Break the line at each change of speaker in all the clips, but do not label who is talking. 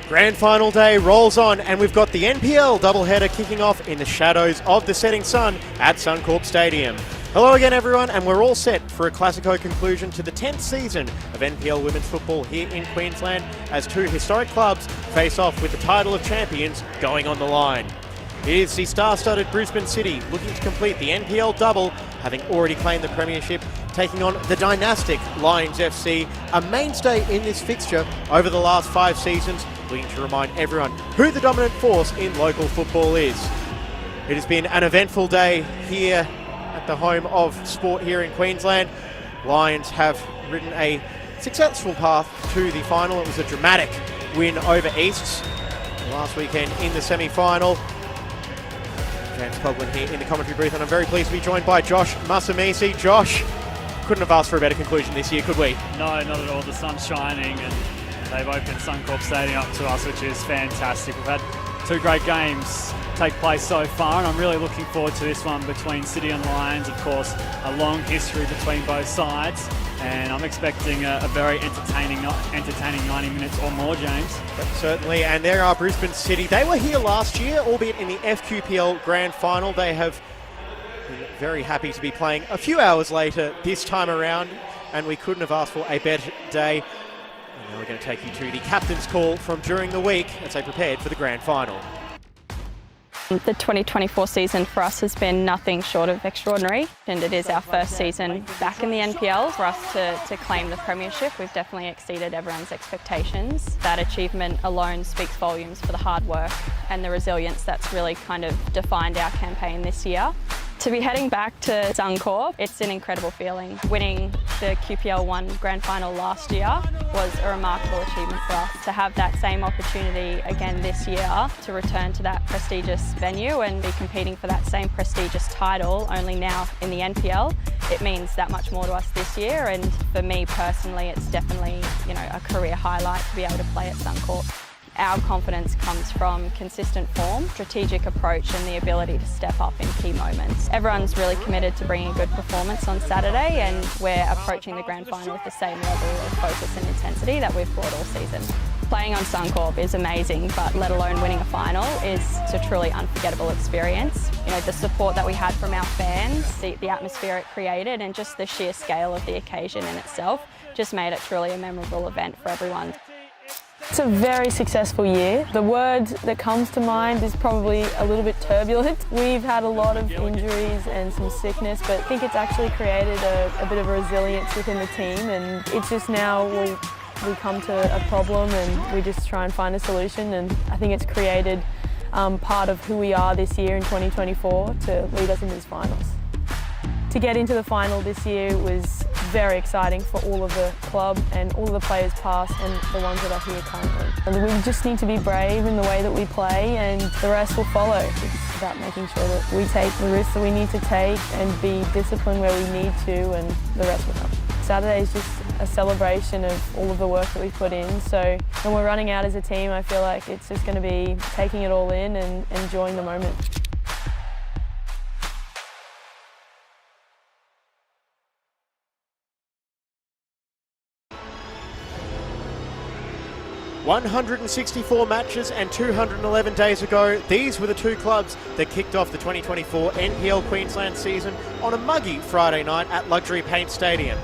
Grand final day rolls on, and we've got the NPL doubleheader kicking off in the shadows of the setting sun at Suncorp Stadium. Hello again, everyone, and we're all set for a Classico conclusion to the 10th season of NPL women's football here in Queensland as two historic clubs face off with the title of champions going on the line. It is the star-studded Brisbane City looking to complete the NPL double, having already claimed the premiership, taking on the dynastic Lions FC, a mainstay in this fixture over the last 5 seasons, looking to remind everyone who the dominant force in local football is. It has been an eventful day here at the home of sport here in Queensland. Lions have ridden a successful path to the final. It was a dramatic win over Easts last weekend in the semi-final. James Coughlin here in the commentary booth, and I'm very pleased to be joined by Josh Masamisi. Josh, couldn't have asked for a better conclusion this year, could we?
No, not at all. The sun's shining and they've opened Suncorp Stadium up to us, which is fantastic. We've had 2 great games take place so far, and I'm really looking forward to this one between City and Lions. Of course, a long history between both sides, and I'm expecting a very entertaining 90 minutes or more, James.
Certainly, and there are Brisbane City. They were here last year, albeit in the FQPL Grand Final. They have been very happy to be playing a few hours later this time around, and we couldn't have asked for a better day. And now we're going to take you to the captain's call from during the week as they prepared for the Grand Final.
The 2024 season for us has been nothing short of extraordinary, and it is our first season back in the NPL for us to claim the premiership. We've definitely exceeded everyone's expectations. That achievement alone speaks volumes for the hard work and the resilience that's really kind of defined our campaign this year. To be heading back to Suncorp, it's an incredible feeling. Winning the QPL 1 Grand Final last year was a remarkable achievement for us. To have that same opportunity again this year to return to that prestigious venue and be competing for that same prestigious title, only now in the NPL, it means that much more to us this year. And for me personally, it's definitely, a career highlight to be able to play at Suncorp. Our confidence comes from consistent form, strategic approach and the ability to step up in key moments. Everyone's really committed to bringing a good performance on Saturday, and we're approaching the Grand Final with the same level of focus and intensity that we've brought all season. Playing on Suncorp is amazing, but let alone winning a final is a truly unforgettable experience. The support that we had from our fans, the atmosphere it created, and just the sheer scale of the occasion in itself just made it truly a memorable event for everyone.
It's a very successful year. The word that comes to mind is probably a little bit turbulent. We've had a lot of injuries and some sickness, but I think it's actually created a bit of a resilience within the team, and it's just now we come to a problem and we just try and find a solution, and I think it's created part of who we are this year in 2024 to lead us into these finals. To get into the final this year was very exciting for all of the club and all of the players past and the ones that are here currently. And we just need to be brave in the way that we play, and the rest will follow. It's about making sure that we take the risks that we need to take and be disciplined where we need to, and the rest will come. Saturday is just a celebration of all of the work that we put in, so when we're running out as a team, I feel like it's just going to be taking it all in and enjoying the moment.
"164 matches and 211 days ago, these were the two clubs that kicked off the 2024 NPL Queensland season on a muggy Friday night at Luxury Paint Stadium.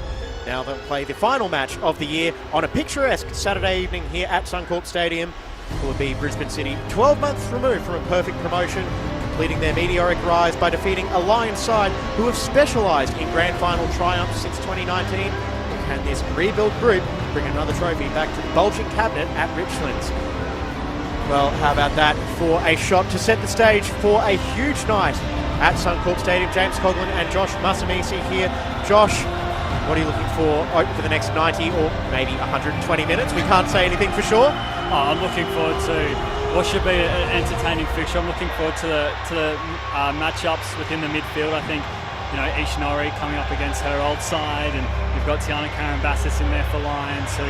Now they'll play the final match of the year on a picturesque Saturday evening here at Suncorp Stadium. It will be Brisbane City, 12 months removed from a perfect promotion, completing their meteoric rise by defeating a Lions side who have specialised in grand final triumphs since 2019. Can this rebuild group bring another trophy back to the bulging cabinet at Richlands? Well, how about that for a shot to set the stage for a huge night at Suncorp Stadium. James Coughlin and Josh Masamisi here. Josh, what are you looking for the next 90 or maybe 120 minutes? We can't say anything for sure.
I'm looking forward to what should be an entertaining fixture. I'm looking forward to the matchups within the midfield. I think, Ishinori coming up against her old side, and you've got Tiana Karambassis in there for Lions, who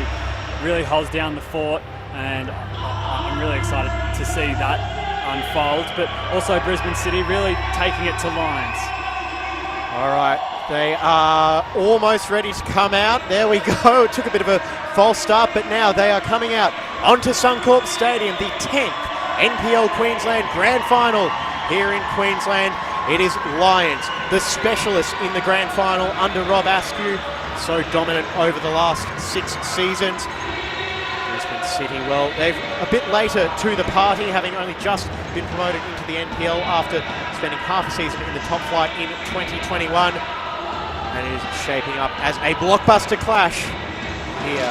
really holds down the fort, and I'm really excited to see that unfold. But also Brisbane City really taking it to Lions.
All right, they are almost ready to come out. There we go. It took a bit of a false start, but now they are coming out onto Suncorp Stadium, the 10th NPL Queensland Grand Final here in Queensland. It is Lions, the specialists in the Grand Final under Rob Askew, so dominant over the last 6 seasons. Brisbane City, well, they're a bit later to the party, having only just been promoted into the NPL after spending half a season in the top flight in 2021. And it is shaping up as a blockbuster clash here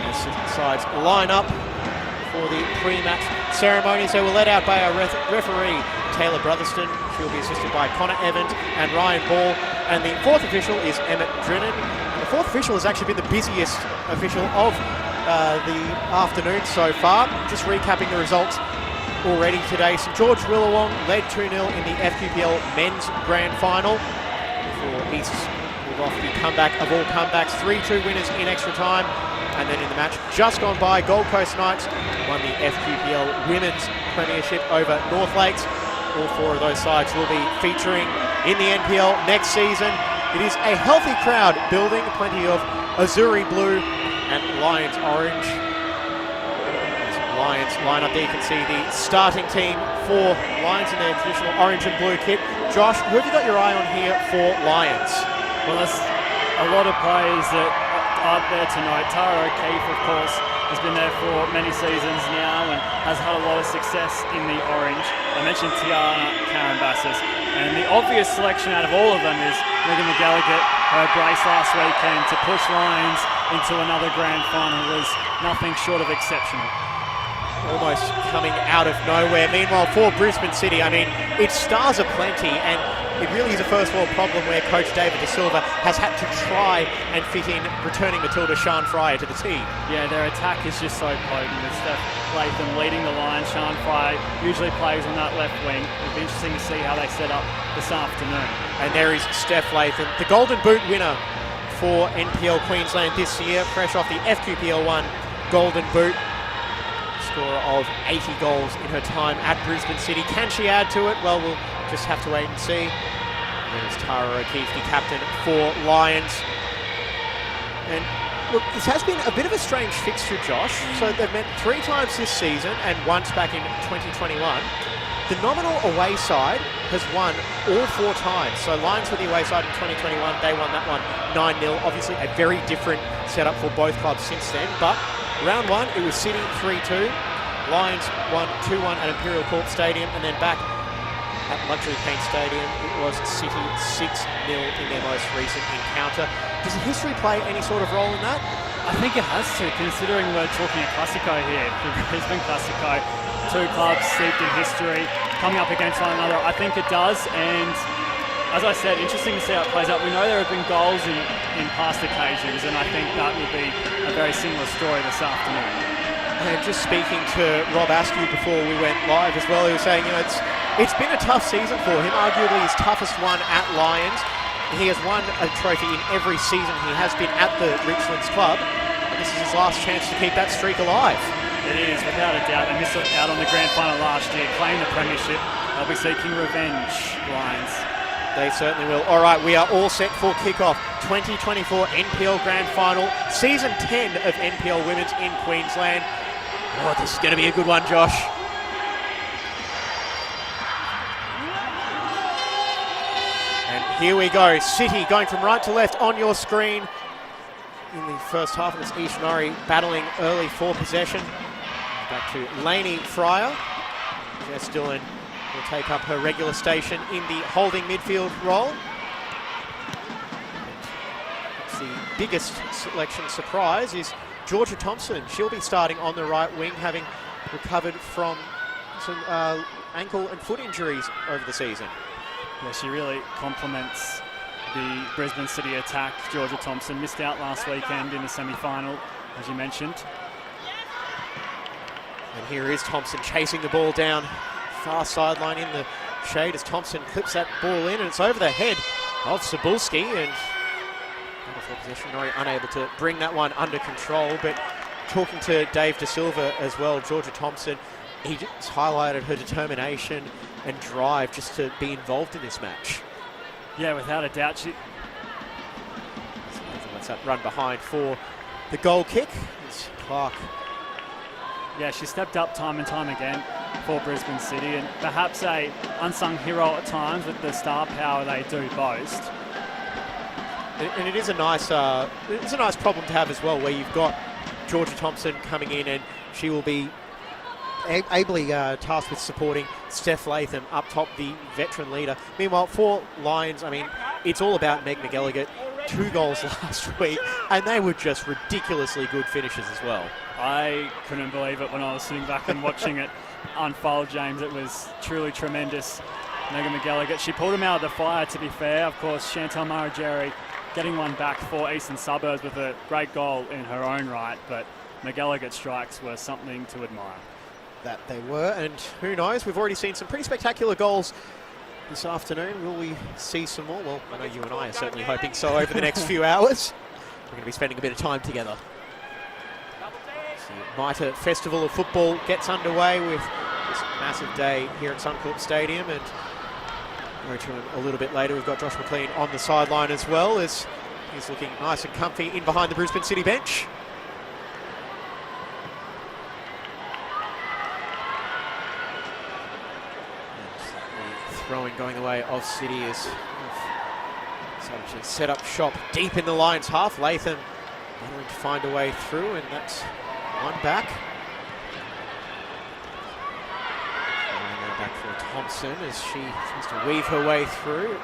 as sides line up for the pre-match ceremonies. They were led out by our referee, Taylor Brotherston. She'll be assisted by Connor Evans and Ryan Ball. And the fourth official is Emmett Drennan. And the fourth official has actually been the busiest official of the afternoon so far. Just recapping the results already today. St George Willawong led 2-0 in the FQPL Men's Grand Final before East pulled off the comeback of all comebacks. 3-2 winners in extra time. And then in the match just gone by, Gold Coast Knights won the FQPL Women's Premiership over North Lakes. All 4 of those sides will be featuring in the NPL next season. It is a healthy crowd building, plenty of Azuri blue and Lions orange. Lions line up there, you can see the starting team for Lions in their traditional orange and blue kit. Josh, who have you got your eye on here for Lions?
Well, there's a lot of players that are there tonight. Tara O'Keefe, of course, has been there for many seasons now and has had a lot of success in the orange. I mentioned Tiana Karambassis, and the obvious selection out of all of them is Megan McGilligan. Her brace last weekend to push Lions into another grand final was nothing short of exceptional.
Almost coming out of nowhere. Meanwhile, for Brisbane City, I mean, its stars are plenty, and it really is a first world problem where coach David De Silva has had to try and fit in returning Matilda Sian Fryer to the team.
Yeah, their attack is just so potent. With Steph Latham leading the line. Sian Fryer usually plays on that left wing. It'll be interesting to see how they set up this afternoon.
And there is Steph Latham, the Golden Boot winner for NPL Queensland this year, fresh off the FQPL 1 Golden Boot. Scorer of 80 goals in her time at Brisbane City. Can she add to it? Well, we'll just have to wait and see. And there's Tara O'Keefe, the captain for Lions. And look, this has been a bit of a strange fixture, Josh. So they've met 3 times this season and once back in 2021. The nominal away side has won all 4 times. So Lions were the away side in 2021. They won that one 9-0. Obviously a very different setup for both clubs since then. But round 1, it was City 3-2. Lions won 2-1 at Imperial Court Stadium, and then back at Luxury Paint Stadium, it was City 6-0 in their most recent encounter. Does the history play any sort of role in that?
I think it has to, considering we're talking a Classico here, the Brisbane Classico. 2 clubs steeped in history, coming up against one another. I think it does, and as I said, interesting to see how it plays out. We know there have been goals in past occasions, and I think that will be a very similar story this afternoon.
And just speaking to Rob Askew before we went live as well, he was saying, it's been a tough season for him, arguably his toughest one at Lions. He has won a trophy in every season he has been at the Richlands club, and this is his last chance to keep that streak alive.
It is, without a doubt. They missed out on the grand final last year, claimed the premiership. They'll be seeking revenge, Lions.
They certainly will. All right, we are all set for kickoff. 2024 NPL Grand Final, Season 10 of NPL Women's in Queensland. Oh, this is going to be a good one, Josh. And here we go. City going from right to left on your screen. In the first half, it's Ishinori battling early for possession. Back to Lainey Fryer. Jess Dillon will take up her regular station in the holding midfield role. It's the biggest selection surprise is Georgia Thompson. She'll be starting on the right wing, having recovered from some ankle and foot injuries over the season.
Yeah, she really complements the Brisbane City attack. Georgia Thompson missed out last weekend in the semi-final, as you mentioned.
And here is Thompson chasing the ball down far sideline in the shade as Thompson clips that ball in, and it's over the head of Cebulski, and wonderful possession. Norrie unable to bring that one under control, but talking to Dave De Silva as well, Georgia Thompson, he just highlighted her determination and drive just to be involved in this match.
Yeah, without a doubt. She
lets that run behind for the goal kick. It's Clark.
Yeah, she stepped up time and time again for Brisbane City, and perhaps a unsung hero at times with the star power they do boast.
And it is a nice problem to have as well, where you've got Georgia Thompson coming in, and she will be ably tasked with supporting Steph Latham up top, the veteran leader. Meanwhile, for Lions, I mean, it's all about Meg McElligott. 2 goals last week, and they were just ridiculously good finishes as well.
I couldn't believe it when I was sitting back and watching it unfold, James. It was truly tremendous. Megan McElligott, she pulled him out of the fire, to be fair. Of course, Chantal Marajeri getting one back for Eastern Suburbs with a great goal in her own right, but McElligott's strikes were something to admire.
That they were, and who knows, we've already seen some pretty spectacular goals this afternoon. Will we see some more? Well, I know you and I are certainly hoping so over the next few hours. We're going to be spending a bit of time together. The Mitre Festival of Football gets underway with this massive day here at Suncorp Stadium, and we'll go to him a little bit later. We've got Josh McLean on the sideline as well, as he's looking nice and comfy in behind the Brisbane City bench. Throwing going the way of City is such a set up shop deep in the Lions half. Latham managing to find a way through, and that's one back. And now back for Thompson as she tries to weave her way through.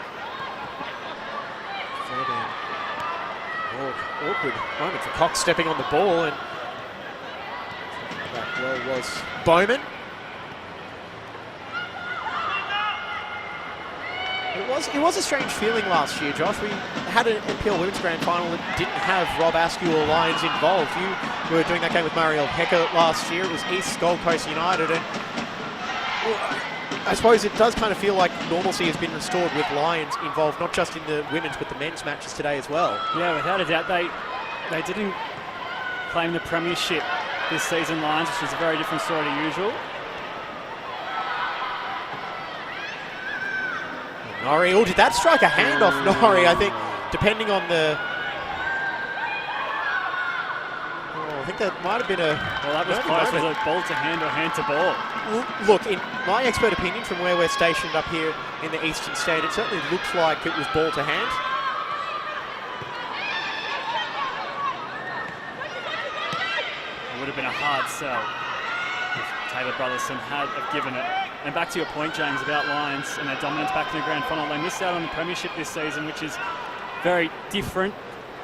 Awkward moment for Cox stepping on the ball, and that well was Bowman. It was a strange feeling last year, Josh. We had an NPL Women's Grand Final that didn't have Rob Askew or Lions involved. You were doing that game with Marielle Hecker last year. It was East Gold Coast United, and I suppose it does kind of feel like normalcy has been restored with Lions involved, not just in the women's but the men's matches today as well. Yeah,
without a doubt. They didn't claim the premiership this season, Lions, which is a very different story to usual.
Norrie, did that strike a hand off Norrie? I think, depending on the... I think that might have been a...
Well, that was close. Was it ball to hand or hand to ball?
Look, in my expert opinion, from where we're stationed up here in the eastern state, it certainly looked like it was ball to hand.
It would have been a hard sell if Taylor Brotherson had given it. And back to your point, James, about Lions and their dominance back in the grand final. They missed out on the premiership this season, which is very different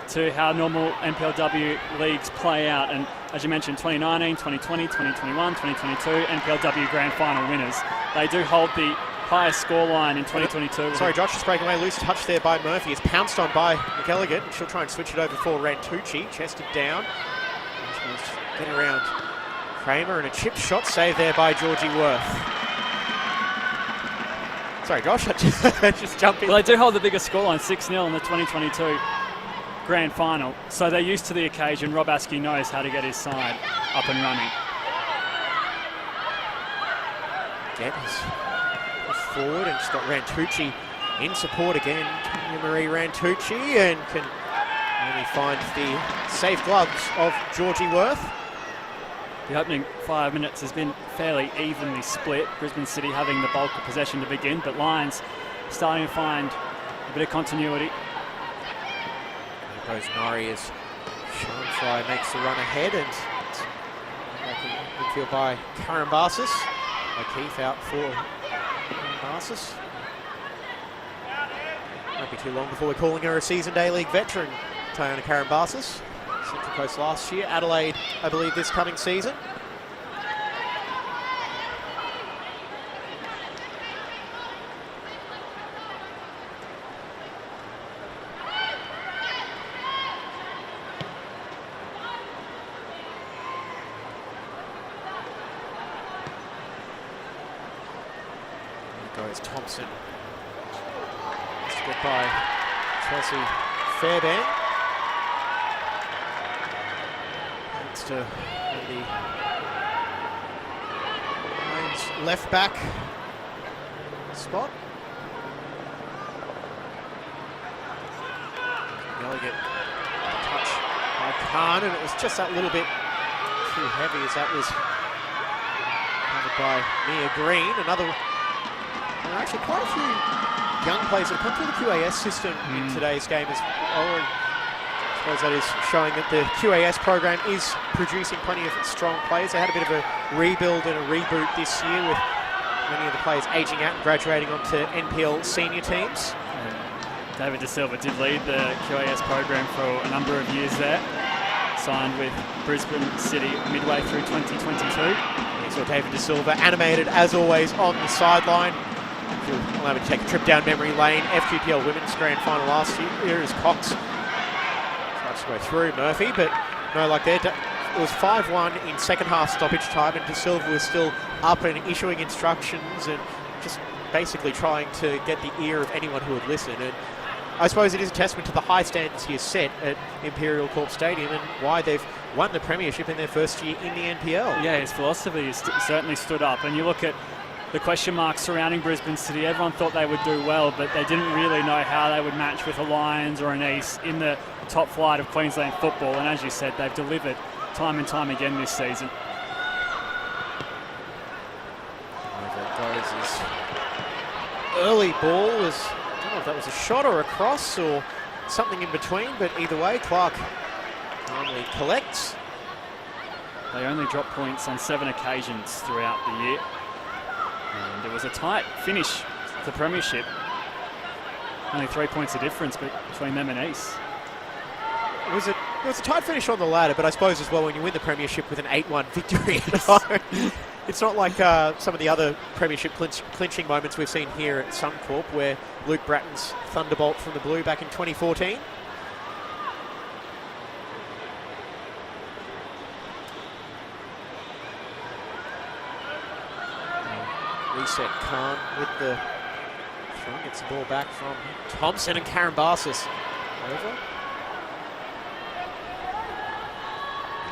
to how normal NPLW leagues play out. And as you mentioned, 2019, 2020, 2021, 2022, NPLW grand final winners. They do hold the highest scoreline in 2022.
Sorry, Josh, just breaking away. Loose touch there by Murphy. It's pounced on by McElligott, and she'll try and switch it over for Rantucci. Chested down. Get around Kramer, and a chip shot save there by Georgie Worth. Sorry, Josh, I just jumped in.
Well, they do hold the biggest scoreline, 6-0 in the 2022 grand final. So they're used to the occasion. Rob Askew knows how to get his side up and running.
Get is forward, and she's got Rantucci in support again. Marie Rantucci, and can only find the safe gloves of Georgie Worth.
The opening 5 minutes has been fairly evenly split. Brisbane City having the bulk of possession to begin, but Lions starting to find a bit of continuity.
There goes Norrie as Sean Fry makes the run ahead, and back in midfield by Karambasis. O'Keefe out for Karambasis. Won't be too long before we're calling her a seasoned A-League veteran, Tayona Karambasis. Central Coast last year, Adelaide, I believe, this coming season. There goes Thompson. Good by Chelsea Fairbairn. Thanks to the Lions left back spot. Delegate touch by Khan, and it was just that little bit too heavy as that was covered by Mia Green. There are actually quite a few young players that have come through the QAS system in today's game as well. I suppose that is showing that the QAS program is producing plenty of strong players. They had a bit of a rebuild and a reboot this year with many of the players aging out and graduating onto NPL senior teams.
David De Silva did lead the QAS program for a number of years there. Signed with Brisbane City midway through 2022.
We saw David De Silva animated as always on the sideline. We'll have to take a trip down memory lane. FQPL Women's Grand Final last year. Here is Cox. Tries to go through Murphy, but no luck there. It was 5-1 in second half stoppage time, and De Silva was still up and issuing instructions and just basically trying to get the ear of anyone who would listen. And I suppose it is a testament to the high standards he has set at Imperial Corp Stadium and why they've won the premiership in their first year in the NPL.
Yeah, his philosophy has certainly stood up. And you look at the question marks surrounding Brisbane City. Everyone thought they would do well, but they didn't really know how they would match with a Lions or an East in the top flight of Queensland football. And as you said, they've delivered time and time again this season.
Over it goes his early ball was, I don't know if that was a shot or a cross or something in between, but either way, Clark calmly collects.
They only dropped points on 7 occasions throughout the year. And it was a tight finish to the premiership. Only 3 points of difference between them and East.
It was a tight finish on the ladder, but I suppose as well when you win the premiership with an 8-1 victory at home, it's not like some of the other premiership clinching moments we've seen here at Suncorp, where Luke Bratton's thunderbolt from the blue back in 2014. Reset Khan with the throw, gets the ball back from Thompson and Karambasis over.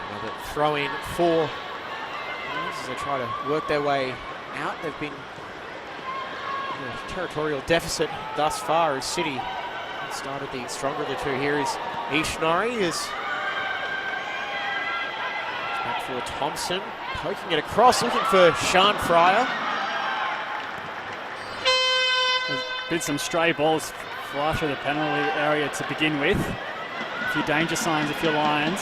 Another throw in for as they try to work their way out. They've been in a territorial deficit thus far as City started the stronger of the two. Here is Ishnari is back for Thompson, poking it across, looking for Sean Fryer.
Been some stray balls fly through the penalty area to begin with. A few danger signs if you're Lions.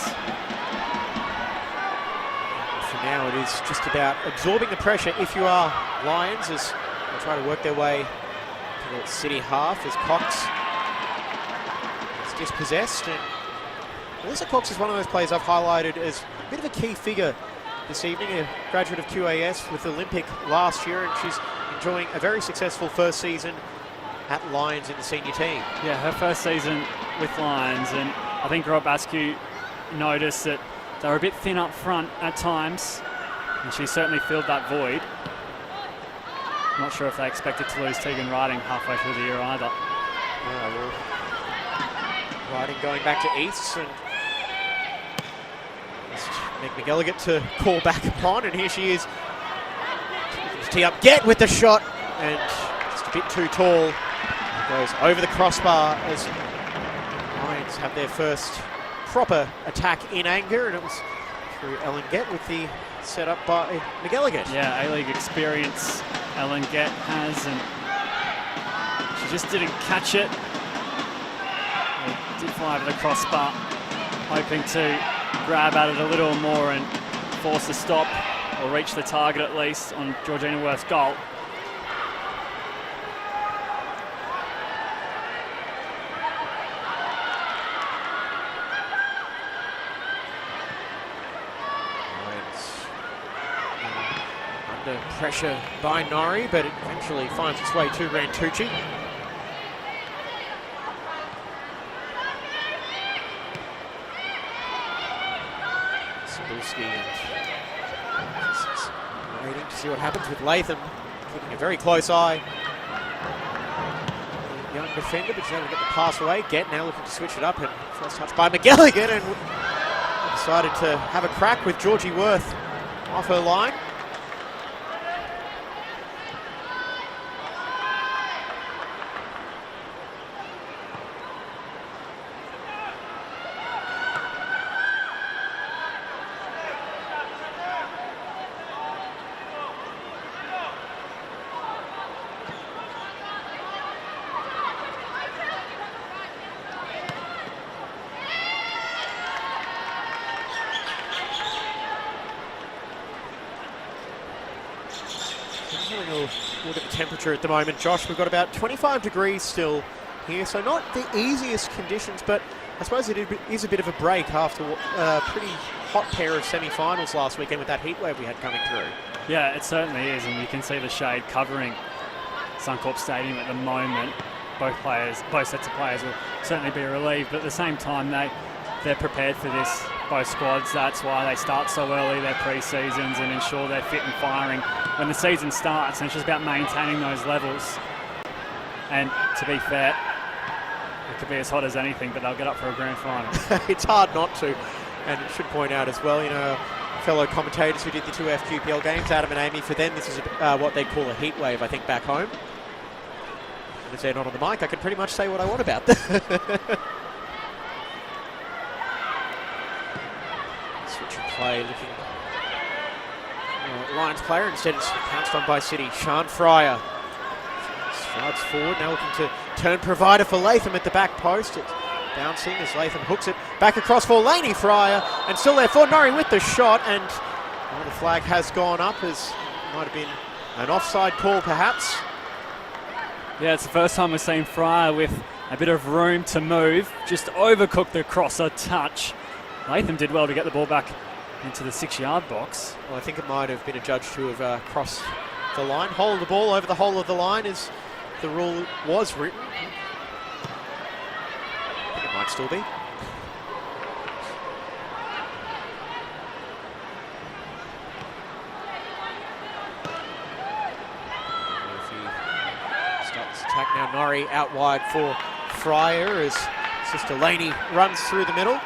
For now it is just about absorbing the pressure if you are Lions as they try to work their way to the City half as Cox is dispossessed. And Melissa Cox is one of those players I've highlighted as a bit of a key figure this evening, a graduate of QAS with Olympic last year, and she's enjoying a very successful first season at Lions in the senior team.
Yeah, her first season with Lions, and I think Rob Askew noticed that they were a bit thin up front at times, and she certainly filled that void. Not sure if they expected to lose Tegan Riding halfway through the year either.
Riding going back to East, and Nick McElligott to call back upon, and here she is. Tee up, get with the shot, and just a bit too tall. Goes over the crossbar as Lions have their first proper attack in anger, and it was through Ellen Gett with the setup by McElligott.
Yeah, A-League experience Ellen Gett has, and she just didn't catch it. Did fly over the crossbar, hoping to grab at it a little more and force a stop or reach the target at least on Georgina Worth's goal.
under pressure by Norrie, but it eventually finds its way to Rantucci. Cebulski waiting to see what happens with Latham, keeping a very close eye. Young defender, but he's able to get the pass away. Gett now looking to switch it up, and first touch by McGilligan, and decided to have a crack with Georgie Worth off her line. Look at the temperature at the moment, Josh. We've got about 25 degrees still here, so not the easiest conditions, but I suppose it is a bit of a break after a pretty hot pair of semi-finals last weekend with that heat wave we had coming through.
Yeah, it certainly is, and you can see the shade covering Suncorp Stadium at the moment. Both sets of players will certainly be relieved, but at the same time they're prepared for this, both squads. That's why they start so early, their pre-seasons, and ensure they're fit and firing when the season starts, and it's just about maintaining those levels. And to be fair, it could be as hot as anything, but they'll get up for a grand final.
It's hard not to, and it should point out as well, you know, fellow commentators who did the two FQPL games, Adam and Amy, for them this is what they call a heat wave, I think, back home. And if they're not on the mic, I can pretty much say what I want about them. Switch of play, looking Lions player, instead it's pounced on by City. Sean Fryer strides forward, now looking to turn provider for Latham at the back post. It's bouncing as Latham hooks it back across for Laney Fryer, and still there for Norrie with the shot, and the flag has gone up as might have been an offside call perhaps.
Yeah, it's the first time we've seen Fryer with a bit of room to move, just overcooked the cross a touch. Latham did well to get the ball back into the 6-yard box. Well,
I think it might have been a judge to have crossed the line. Hold the ball over the whole of the line as the rule was written. I think it might still be. Starts attack now. Norrie out wide for Fryer as Sister Laney runs through the middle.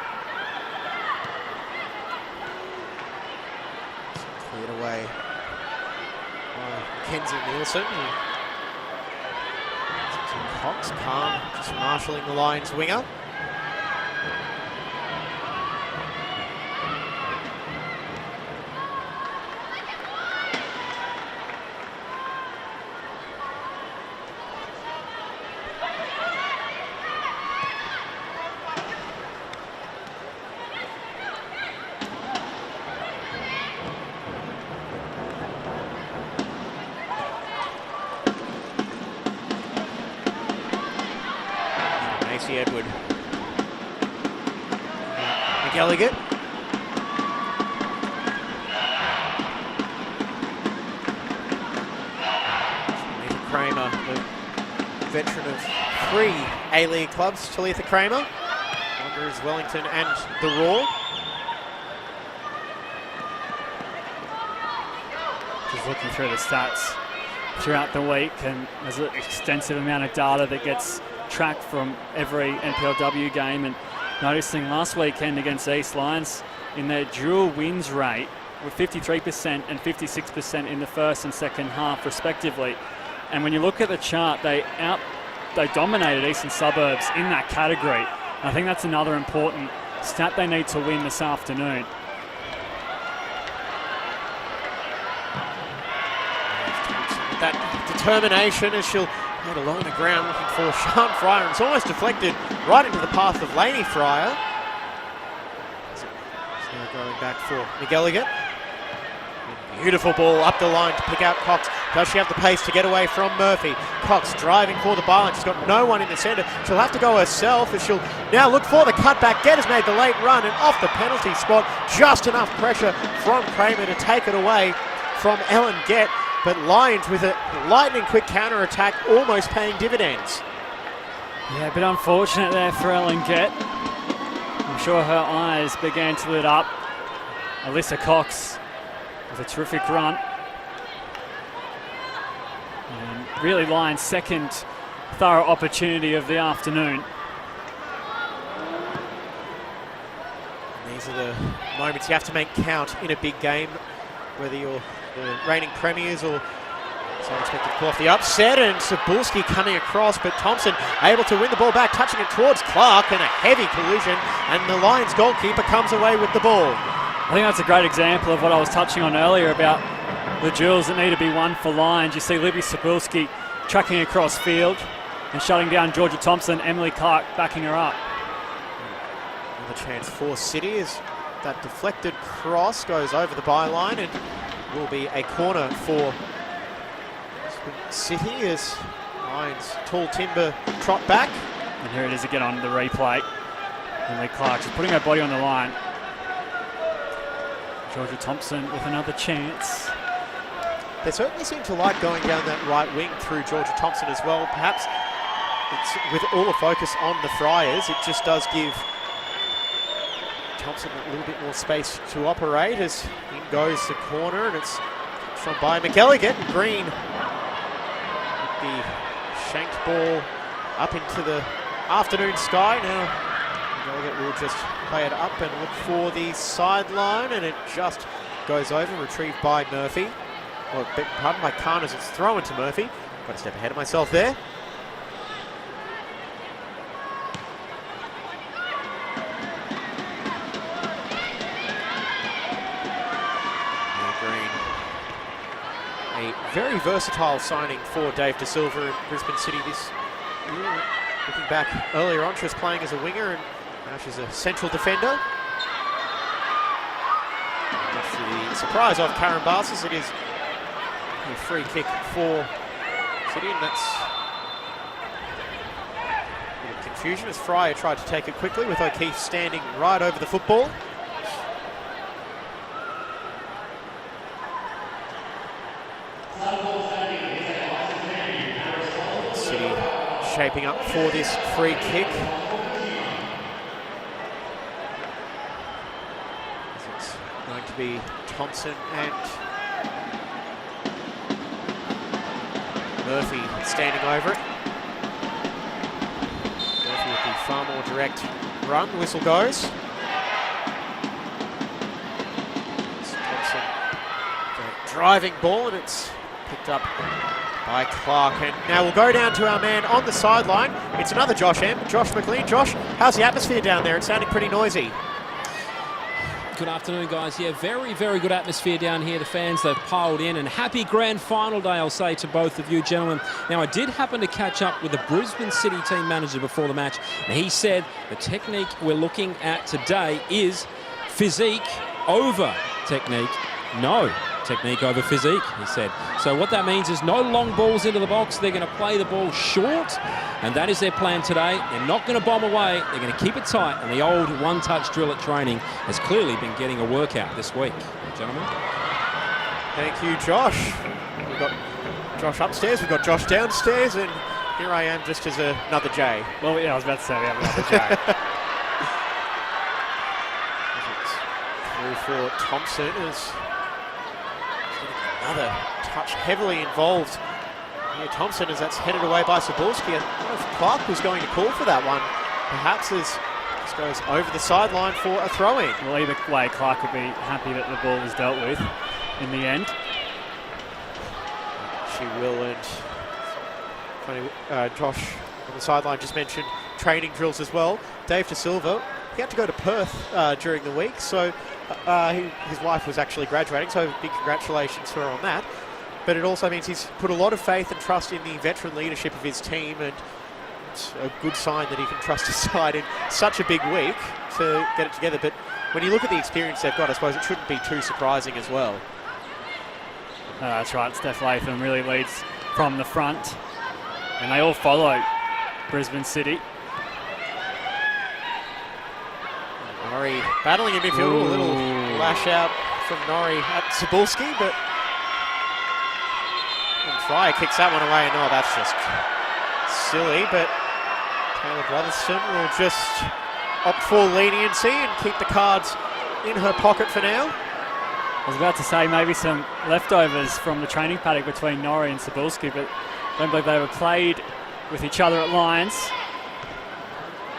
Cleared away by Kenzie Nielsen. Cox, calm, just marshalling the Lions winger. Edward. McGilligan. Talitha Kramer, the veteran of 3 A-League clubs. Talitha Kramer, Wanderers, Wellington and the Roar.
Just looking through the stats throughout the week, and there's an extensive amount of data that gets track from every NPLW game, and noticing last weekend against East Lions in their dual wins rate were 53% and 56% in the first and second half respectively. And when you look at the chart, they dominated Eastern Suburbs in that category. And I think that's another important stat they need to win this afternoon.
That determination as she'll head along the ground looking for Sean Fryer, and it's almost deflected right into the path of Laney Fryer. So now going back for McGilligan. Beautiful ball up the line to pick out Cox. Does she have the pace to get away from Murphy? Cox driving for the byline. She's got no one in the centre. She'll have to go herself as she'll now look for the cutback. Gett has made the late run, and off the penalty spot, just enough pressure from Kramer to take it away. from Ellen Gett, but Lions with a lightning quick counter-attack almost paying dividends.
Yeah, a bit unfortunate there for Ellen Gett. I'm sure her eyes began to lit up. Alyssa Cox with a terrific run. And really Lions' second thorough opportunity of the afternoon.
These are the moments you have to make count in a big game, whether you're the reigning premiers or so expected to pull off the upset, and Cebulski coming across, but Thompson able to win the ball back, touching it towards Clark, and a heavy collision, and the Lions goalkeeper comes away with the ball.
I think that's a great example of what I was touching on earlier about the duels that need to be won for Lions. You see Libby Cebulski tracking across field and shutting down Georgia Thompson, Emily Clark backing her up.
Another chance for City as that deflected cross goes over the byline and will be a corner for City as Lions tall timber trot back.
And here it is again on the replay. Emily Clark just putting her body on the line. Georgia Thompson with another chance.
They certainly seem to like going down that right wing through Georgia Thompson as well. Perhaps it's with all the focus on the Friars, it just does give Thompson a little bit more space to operate as in goes the corner, and it's from by McElligott, and Green with the shanked ball up into the afternoon sky. Now McElligott will just play it up and look for the sideline, and it just goes over, retrieved by Murphy. Or, pardon, by Khan as it's thrown to Murphy. Got a step ahead of myself there. A very versatile signing for Dave De Silva in Brisbane City this year. Looking back earlier on, she was playing as a winger and now she's a central defender. And to the surprise of Karen Barsis, it is a free kick for City, and that's a bit of confusion as Fryer tried to take it quickly with O'Keefe standing right over the football. City shaping up for this free kick. It's going to be Thompson and Murphy standing over it. Murphy with the far more direct run. The whistle goes. It's Thompson, the driving ball, and it's picked up by Clark. And now we'll go down to our man on the sideline. It's another Josh McLean. Josh, how's the atmosphere down there? It's sounding pretty noisy.
Good afternoon, guys. Yeah, very, very good atmosphere down here. The fans, they've piled in, and happy grand final day, I'll say to both of you gentlemen. Now, I did happen to catch up with the Brisbane City team manager before the match, and he said the technique we're looking at today is physique over technique. No technique over physique, he said. So what that means is no long balls into the box. They're going to play the ball short, and that is their plan today. They're not going to bomb away. They're going to keep it tight, and the old one-touch drill at training has clearly been getting a workout this week. Gentlemen.
Thank you, Josh. We've got Josh upstairs, we've got Josh downstairs, and here I am just as another J.
Well, yeah, I was about to say we have another J.
Through for Thompson as another touch heavily involved. Here Thompson as that's headed away by Cebulski. I don't know if Clark was going to call for that one. Perhaps as this goes over the sideline for a throw-in.
Well, either way, Clark would be happy that the ball was dealt with in the end.
She will, and funny, Josh on the sideline just mentioned training drills as well. Dave De Silva, he had to go to Perth during the week, so his wife was actually graduating, so big congratulations to her on that. But it also means he's put a lot of faith and trust in the veteran leadership of his team, and it's a good sign that he can trust his side in such a big week to get it together. But when you look at the experience they've got, I suppose it shouldn't be too surprising as well.
That's right, Steph Latham really leads from the front, and they all follow Brisbane City.
Norrie battling in midfield, a little lash out from Norrie at Cebulski, but Fryer kicks that one away. No, that's just silly, but Taylor Brotherson will just opt for leniency and keep the cards in her pocket for now.
I was about to say maybe some leftovers from the training paddock between Norrie and Cebulski, but I don't believe they were played with each other at Lions.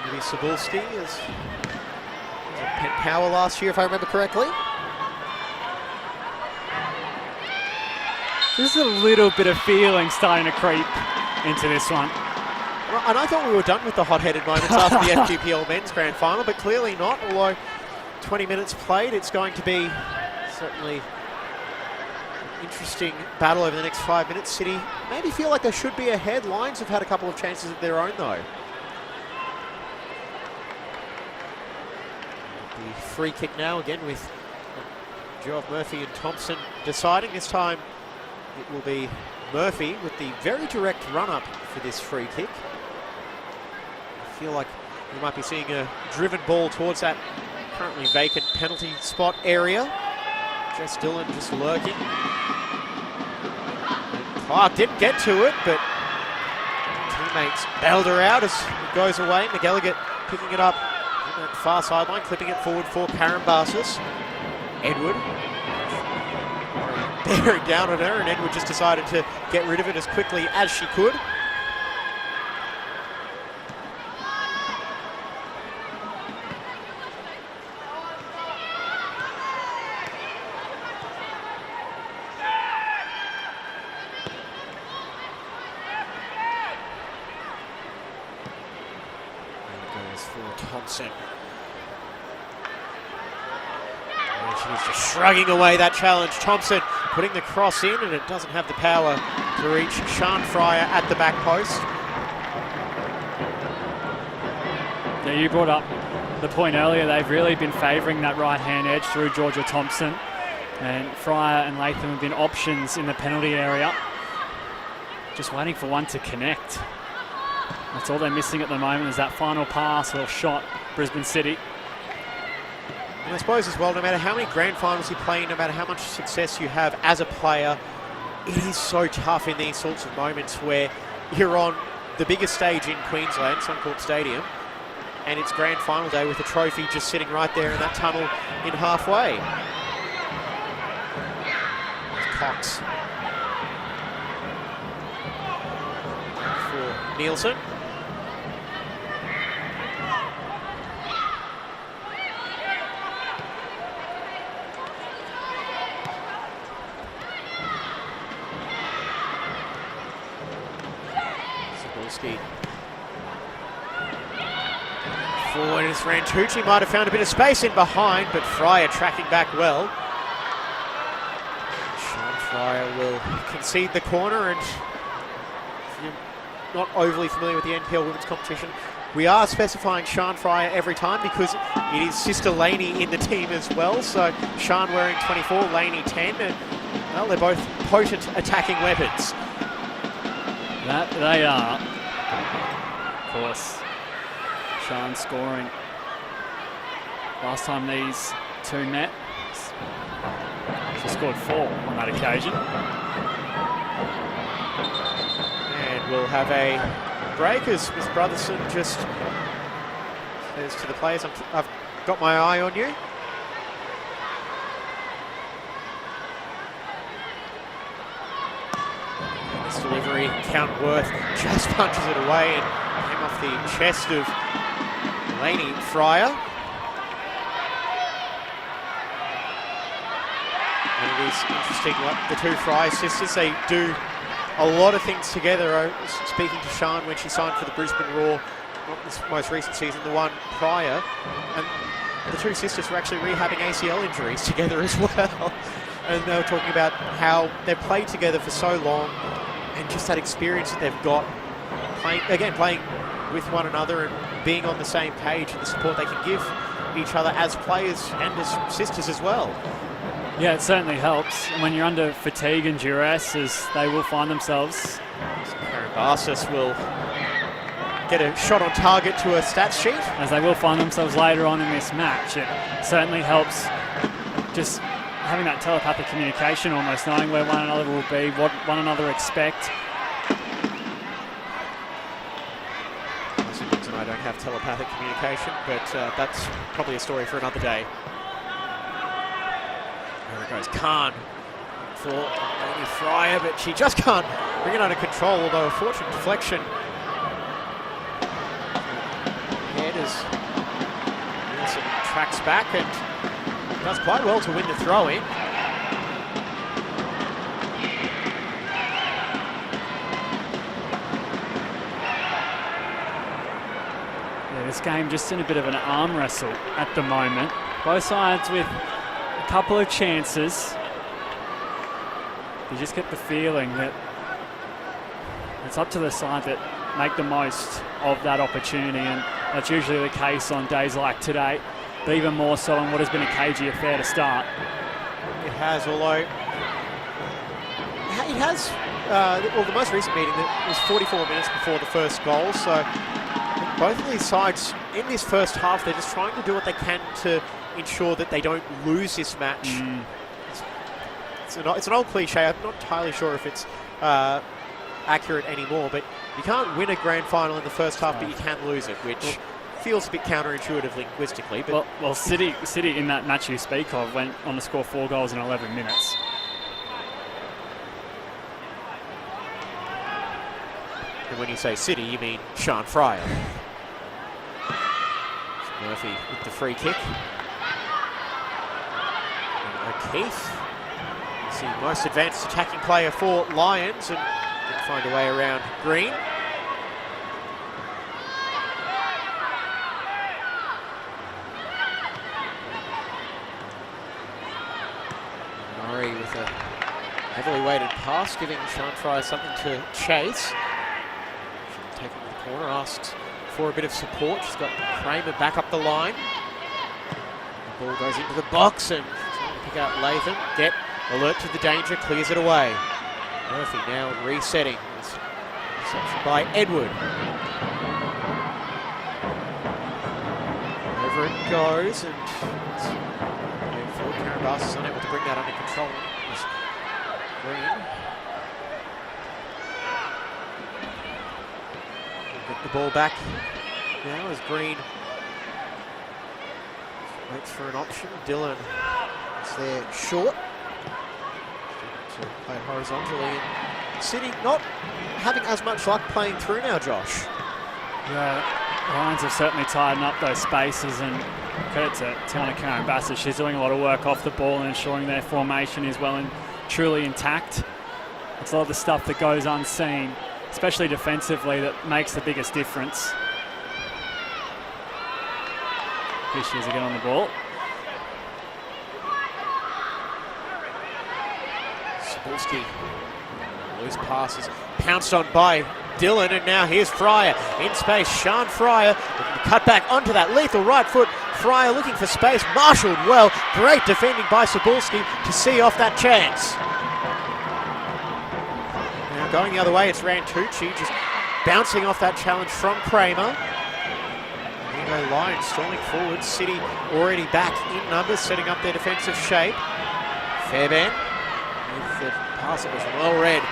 Maybe Cebulski is Penn Power last year, if I remember correctly.
There's a little bit of feeling starting to creep into this one.
Well, and I thought we were done with the hot-headed moments after the FQPL men's grand final, but clearly not. Although 20 minutes played, it's going to be certainly an interesting battle over the next 5 minutes. City maybe feel like they should be ahead. Lions have had a couple of chances of their own, though. The free kick now, again, with Geoff Murphy and Thompson deciding. This time it will be Murphy with the very direct run-up for this free kick. I feel like we might be seeing a driven ball towards that currently vacant penalty spot area. Jess Dillon just lurking. And Clark didn't get to it, but teammates bailed her out as it goes away. McGilligan picking it up on that far sideline, clipping it forward for Karen Barsis. Edward bearing down on her, and Edward just decided to get rid of it as quickly as she could. Thompson. And she's just shrugging away that challenge. Thompson putting the cross in, and it doesn't have the power to reach Sian Fryer at the back post.
Yeah, you brought up the point earlier. They've really been favouring that right-hand edge through Georgia Thompson. And Fryer and Latham have been options in the penalty area. Just waiting for one to connect. That's all they're missing at the moment, is that final pass or shot, Brisbane City.
And I suppose as well, no matter how many grand finals you play, no matter how much success you have as a player, it is so tough in these sorts of moments where you're on the biggest stage in Queensland, Suncorp Stadium, and it's grand final day with a trophy just sitting right there in that tunnel in halfway. Cox for Nielsen. Forward as Rantucci might have found a bit of space in behind, but Fryer tracking back well. Sian Fryer will concede the corner, and if you're not overly familiar with the NPL women's competition, we are specifying Sian Fryer every time because it is sister Laney in the team as well. So Sian wearing 24, Laney 10, and well, they're both potent attacking weapons.
That they are. Of course, Sian scoring. Last time these two met, she scored 4 on that occasion.
And we'll have a break as Miss Brotherson just says to the players, I've got my eye on you. This delivery, Countworth just punches it away and came off the chest of Laney Fryer. And it is interesting what the two Fryer sisters, they do a lot of things together. I was speaking to Sian when she signed for the Brisbane Roar, not this most recent season, the one prior, and the two sisters were actually rehabbing ACL injuries together as well. And they were talking about how they've played together for so long and just that experience that they've got playing with one another and being on the same page, and the support they can give each other as players and as sisters as well.
Yeah, it certainly helps. And when you're under fatigue and duress, as they will find themselves.
Karen Barsis will get a shot on target to a stats sheet.
As they will find themselves later on in this match. It certainly helps just having that telepathic communication almost, knowing where one another will be, what one another expect.
Washington and I don't have telepathic communication, but that's probably a story for another day. There it goes, Khan for Amy Fryer, but she just can't bring it under control, although a fortunate deflection. Head as Nielsen tracks back and does quite well to win the throw-in.
This game just in a bit of an arm wrestle at the moment. Both sides with a couple of chances. You just get the feeling that it's up to the side that make the most of that opportunity, and that's usually the case on days like today, but even more so on what has been a cagey affair to start.
It has, although it has, well, the most recent meeting that was 44 minutes before the first goal, so both of these sides in this first half, they're just trying to do what they can to ensure that they don't lose this match. It's an old cliche. I'm not entirely sure if it's accurate anymore, but you can't win a grand final in the first half, but you can lose it, which feels a bit counterintuitive linguistically. But
well, City in that match you speak of went on to score 4 goals in 11 minutes.
And when you say City, you mean Sean Fryer. Murphy with the free kick. And O'Keefe. He's the most advanced attacking player for Lions and can find a way around Green. Murray with a heavily weighted pass, giving Sean Fryer something to chase. Taking the corner, asks for a bit of support. She's got Kramer back up the line. The ball goes into the box and trying to pick out Latham. Get alert to the danger, clears it away. Murphy now resetting. Reception by Edward. Over it goes, and going forward, Karen Bass is unable to bring that under control. Green. Get the ball back now as Green waits for an option. Dillon is there short to play horizontally. And City not having as much luck playing through now, Josh.
The Lions have certainly tightened up those spaces, and credit to Tiana Karen Bassett. She's doing a lot of work off the ball and ensuring their formation is well and truly intact. It's a lot of the stuff that goes unseen, especially defensively, that makes the biggest difference. Here she is again on the ball.
Sapolsky, loose passes, pounced on by Dillon, and now here's Fryer in space. Sean Fryer looking to cut back onto that lethal right foot. Fryer looking for space, marshalled well. Great defending by Sapolsky to see off that chance. Now going the other way, it's Rantucci just bouncing off that challenge from Kramer. Here go Lions storming forward. City already back in numbers, setting up their defensive shape. Fairbairn with the pass, it was well read.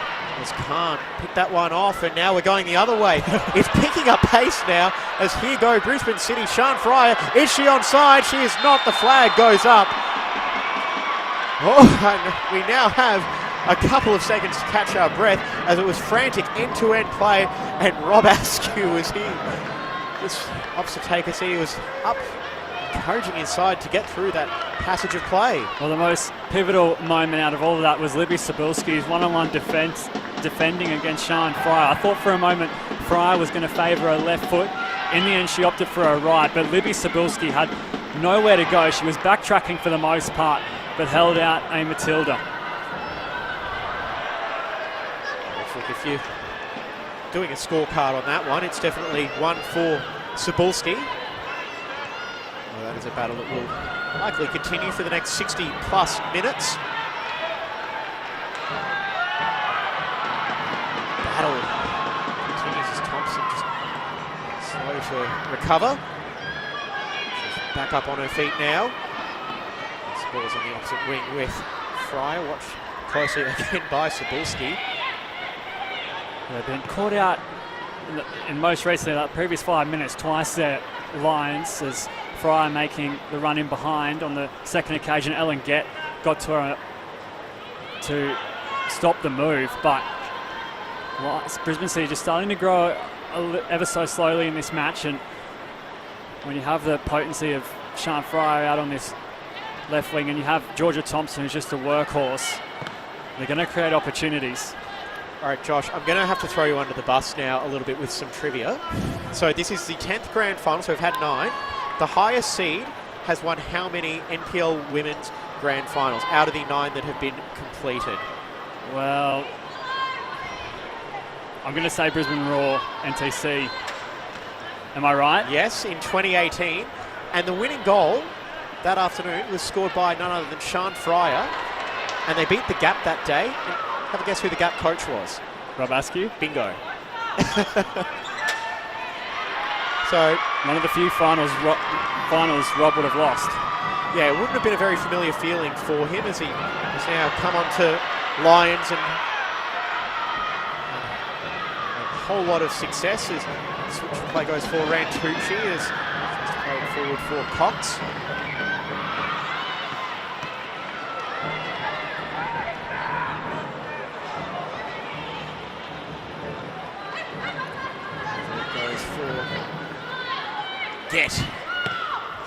As Khan picked that one off, and now we're going the other way. It's picking up pace now as here go Brisbane City. Sean Fryer, is she onside? She is not. The flag goes up. Oh, and we now have a couple of seconds to catch our breath as it was frantic end-to-end play, and Rob Askew was here. This opposite take us, he was up, encouraging his side to get through that passage of play.
Well, the most pivotal moment out of all of that was Libby Sapolsky's one-on-one defending against Sean Fryer. I thought for a moment Fryer was going to favour her left foot. In the end, she opted for her right, but Libby Sapolsky had nowhere to go. She was backtracking for the most part, but held out a Matilda.
Looks like if you're doing a scorecard on that one, it's definitely one for Sapolsky. Well, that is a battle that will likely continue for the next 60 plus minutes. Battle continues as Thompson just slow to recover. She's back up on her feet now. Ball's on the opposite wing with Fryer. Watched closely again by Cebulski.
They've been caught out in most recently, like previous 5 minutes, twice their lines as Fryer making the run in behind. On the second occasion, Ellen Gett got to her to stop the move, but Brisbane City just starting to grow ever so slowly in this match, and when you have the potency of Sian Fryer out on this left wing and you have Georgia Thompson who's just a workhorse, they're going to create opportunities.
All right, Josh, I'm going to have to throw you under the bus now a little bit with some trivia. So this is the 10th grand final, so we've had 9. The highest seed has won how many NPL women's grand finals out of the 9 that have been completed?
Well, I'm going to say Brisbane Roar, NTC. Am I right?
Yes, in 2018. And the winning goal that afternoon was scored by none other than Sian Fryer. And they beat the Gap that day. And have a guess who the Gap coach was?
Rob Askew?
Bingo. So
one of the few finals Rob would have lost.
Yeah, it wouldn't have been a very familiar feeling for him as he has now come on to Lions and a whole lot of success as switch of play goes for Rantucci as just played forward for Cox. Goes for Gett.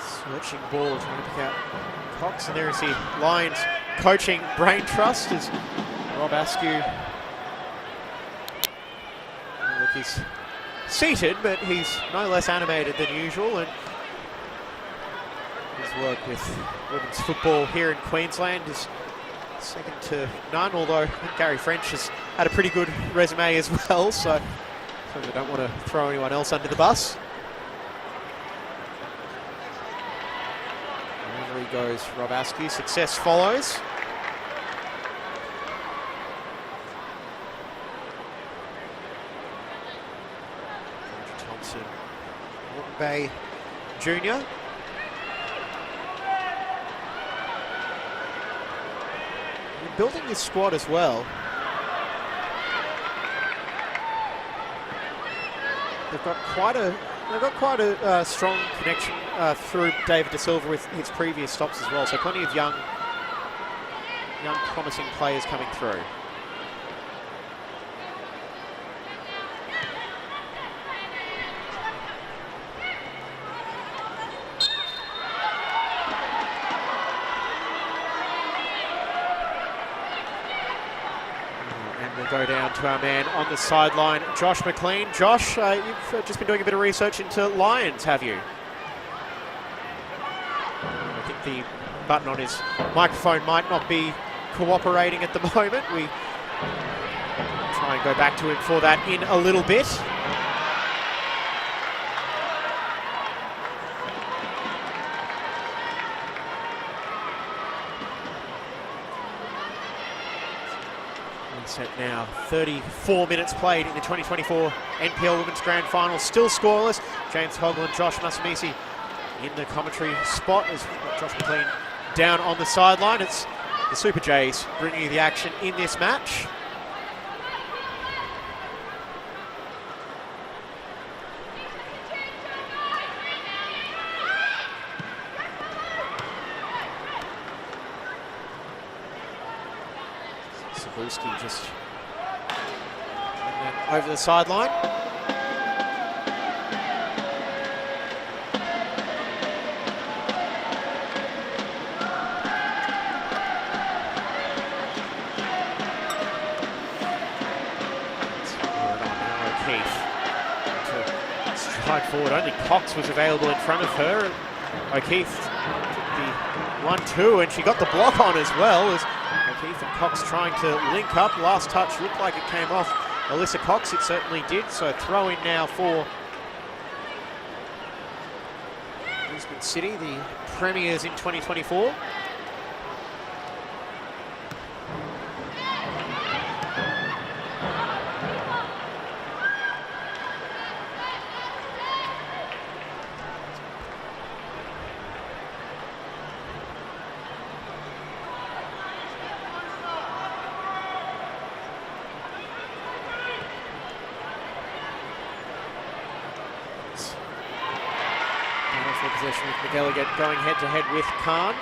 Switching ball, trying to pick out Cox, and there is the Lions coaching brain trust as Rob Askew. Look, he's seated, but he's no less animated than usual, and his work with women's football here in Queensland is second to none, although I think Gary French has had a pretty good resume as well, so I don't want to throw anyone else under the bus. Wherever he goes, Rob Askew, success follows. Thompson, Morton Bay Jr. We're building this squad as well. They've got quite a strong connection through David De Silva with his previous stops as well. So plenty of young promising players coming through. Go down to our man on the sideline, Josh McLean. Josh, you've just been doing a bit of research into Lions, have you? I think the button on his microphone might not be cooperating at the moment. We try and go back to him for that in a little bit. Set now, 34 minutes played in the 2024 NPL Women's Grand Final, still scoreless. James Hogle and Josh Masamisi in the commentary spot as Josh McLean down on the sideline. It's the Super Jays bringing you the action in this match. Cebulski just over the sideline. O'Keefe to stride forward. Only Cox was available in front of her. O'Keefe took the 1-2 and she got the block on as well as O'Keefe and Cox trying to link up. Last touch looked like it came off Alyssa Cox. It certainly did. So throw in now for Brisbane City, the premiers in 2024. possession with McElligott going head-to-head with Khan.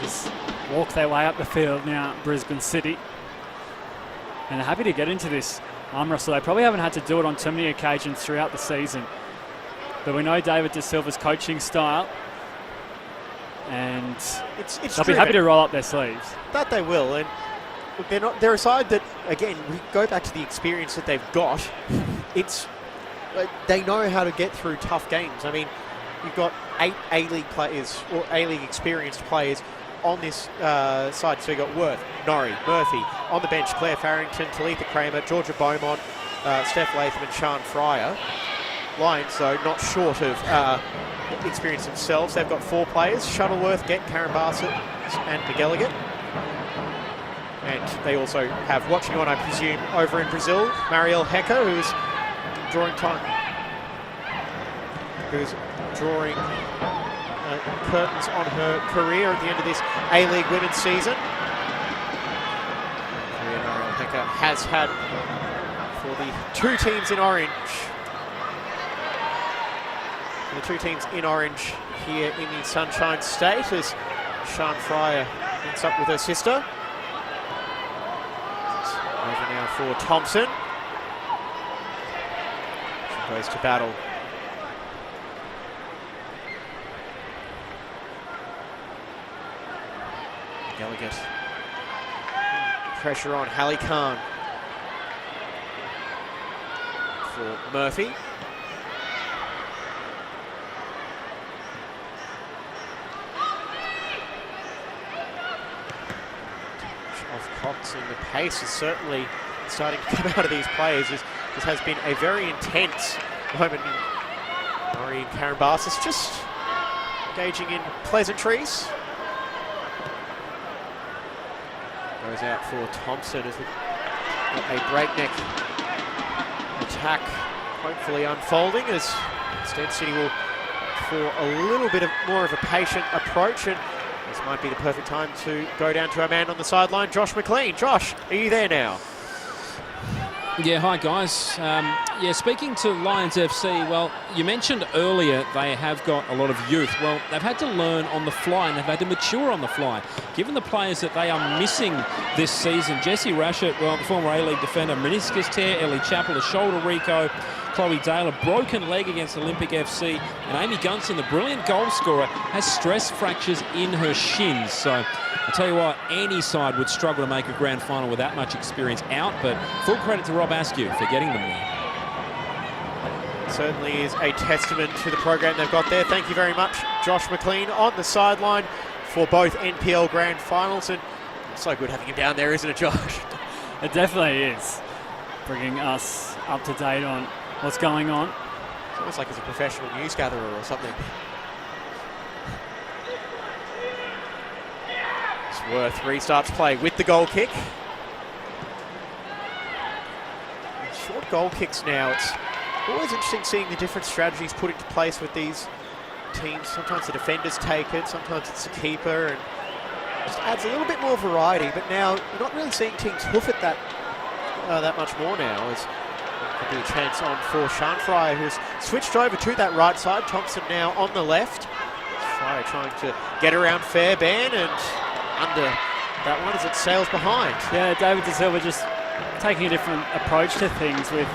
Just walk their way up the field now, Brisbane City. And they're happy to get into this arm wrestle. They probably haven't had to do it on too many occasions throughout the season. But we know David De Silva's coaching style. And they'll be happy to roll up their sleeves.
That they will. And they're a side that, again, we go back to the experience that they've got. They know how to get through tough games. I mean, you've got 8 A-League players, or A-League experienced players on this side. So you've got Worth, Norrie, Murphy. On the bench, Claire Farrington, Talitha Kramer, Georgia Beaumont, Steph Latham and Sian Fryer. Lions, though, not short of experience themselves. They've got 4 players: Shuttleworth, Gett, Karen Bassett and McElligott. And they also have, watching on, I presume, over in Brazil, Marielle Hecker, who's drawing curtains on her career at the end of this A-League women's season. Marielle Hecker has had for the 2 teams in orange. The 2 teams in orange here in the Sunshine State as Sian Fryer links up with her sister. Over now for Thompson. She goes to battle. Gallagher. Pressure on Hallie Khan. For Murphy. Cox, and the pace is certainly starting to come out of these players. This has been a very intense moment. Norrie and Karen Bassett just engaging in pleasantries. Goes out for Thompson as a breakneck attack hopefully unfolding, as instead City will for a little bit more of a patient approach, and this might be the perfect time to go down to our man on the sideline, Josh McLean. Josh, are you there now?
Yeah, hi guys. Speaking to Lions FC, well, you mentioned earlier they have got a lot of youth. Well, they've had to learn on the fly and they've had to mature on the fly. Given the players that they are missing this season, Jessie Rashett, well, the former A-League defender, meniscus tear, Ellie Chappell, a shoulder Rico, Chloe Dale, a broken leg against Olympic FC, and Amy Gunson, the brilliant goal scorer, has stress fractures in her shins. So I tell you what, any side would struggle to make a grand final with that much experience out, but full credit to Rob Askew for getting them there.
Certainly is a testament to the program they've got there. Thank you very much, Josh McLean, on the sideline for both NPL grand finals, and it's so good having him down there, isn't it, Josh?
It definitely is, bringing us up to date on what's going on.
It's almost like he's a professional news gatherer or something. Worth restarts play with the goal kick. Short goal kicks now. It's always interesting seeing the different strategies put into place with these teams. Sometimes the defenders take it, sometimes it's the keeper, and just adds a little bit more variety. But now you're not really seeing teams hoof it that much more now. As could be a chance on for Sian Fryer, who's switched over to that right side. Thompson now on the left. Fryer trying to get around Fairbairn and under that one as it sails behind.
Yeah, David De Silva just taking a different approach to things with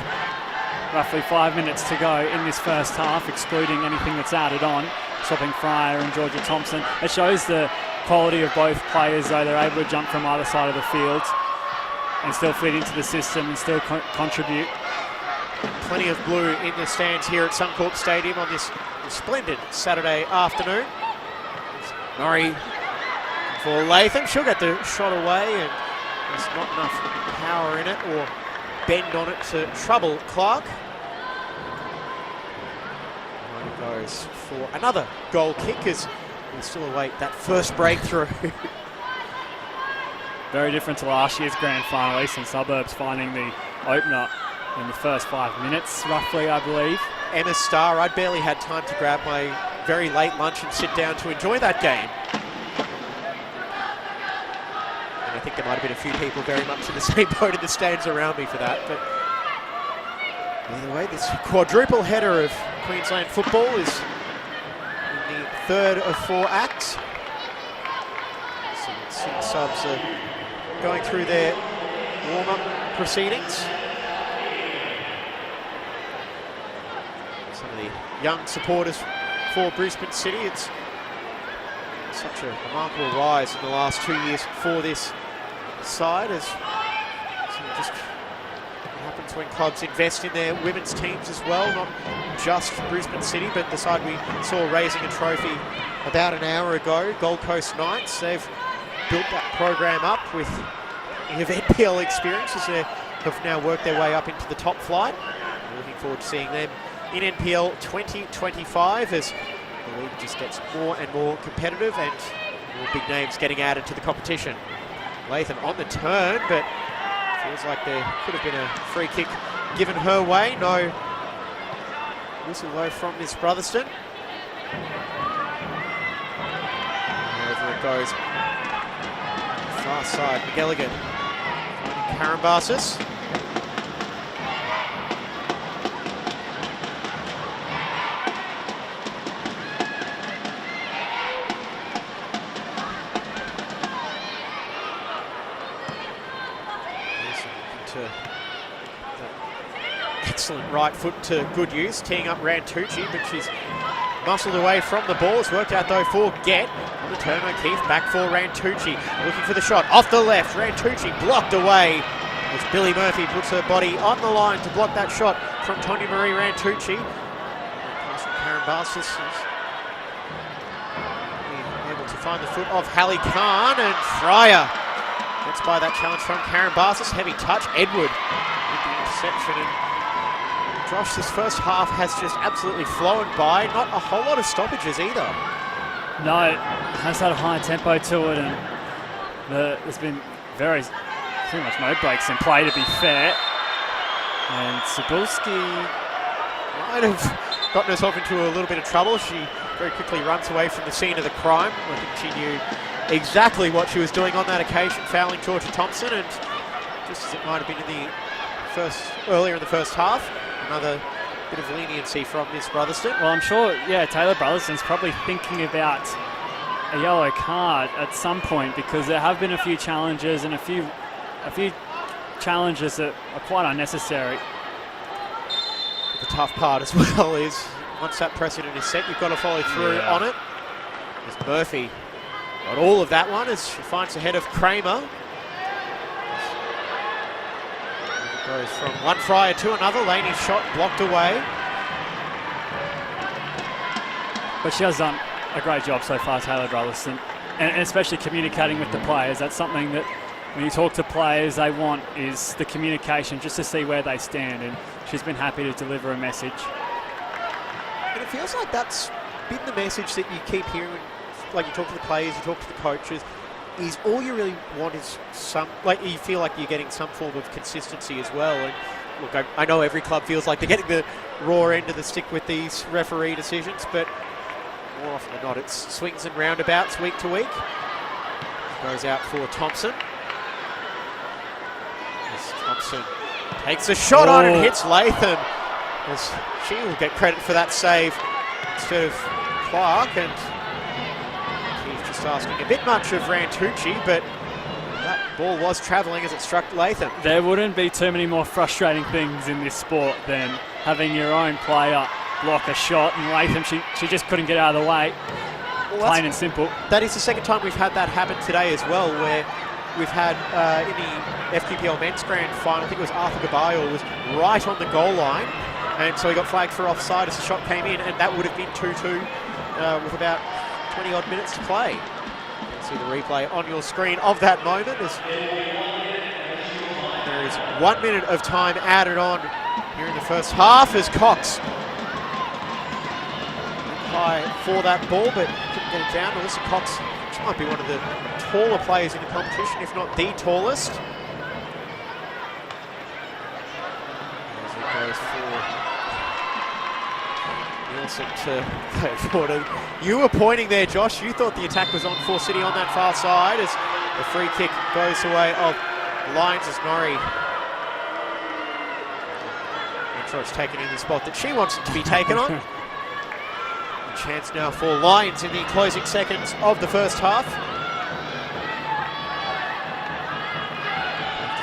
roughly 5 minutes to go in this first half, excluding anything that's added on, swapping Fryer and Georgia Thompson. It shows the quality of both players, though. They're able to jump from either side of the field and still fit into the system and still contribute.
Plenty of blue in the stands here at Suncorp Stadium on this splendid Saturday afternoon. Norrie for Latham, she'll get the shot away, and there's not enough power in it or bend on it to trouble Clark. And goes for another goal kick as we still await that first breakthrough.
Very different to last year's grand final. Eastern Suburbs finding the opener in the first 5 minutes, roughly, I believe.
Emma Starr, I barely had time to grab my very late lunch and sit down to enjoy that game. And I think there might have been a few people very much in the same boat in the stands around me for that. But either way, this quadruple header of Queensland football is in the third of 4 acts. Some subs are going through their warm-up proceedings. Some of the young supporters for Brisbane City. It's such a remarkable rise in the last 2 years for this side, as just what happens when clubs invest in their women's teams as well, not just Brisbane City, but the side we saw raising a trophy about an hour ago, Gold Coast Knights. They've built that program up with NPL experiences. They have now worked their way up into the top flight. We're looking forward to seeing them in NPL 2025 as the league just gets more and more competitive and more big names getting added to the competition. Latham on the turn, but feels like there could have been a free kick given her way. No whistle though from Miss Brotherston. And over it goes. Far side, McGilligan. Karambasis. Excellent right foot to good use, teeing up Rantucci, but she's muscled away from the ball. It's worked out though for Get. On the turn, O'Keefe back for Rantucci, looking for the shot off the left. Rantucci blocked away as Billy Murphy puts her body on the line to block that shot from Tonya Marie Rantucci. Pass from Karambasis is able to find the foot of Hallie Khan, and Fryer gets by that challenge from Karambasis. Heavy touch, Edward with the interception. And Josh, this first half has just absolutely flown by. Not a whole lot of stoppages either.
No, it has had a high tempo to it, and there's been pretty much no breaks in play, to be fair. And Cebulski might have gotten herself into a little bit of trouble. She very quickly runs away from the scene of the crime. I think she knew exactly what she was doing on that occasion, fouling Georgia Thompson, and just as it might have been earlier in the first half, another bit of leniency from Miss Brotherston. Well, I'm sure, Taylor Brotherston's probably thinking about a yellow card at some point, because there have been a few challenges and a few challenges that are quite unnecessary.
The tough part as well is once that precedent is set, you've got to follow through on it. As Murphy got all of that one as she finds the head of Kramer. Goes from one Fryer to another. Laney's shot blocked away.
But she has done a great job so far, Taylor Brotherston, and especially communicating with the players. That's something that when you talk to players, they want is the communication, just to see where they stand, and she's been happy to deliver a message.
And it feels like that's been the message that you keep hearing, like you talk to the players, you talk to the coaches, is all you really want is you feel like you're getting some form of consistency as well. And look, I know every club feels like they're getting the raw end of the stick with these referee decisions, but more often than not, it's swings and roundabouts week to week. Goes out for Thompson. As Thompson takes a shot on and hits Latham, as she will get credit for that save instead of Clark. And just asking a bit much of Rantucci, but that ball was travelling as it struck Latham.
There wouldn't be too many more frustrating things in this sport than having your own player block a shot, and Latham, she just couldn't get out of the way. Well, plain and simple.
That is the second time we've had that happen today as well, where we've had in the FQPL men's grand final, I think it was Arthur Gabayo was right on the goal line, and so he got flagged for offside as the shot came in, and that would have been 2-2 with about 20 odd minutes to play. See the replay on your screen of that moment as there is 1 minute of time added on here in the first half as Cox high for that ball but couldn't get it down. Alyssa Cox, which might be one of the taller players in the competition, if not the tallest. As it goes for Nielsen to play forward. You were pointing there, Josh. You thought the attack was on for City on that far side as the free kick goes away of Lions as Norrie. I'm sure it's taken in the spot that she wants it to be taken on. A chance now for Lions in the closing seconds of the first half.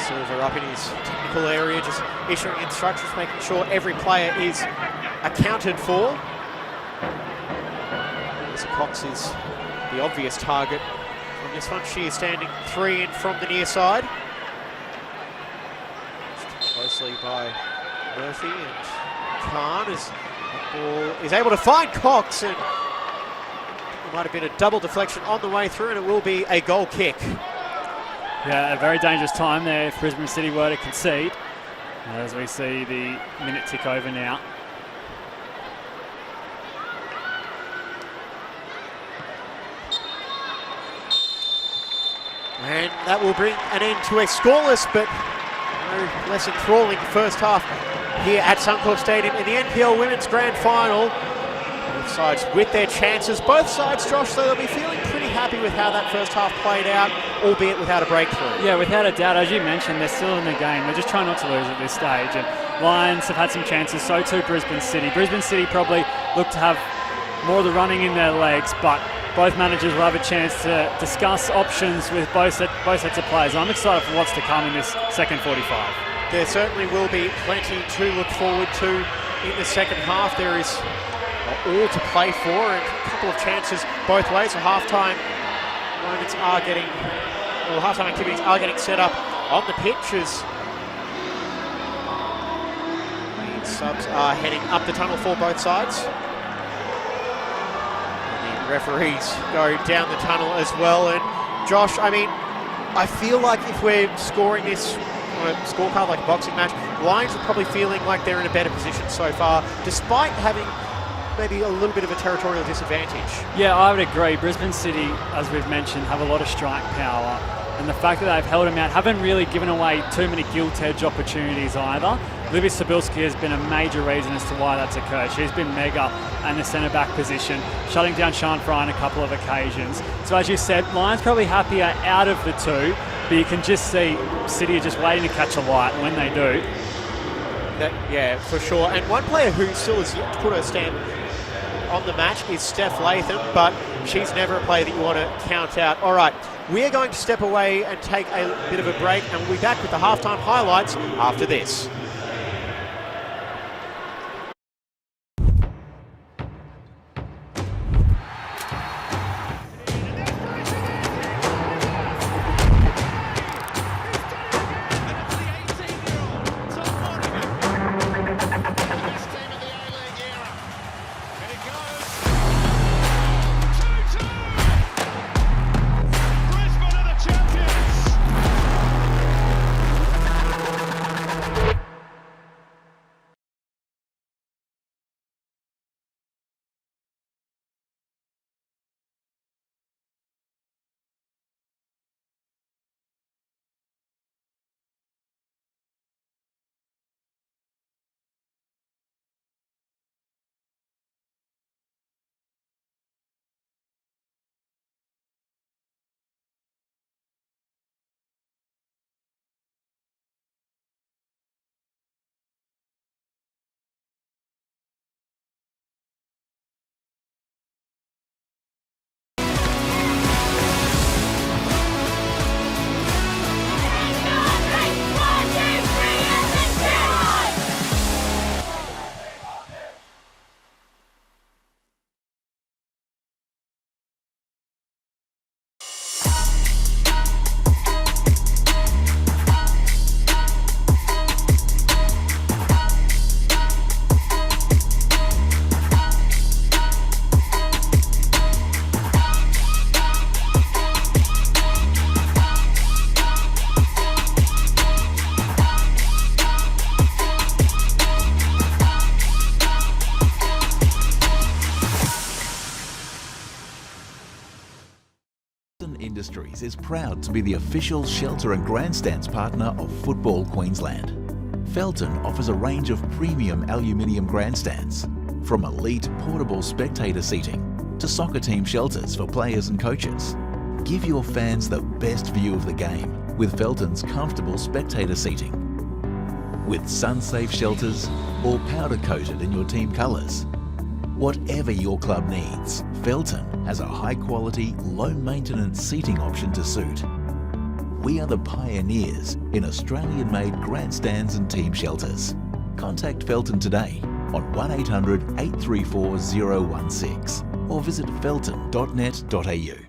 Silver up in his technical area, just issuing instructions, making sure every player is accounted for. Melissa Cox is the obvious target from this one. She is standing 3 in from the near side. Closely by Murphy, and Khan as that ball is able to find Cox, and it might have been a double deflection on the way through, and it will be a goal kick.
Yeah, a very dangerous time there if Brisbane City were to concede. As we see the minute tick over now.
And that will bring an end to a scoreless but no less enthralling first half here at Suncorp Stadium in the NPL Women's Grand Final. Both sides with their chances. Both sides, Josh, though, they'll be feeling pretty happy with how that first half played out, albeit without a breakthrough.
Yeah, without a doubt. As you mentioned, they're still in the game. They're just trying not to lose at this stage. And Lions have had some chances, so too Brisbane City. Brisbane City probably look to have more of the running in their legs, but both managers will have a chance to discuss options with both sets of players. I'm excited for what's to come in this second 45.
There certainly will be plenty to look forward to in the second half. There is all to play for, and a couple of chances both ways. So halftime moments are getting, well, halftime activities are getting set up on the pitch as the subs are heading up the tunnel for both sides. And the referees go down the tunnel as well. And Josh, I mean, I feel like if we're scoring this on a scorecard like a boxing match, Lions are probably feeling like they're in a better position so far, despite having maybe a little bit of a territorial disadvantage.
Yeah, I would agree. Brisbane City, as we've mentioned, have a lot of strike power, and the fact that they've held them out, haven't really given away too many gilt edge opportunities either. Libby Sabilski has been a major reason as to why that's occurred. She's been mega in the centre-back position, shutting down Sian Fry on a couple of occasions. So as you said, Lions probably happier out of the two, but you can just see City are just waiting to catch a light, and when they do.
Yeah, for sure. And one player who still has yet to put her stamp on the match is Steph Latham, but she's never a player that you want to count out. All right, we are going to step away and take a bit of a break, and we'll be back with the halftime highlights after this.
Industries is proud to be the official shelter and grandstands partner of Football Queensland. Felton offers a range of premium aluminium grandstands, From elite portable spectator seating to soccer team shelters for players and coaches, give your fans the best view of the game with Felton's comfortable spectator seating. With sun-safe shelters, all powder-coated in your team colours. Whatever your club needs, Felton has a high-quality, low-maintenance seating option to suit. We are the pioneers in Australian-made grandstands and team shelters. Contact Felton today on 1800 834 016 or visit felton.net.au.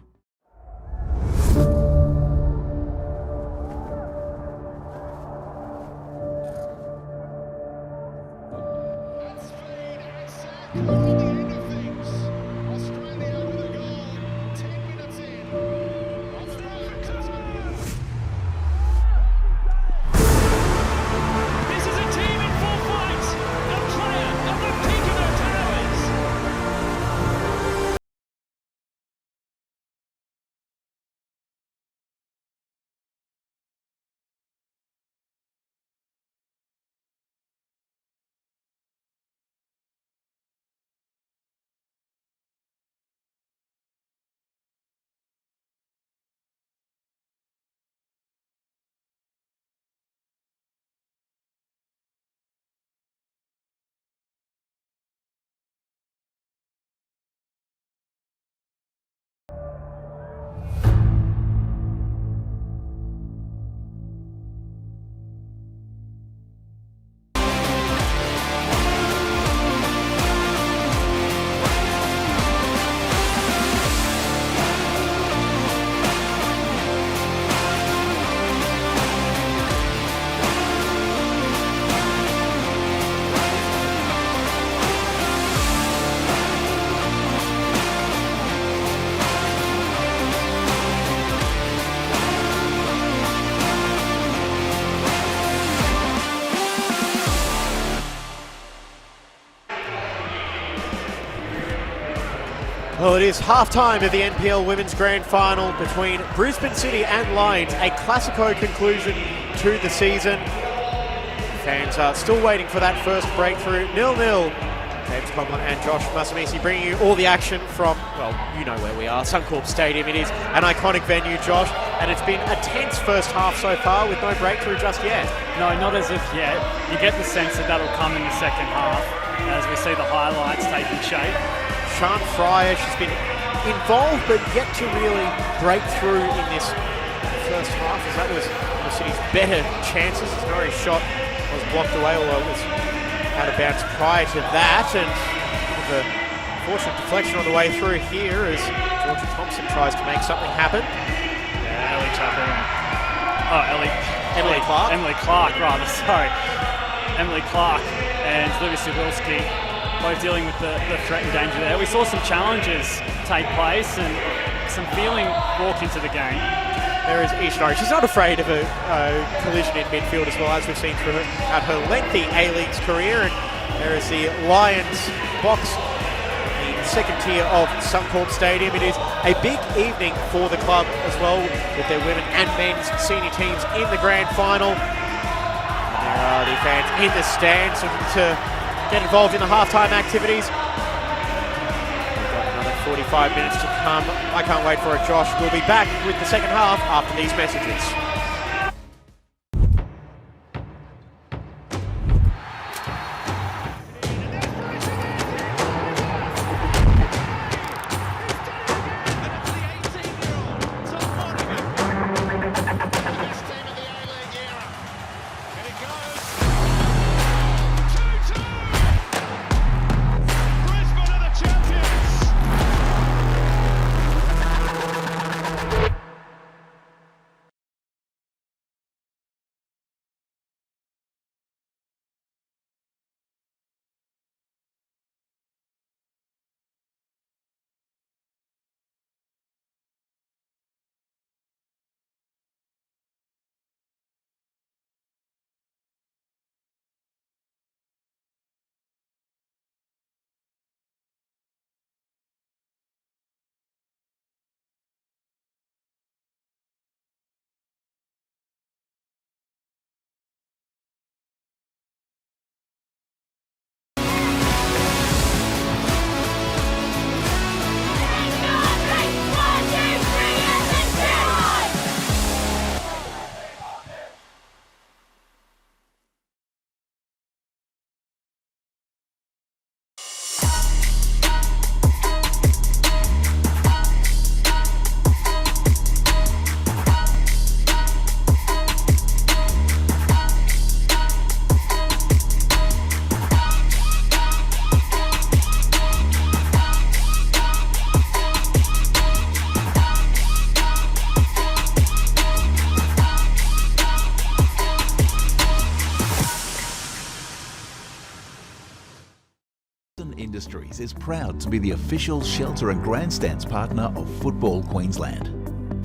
Well, it is half-time of the NPL Women's Grand Final between Brisbane City and Lions, a Classico conclusion to the season. Fans are still waiting for that first breakthrough. 0-0. James Conlon and Josh Masamisi bringing you all the action from, well, you know where we are, Suncorp Stadium. It is an iconic venue, Josh, and it's been a tense first half so far with no breakthrough just yet.
No, not as of yet. You get the sense that that'll come in the second half as we see the highlights taking shape.
Sian Fryer, she's been involved but yet to really break through in this first half, as that was the City's better chances. Norrie's shot was blocked away, although it was out of bounds prior to that, and with a fortunate deflection on the way through here as Georgia Thompson tries to make something happen.
Yeah, Ellie Chapel. Oh,
Emily Clark.
Emily Clark, rather, sorry. Emily Clark and Livia Sibilski both dealing with the threat and danger there. We saw some challenges take place and some feeling walk into the game.
There is Isha Norrie. She's not afraid of a collision in midfield as well, as we've seen throughout her lengthy A-Leagues career. And there is the Lions box, the second tier of Suncorp Stadium. It is a big evening for the club as well, with their women and men's senior teams in the grand final. And there are the fans in the stands looking to get involved in the halftime activities. We've got another 45 minutes to come. I can't wait for it, Josh. We'll be back with the second half after these messages.
Industries is proud to be the official shelter and grandstands partner of Football Queensland.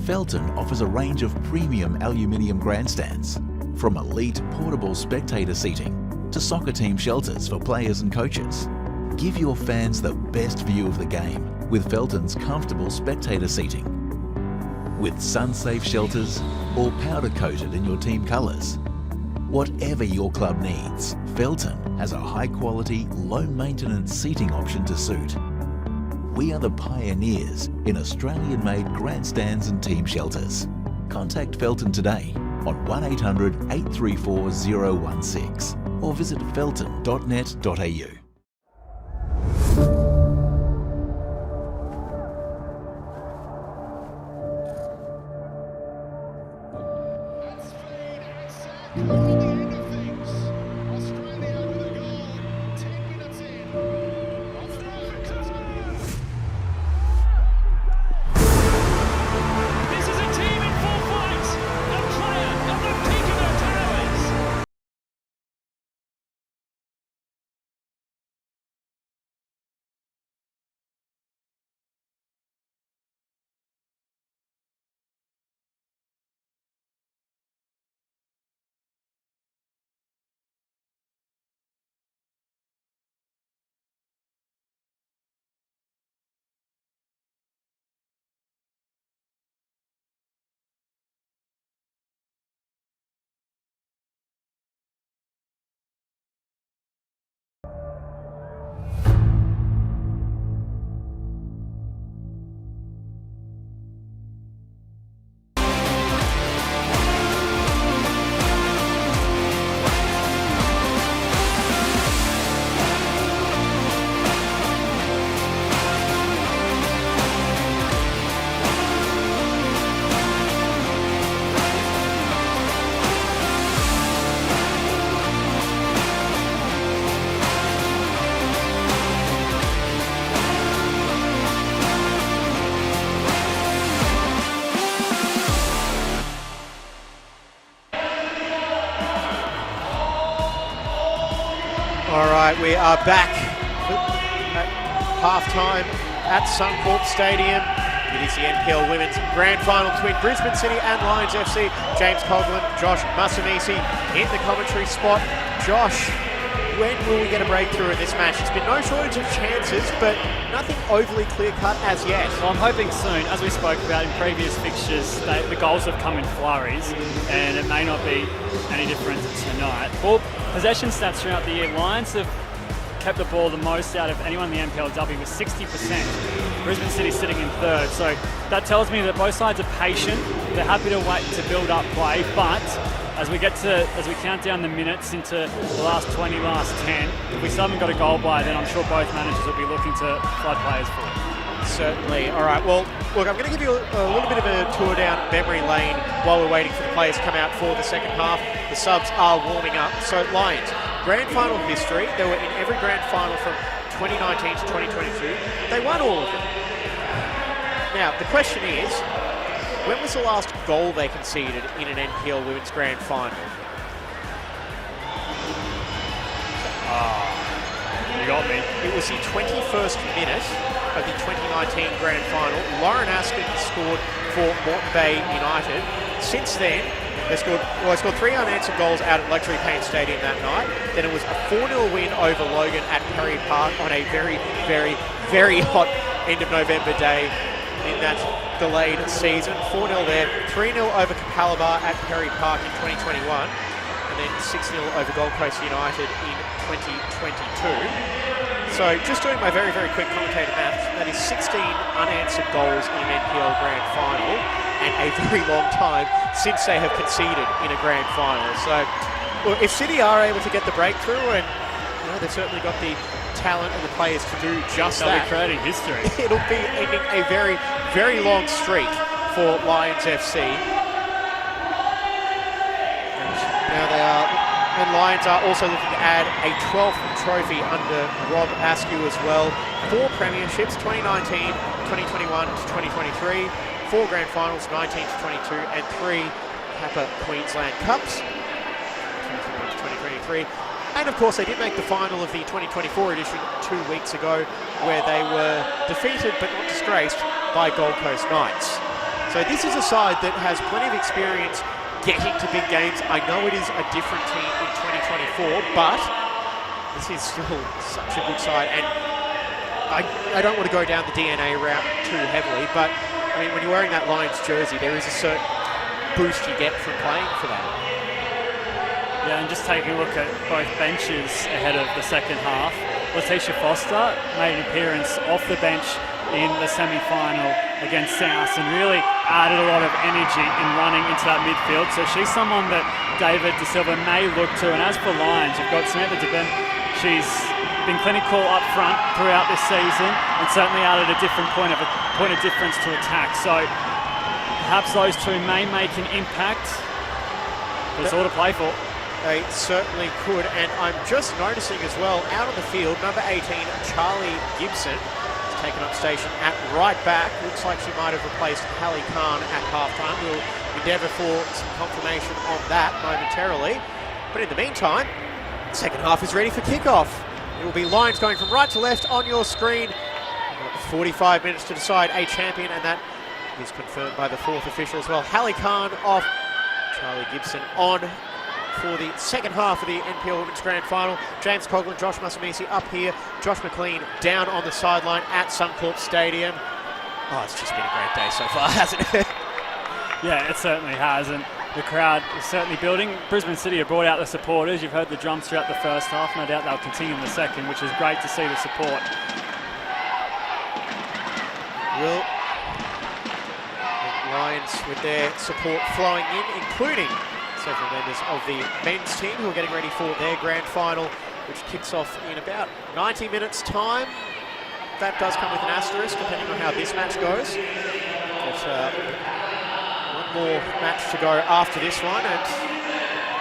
Felton offers a range of premium aluminium grandstands, from elite portable spectator seating to soccer team shelters for players and coaches. Give your fans the best view of the game with Felton's comfortable spectator seating. With sun-safe shelters or powder-coated in your team colours. Whatever your club needs, Felton has a high-quality, low-maintenance seating option to suit. We are the pioneers in Australian-made grandstands and team shelters. Contact Felton today on 1800 834 016 or visit felton.net.au.
All right, we are back at halftime at Suncorp Stadium. It is the NPL Women's Grand Final between Brisbane City and Lions FC. James Coughlin, Josh Masamisi in the commentary spot. Josh, when will we get a breakthrough in this match? It's been no shortage of chances, but nothing overly clear-cut as yet.
Well, I'm hoping soon. As we spoke about in previous fixtures, the goals have come in flurries, and it may not be any different tonight. Well, possession stats throughout the year, Lions have kept the ball the most out of anyone in the NPLW with 60%. Brisbane City sitting in third. So that tells me that both sides are patient. They're happy to wait to build up play, but as we count down the minutes into the last 20, last 10, if we still haven't got a goal by, then I'm sure both managers will be looking to flood players forward.
Certainly. All right, well, look, I'm going to give you a little bit of a tour down memory lane while we're waiting for the players to come out for the second half. The subs are warming up. So, Lions, grand final history. They were in every grand final from 2019 to 2022. They won all of them. Now, the question is, when was the last goal they conceded in an NPL Women's Grand Final?
You got me.
It was the 21st minute of the 2019 Grand Final. Lauren Askin scored for Moreton Bay United. Since then, they scored 3 unanswered goals out at Luxury Paint Stadium that night. Then it was a 4-0 win over Logan at Perry Park on a very, very, very hot end of November day in that delayed season. 4-0 there, 3-0 over Capalaba at Perry Park in 2021, and then 6-0 over Gold Coast United in 2022. So just doing my very, very quick commentator maths, that is 16 unanswered goals in an NPL Grand Final, and a very long time since they have conceded in a Grand Final. So well, if City are able to get the breakthrough, and they've certainly got the talent and the players to do just
They'll
that.
be creating history.
It'll be ending a very, very long streak for Lions FC. And now they are, and Lions are also looking to add a 12th trophy under Rob Askew as well. 4 premierships, 2019, 2021 to 2023, 4 grand finals, 19 to 22, and 3 Kappa Queensland Cups, 2021 to 2023. And of course, they did make the final of the 2024 edition 2 weeks ago, where they were defeated but not disgraced by Gold Coast Knights. So this is a side that has plenty of experience getting to big games. I know it is a different team in 2024, but this is still such a good side. And I don't want to go down the DNA route too heavily, but I mean, when you're wearing that Lions jersey, there is a certain boost you get from playing for that.
Yeah, and just taking a look at both benches ahead of the second half. Letitia Foster made an appearance off the bench in the semi-final against South and really added a lot of energy in running into that midfield. So she's someone that David De Silva may look to. And as for Lions, you've got Samantha Debin. She's been clinical up front throughout this season and certainly added a different point of difference to attack. So perhaps those two may make an impact. There's all to play for.
They certainly could, and I'm just noticing as well, out on the field, number 18, Charlie Gibson, has taken up station at right back. Looks like she might have replaced Hallie Khan at halftime. We'll endeavour for some confirmation on that momentarily. But in the meantime, the second half is ready for kickoff. It will be Lions going from right to left on your screen. 45 minutes to decide a champion, and that is confirmed by the fourth official as well. Hallie Khan off, Charlie Gibson on for the second half of the NPL Women's Grand Final. James Coughlin, Josh Masamisi up here, Josh McLean down on the sideline at Suncorp Stadium. Oh, it's just been a great day so far, hasn't it?
Yeah, it certainly has, and the crowd is certainly building. Brisbane City have brought out the supporters. You've heard the drums throughout the first half. No doubt they'll continue in the second, which is great to see the support.
Will the Lions with their support flowing in, including several members of the men's team who are getting ready for their grand final, which kicks off in about 90 minutes' time. That does come with an asterisk, depending on how this match goes. But one more match to go after this one, and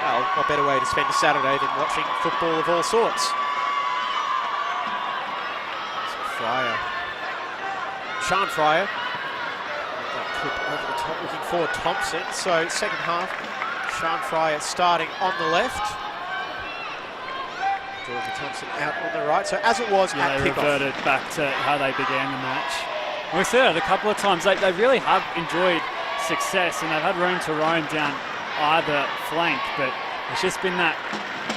well, what better way to spend a Saturday than watching football of all sorts. So Fryer, Sian Fryer, that clip over the top, looking for Thompson. So second half, Sian Fryer starting on the left. Georgia Thompson out on the right. So as it was at
they
kickoff.
reverted back to how they began the match. And we said it a couple of times. They really have enjoyed success and they've had room to roam down either flank, but it's just been that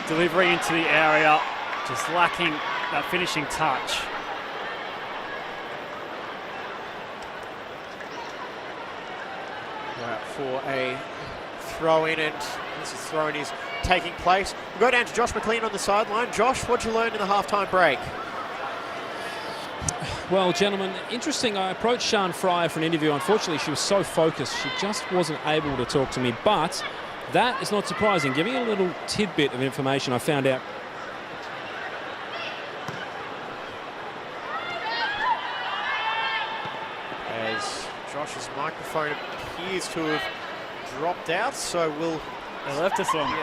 delivery into the area, just lacking that finishing touch.
Right, for a throw in, and this is throw-in is taking place. We'll go down to Josh McLean on the sideline. Josh, what'd you learn in the halftime break?
Well, gentlemen, interesting. I approached Sian Fryer for an interview. Unfortunately, she was so focused, she just wasn't able to talk to me. But that is not surprising. Give me a little tidbit of information I found out.
As Josh's microphone appears to have dropped out, so we'll...
They left us on the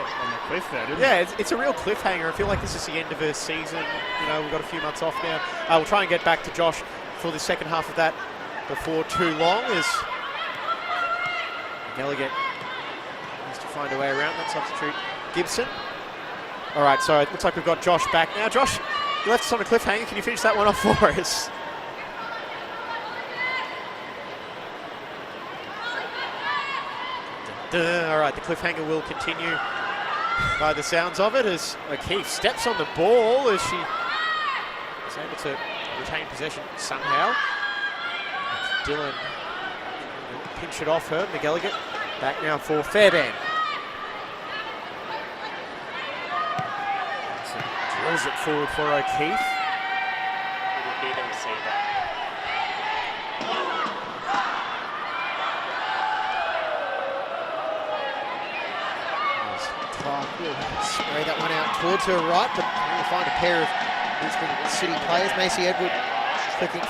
cliff there, didn't they?
Yeah, it's a real cliffhanger. I feel like this is the end of her season. You know, we've got a few months off now. We'll try and get back to Josh for the second half of that before too long, as Gallagher has to find a way around that substitute. Gibson. All right, so it looks like we've got Josh back now. Josh, you left us on a cliffhanger. Can you finish that one off for us? All right, the cliffhanger will continue by the sounds of it as O'Keefe steps on the ball as she is able to retain possession somehow. Dylan pinch it off her. McGilligan back now for Fairbairn. So drills it forward for O'Keefe. We didn't even see that. Spray that one out towards her right, but we'll find a pair of Brisbane City players. Macy Edward clipping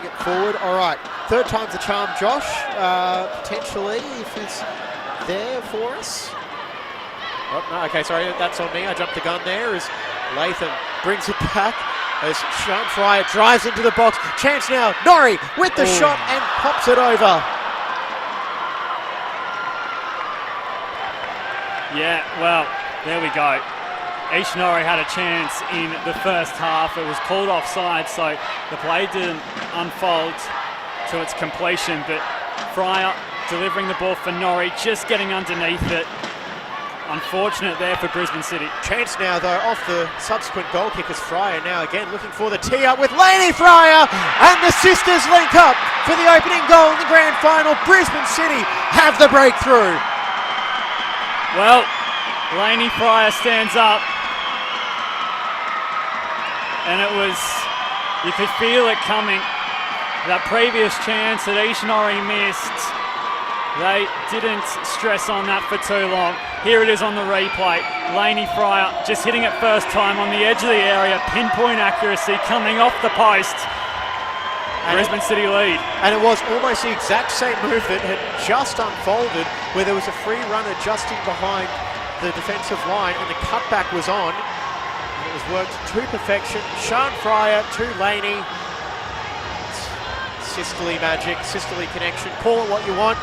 it forward. All right, third time's the charm, Josh. Potentially, if he's there for us. Oh, no, okay, sorry, that's on me. I jumped the gun there as Latham brings it back. As Sian Fryer drives into the box. Chance now, Norrie with the shot and pops it over. Yeah,
well, there we go. Ishinoori had a chance in the first half. It was called offside, so the play didn't unfold to its completion, but Fryer delivering the ball for Norrie, just getting underneath it. Unfortunate there for Brisbane City.
Chance now, though, off the subsequent goal kickers. Fryer now again looking for the tee up with Laney Fryer, and the sisters link up for the opening goal in the grand final. Brisbane City have the breakthrough.
Well, Laney Fryer stands up, and it was, you could feel it coming. That previous chance that Ishinoori missed, they didn't stress on that for too long. Here it is on the replay. Laney Fryer just hitting it first time on the edge of the area. Pinpoint accuracy coming off the post. Brisbane City lead.
And it was almost the exact same move that had just unfolded, where there was a free runner just in behind the defensive line and the cutback was on. And it was worked to perfection. Sean Fryer to Laney. Sisterly magic, sisterly connection. Call it what you want.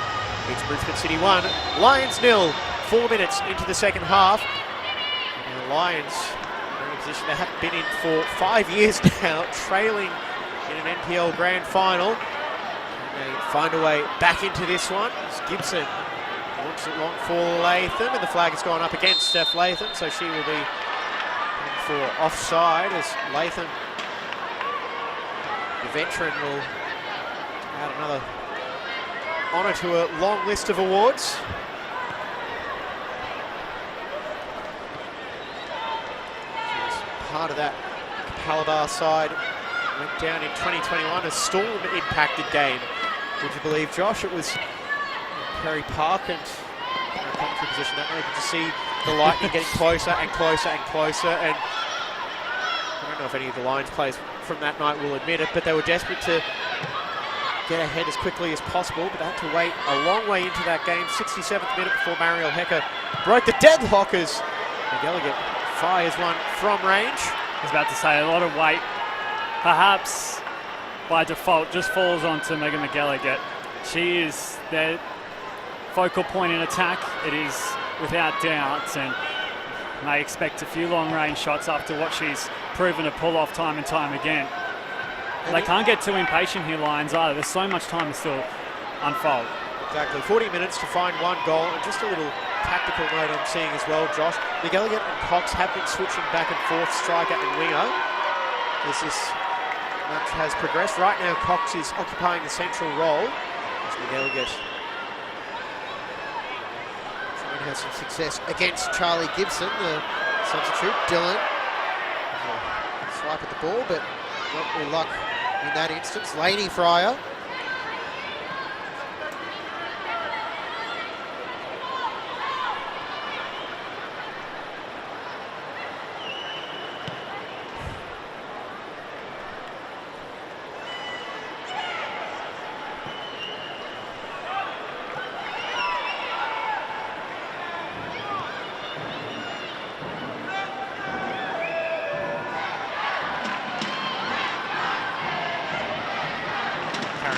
It's Brisbane City 1, Lions 0. 4 minutes into the second half. And the Lions are in a position they haven't been in for 5 years now, trailing in an NPL grand final. And they find a way back into this one as Gibson launches it long for Latham, and the flag has gone up against Steph Latham, so she will be in for offside as Latham, the veteran, will add another honour to a long list of awards. Part of that Palabar side went down in 2021, a storm-impacted game. Would you believe, Josh? It was Perry Park and commentary position that way. You could just see the lightning getting closer and closer and closer. And I don't know if any of the Lions players from that night will admit it, but they were desperate to get ahead as quickly as possible, but they had to wait a long way into that game. 67th minute before Mariel Hecker broke the deadlock as McElligott fires one from range.
I was about to say, a lot of weight, perhaps by default, just falls onto Megan McElligott. She is their focal point in attack, it is without doubt, and may expect a few long-range shots after what she's proven to pull off time and time again. They can't get too impatient here, Lions, either. There's so much time to still unfold.
Exactly, 40 minutes to find one goal, and just a little tactical note I'm seeing as well, Josh. McElligott and Cox have been switching back and forth, striker and winger, as this match has progressed. Right now, Cox is occupying the central role, as McElligott trying to have some success against Charlie Gibson, the substitute. Dylan, swipe at the ball, but not really luck in that instance. Laney Fryer.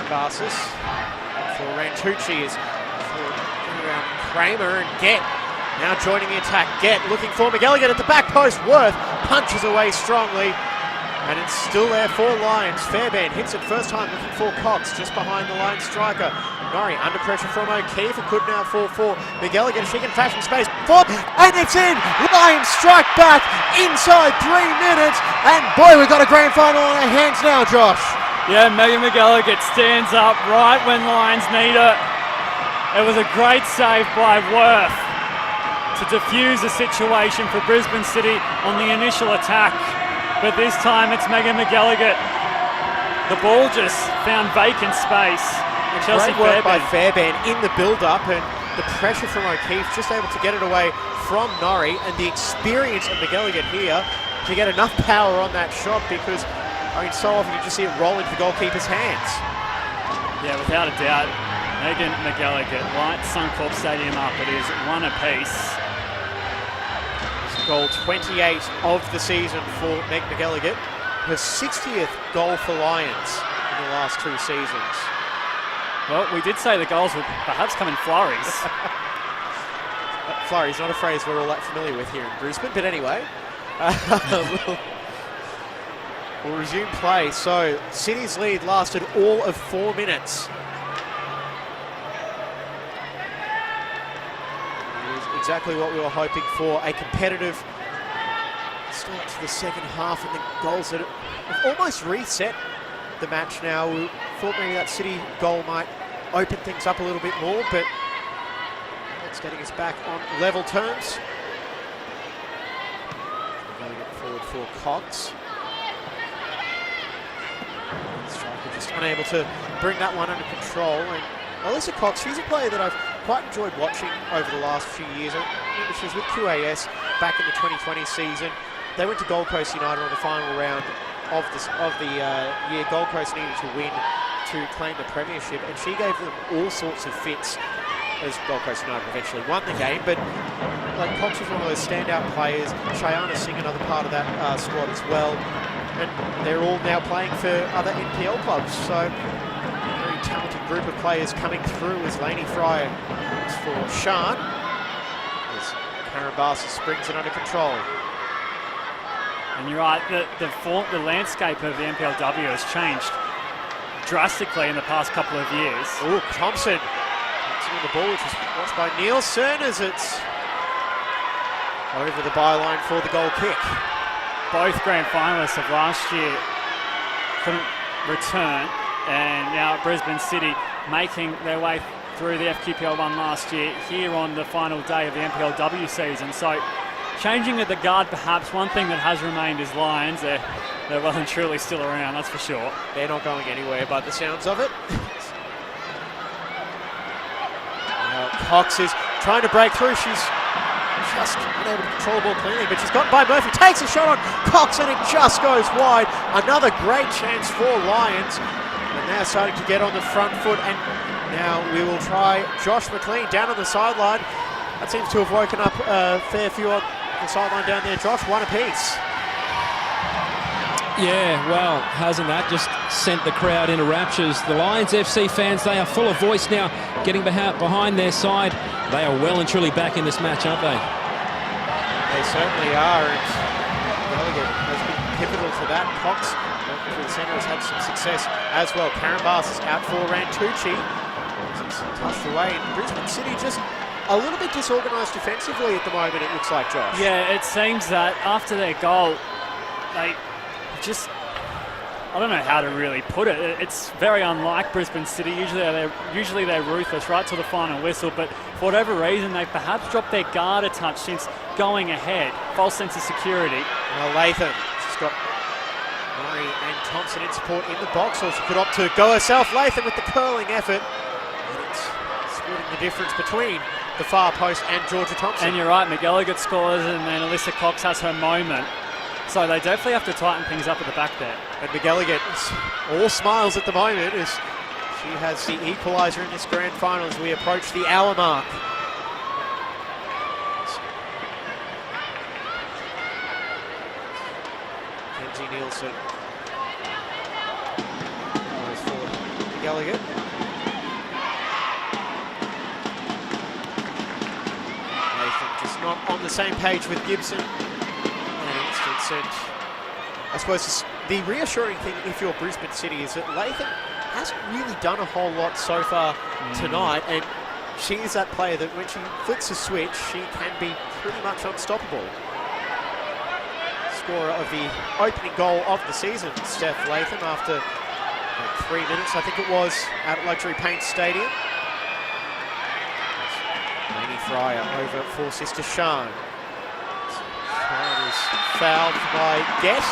Passes for Rantucci is around Kramer, and Gett now joining the attack. Gett looking for McElligott at the back post. Worth punches away strongly, and it's still there for Lions. Fairbairn hits it first time, looking for Cox just behind the Lions striker. Norrie under pressure from O'Keefe. It could now fall for McElligott if she can fashion space. And it's in! Lions strike back inside 3 minutes, and boy, we've got a grand final on our hands now, Josh.
Yeah, Megan McElligott stands up right when Lions need it. It was a great save by Worth to defuse the situation for Brisbane City on the initial attack. But this time it's Megan McElligott. The ball just found vacant space.
Great work by Fairbairn in the build-up, and the pressure from O'Keefe, just able to get it away from Norrie, and the experience of McElligott here to get enough power on that shot, because I mean, so often you just see it roll into the goalkeeper's hands.
Yeah, without a doubt. Megan McElligott lights Suncorp Stadium up. It is one apiece.
Goal 28 of the season for Meg McElligott. Her 60th goal for Lions in the last 2 seasons.
Well, we did say the goals would perhaps come in flurries.
Flurries, not a phrase we're all that familiar with here in Brisbane, but anyway. We'll resume play. So City's lead lasted all of 4 minutes. It was exactly what we were hoping for, a competitive start to the second half, and the goals that have almost reset the match now. We thought maybe that City goal might open things up a little bit more, but it's getting us back on level terms. Going forward for Cox. Striker just unable to bring that one under control. And Alyssa Cox, she's a player that I've quite enjoyed watching over the last few years. I remember she was with QAS back in the 2020 season. They went to Gold Coast United on the final round of the year. Gold Coast needed to win to claim the premiership, and she gave them all sorts of fits as Gold Coast United eventually won the game. But like, Cox was one of those standout players. Chayana Singh, another part of that squad as well. And they're all now playing for other NPL clubs. So a very talented group of players coming through as Lainey Fryer looks for Shan. As Karambasa brings it under control.
And you're right, the landscape of the NPLW has changed drastically in the past couple of years.
Oh, Thompson on the ball, which was watched by Nielsen as it's over the byline for the goal kick.
Both grand finalists of last year couldn't return, and now Brisbane City making their way through the FQPL one last year here on the final day of the NPLW season. So changing at the guard, perhaps. One thing that has remained is Lions. They're well and truly still around, that's for sure.
They're not going anywhere by the sounds of it. Cox is trying to break through. She's just unable to control the ball cleanly, but she's got by Murphy. Takes a shot on Cox and it just goes wide. Another great chance for Lions. And they're starting to get on the front foot, and now we will try Josh McLean down on the sideline. That seems to have woken up a fair few on the sideline down there. Josh, one apiece.
Yeah, well, hasn't that just sent the crowd into raptures? The Lions FC fans, they are full of voice now, getting behind their side. They are well and truly back in this match, aren't they?
They certainly are, and Delegate has been pivotal to that. Cox, working through the centre, has had some success as well. Karambas is out for Rantucci. It's touched away, and Brisbane City just a little bit disorganised defensively at the moment, it looks like, Josh.
Yeah, it seems that after their goal, they just, I don't know how to really put it. It's very unlike Brisbane City. Usually they're ruthless right till the final whistle, but for whatever reason they've perhaps dropped their guard a touch since going ahead. False sense of security.
Now Latham, she's got Murray and Thompson in support in the box, or she could opt to go herself. Latham with the curling effort, and it's splitting the difference between the far post and Georgia Thompson.
And you're right, McElligott scores, and then Alyssa Cox has her moment. So they definitely have to tighten things up at the back there.
And McElligott is all smiles at the moment as she has the equaliser in this grand final as we approach the hour mark. Kenzie Nielsen goes for McElligott. Nathan just not on the same page with Gibson. And I suppose the reassuring thing, if you're Brisbane City, is that Latham hasn't really done a whole lot so far tonight, and she is that player that when she flicks a switch, she can be pretty much unstoppable. Scorer of the opening goal of the season, Steph Latham, after 3 minutes, I think it was, at Luxury Paint Stadium. Lainey Fryer over for Sister Shan. Is fouled by Gett.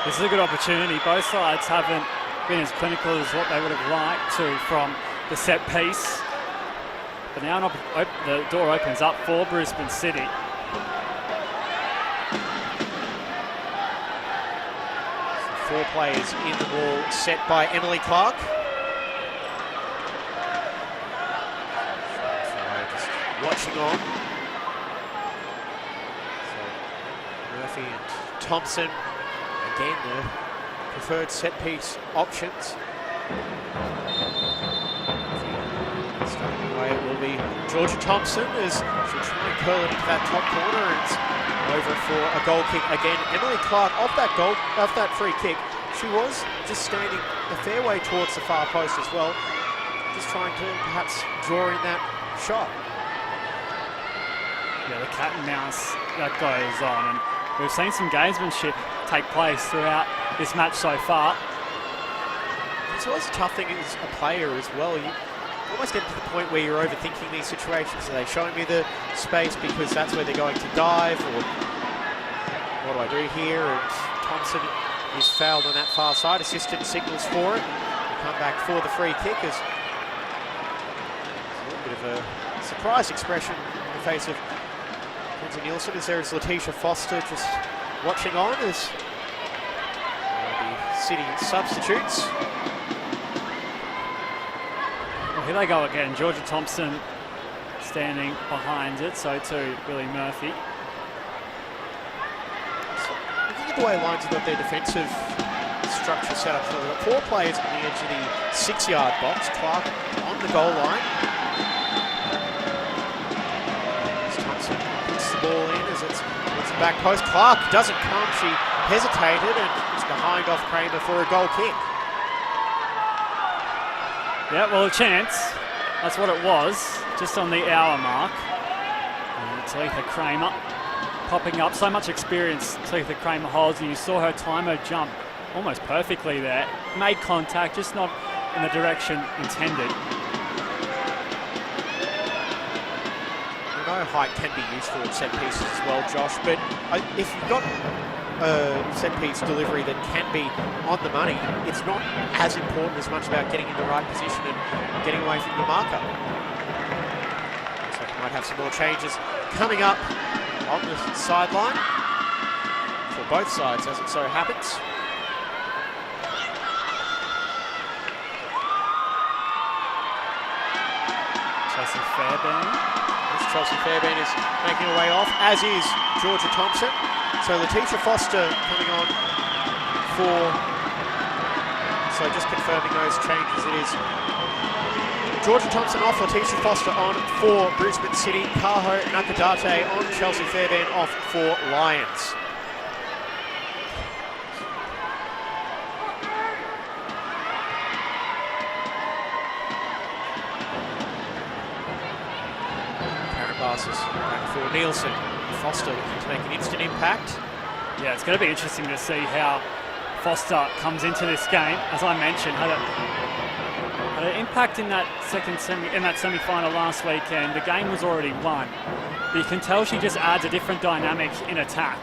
This is a good opportunity. Both sides haven't been as clinical as what they would have liked to from the set piece. But now the door opens up for Brisbane City.
So 4 players in the ball set by Emily Clark. Watching on. So Murphy and Thompson, again the preferred set piece options. Starting away it will be Georgia Thompson as she'll try and curl it into that top corner, and it's over for a goal kick again. Emily Clark off that free kick. She was just standing the fairway towards the far post as well, just trying to perhaps draw in that shot.
Yeah, the cat and mouse that goes on, and we've seen some gamesmanship take place throughout this match so far.
It's always a tough thing as a player as well. You almost get to the point where you're overthinking these situations. Are they showing me the space because that's where they're going to dive, or what do I do here? And Thompson is fouled on that far side. Assistant signals for it. They come back for the free kick as a little bit of a surprised expression in the face of Lindsay Nielsen, as there is Letitia Foster just watching on as the City substitutes.
Well, here they go again. Georgia Thompson standing behind it, so too Billy Murphy.
Looking at the way Lions have got their defensive structure set up, so they've got 4 players on the edge of the 6-yard box. Clark on the goal line. Thompson puts the ball in as it's the back post. Clark doesn't come. She hesitated and is behind off Kramer for a goal kick.
Yeah, well, a chance. That's what it was, just on the hour mark. And Talitha Kramer popping up. So much experience Talitha Kramer holds, and you saw her time her jump almost perfectly there. Made contact, just not in the direction intended.
I know height can be useful at set pieces as well, Josh, but if you've got a set piece delivery that can be on the money, it's not as important as much about getting in the right position and getting away from the marker. So we might have some more changes coming up on the sideline for both sides, as it so happens.
Chelsea Fairbairn.
Chelsea Fairbairn is making her way off, as is Georgia Thompson. So Letitia Foster coming on for, so just confirming those changes, it is Georgia Thompson off, Letitia Foster on for Brisbane City, Kaho Nakadate on, Chelsea Fairbairn off for Lions. Back for Nielsen. Foster looking to make an instant impact.
Yeah, it's going to be interesting to see how Foster comes into this game. As I mentioned, had an impact in that semi-final last weekend. The game was already won, but you can tell she just adds a different dynamic in attack.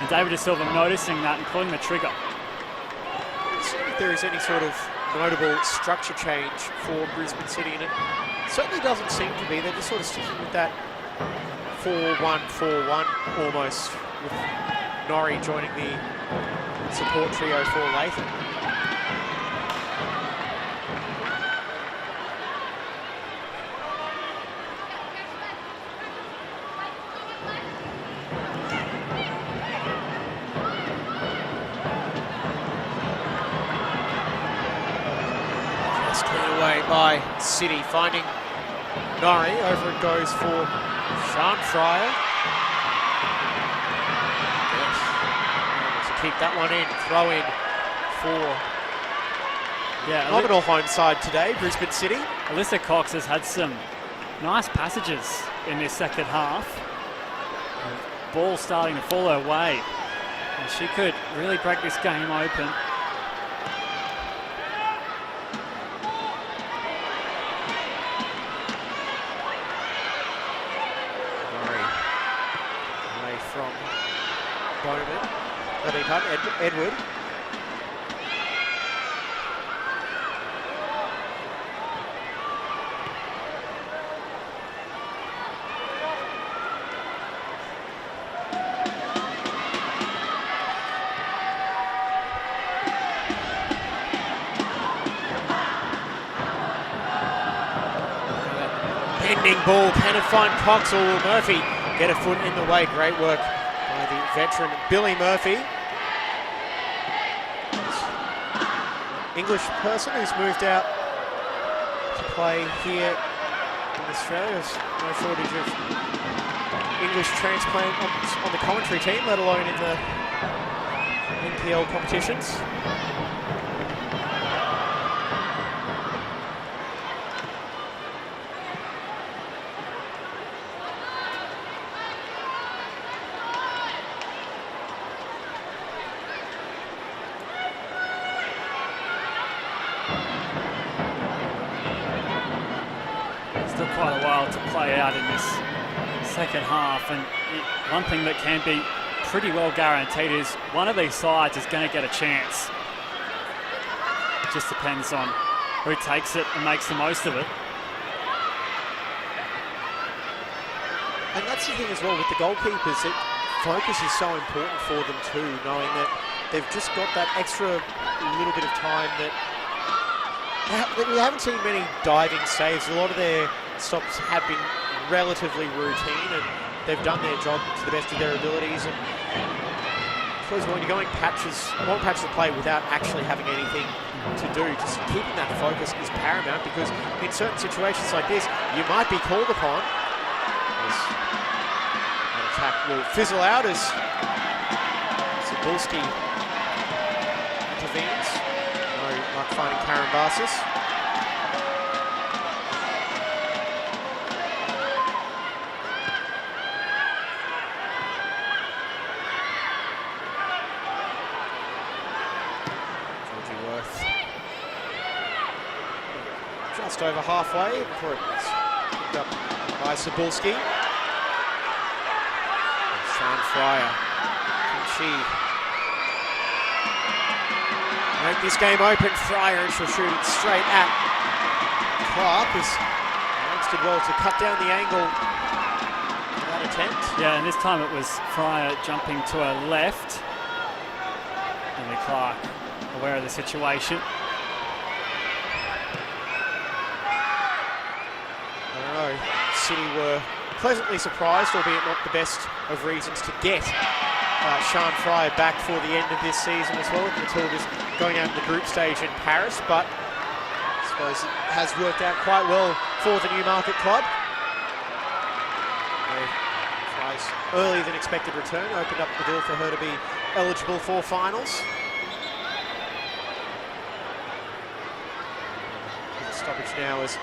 And David De Silva noticing that and pulling the trigger.
See if there is any sort of notable structure change for Brisbane City, and it certainly doesn't seem to be. They're just sort of sticking with that 4-1-4-1 almost, with Norrie joining the support trio for Latham. Just cleared away by City, finding Norrie. Over it goes for Sean Fryer. To keep that one in, throw in for nominal home side today, Brisbane City.
Alyssa Cox has had some nice passages in this second half. The ball starting to fall her way, and she could really break this game open.
Edward. Bending ball, can it find Cox, or will Murphy get a foot in the way? Great work by the veteran Billy Murphy. English person who's moved out to play here In Australia, there's no shortage of English transplant on the commentary team, let alone in the NPL competitions.
Still quite a while to play out in this second half, and one thing that can be pretty well guaranteed is one of these sides is going to get a chance. It just depends on who takes it and makes the most of it.
And that's the thing as well with the goalkeepers, that focus is so important for them too, knowing that they've just got that extra little bit of time that we haven't seen many diving saves. A lot of their stops have been relatively routine, and they've done their job to the best of their abilities. And I suppose when you're going long patches of play without actually having anything to do, just keeping that focus is paramount, because in certain situations like this, you might be called upon. That attack will fizzle out as Cebulski intervenes. No luck finding Karambasis. Just over halfway before it was picked up by Cebulski. Sean Fryer, can she make this game open? Fryer, and she'll shoot it straight at Clark as Lance did well to cut down the angle of that attempt.
Yeah, and this time it was Fryer jumping to her left. And then Clark aware of the situation.
City were pleasantly surprised, albeit not the best of reasons, to get Sean Fryer back for the end of this season as well, with Matilda's going out in the group stage in Paris, but I suppose it has worked out quite well for the Newmarket club. Fry's earlier than expected return opened up the door for her to be eligible for finals. The stoppage now is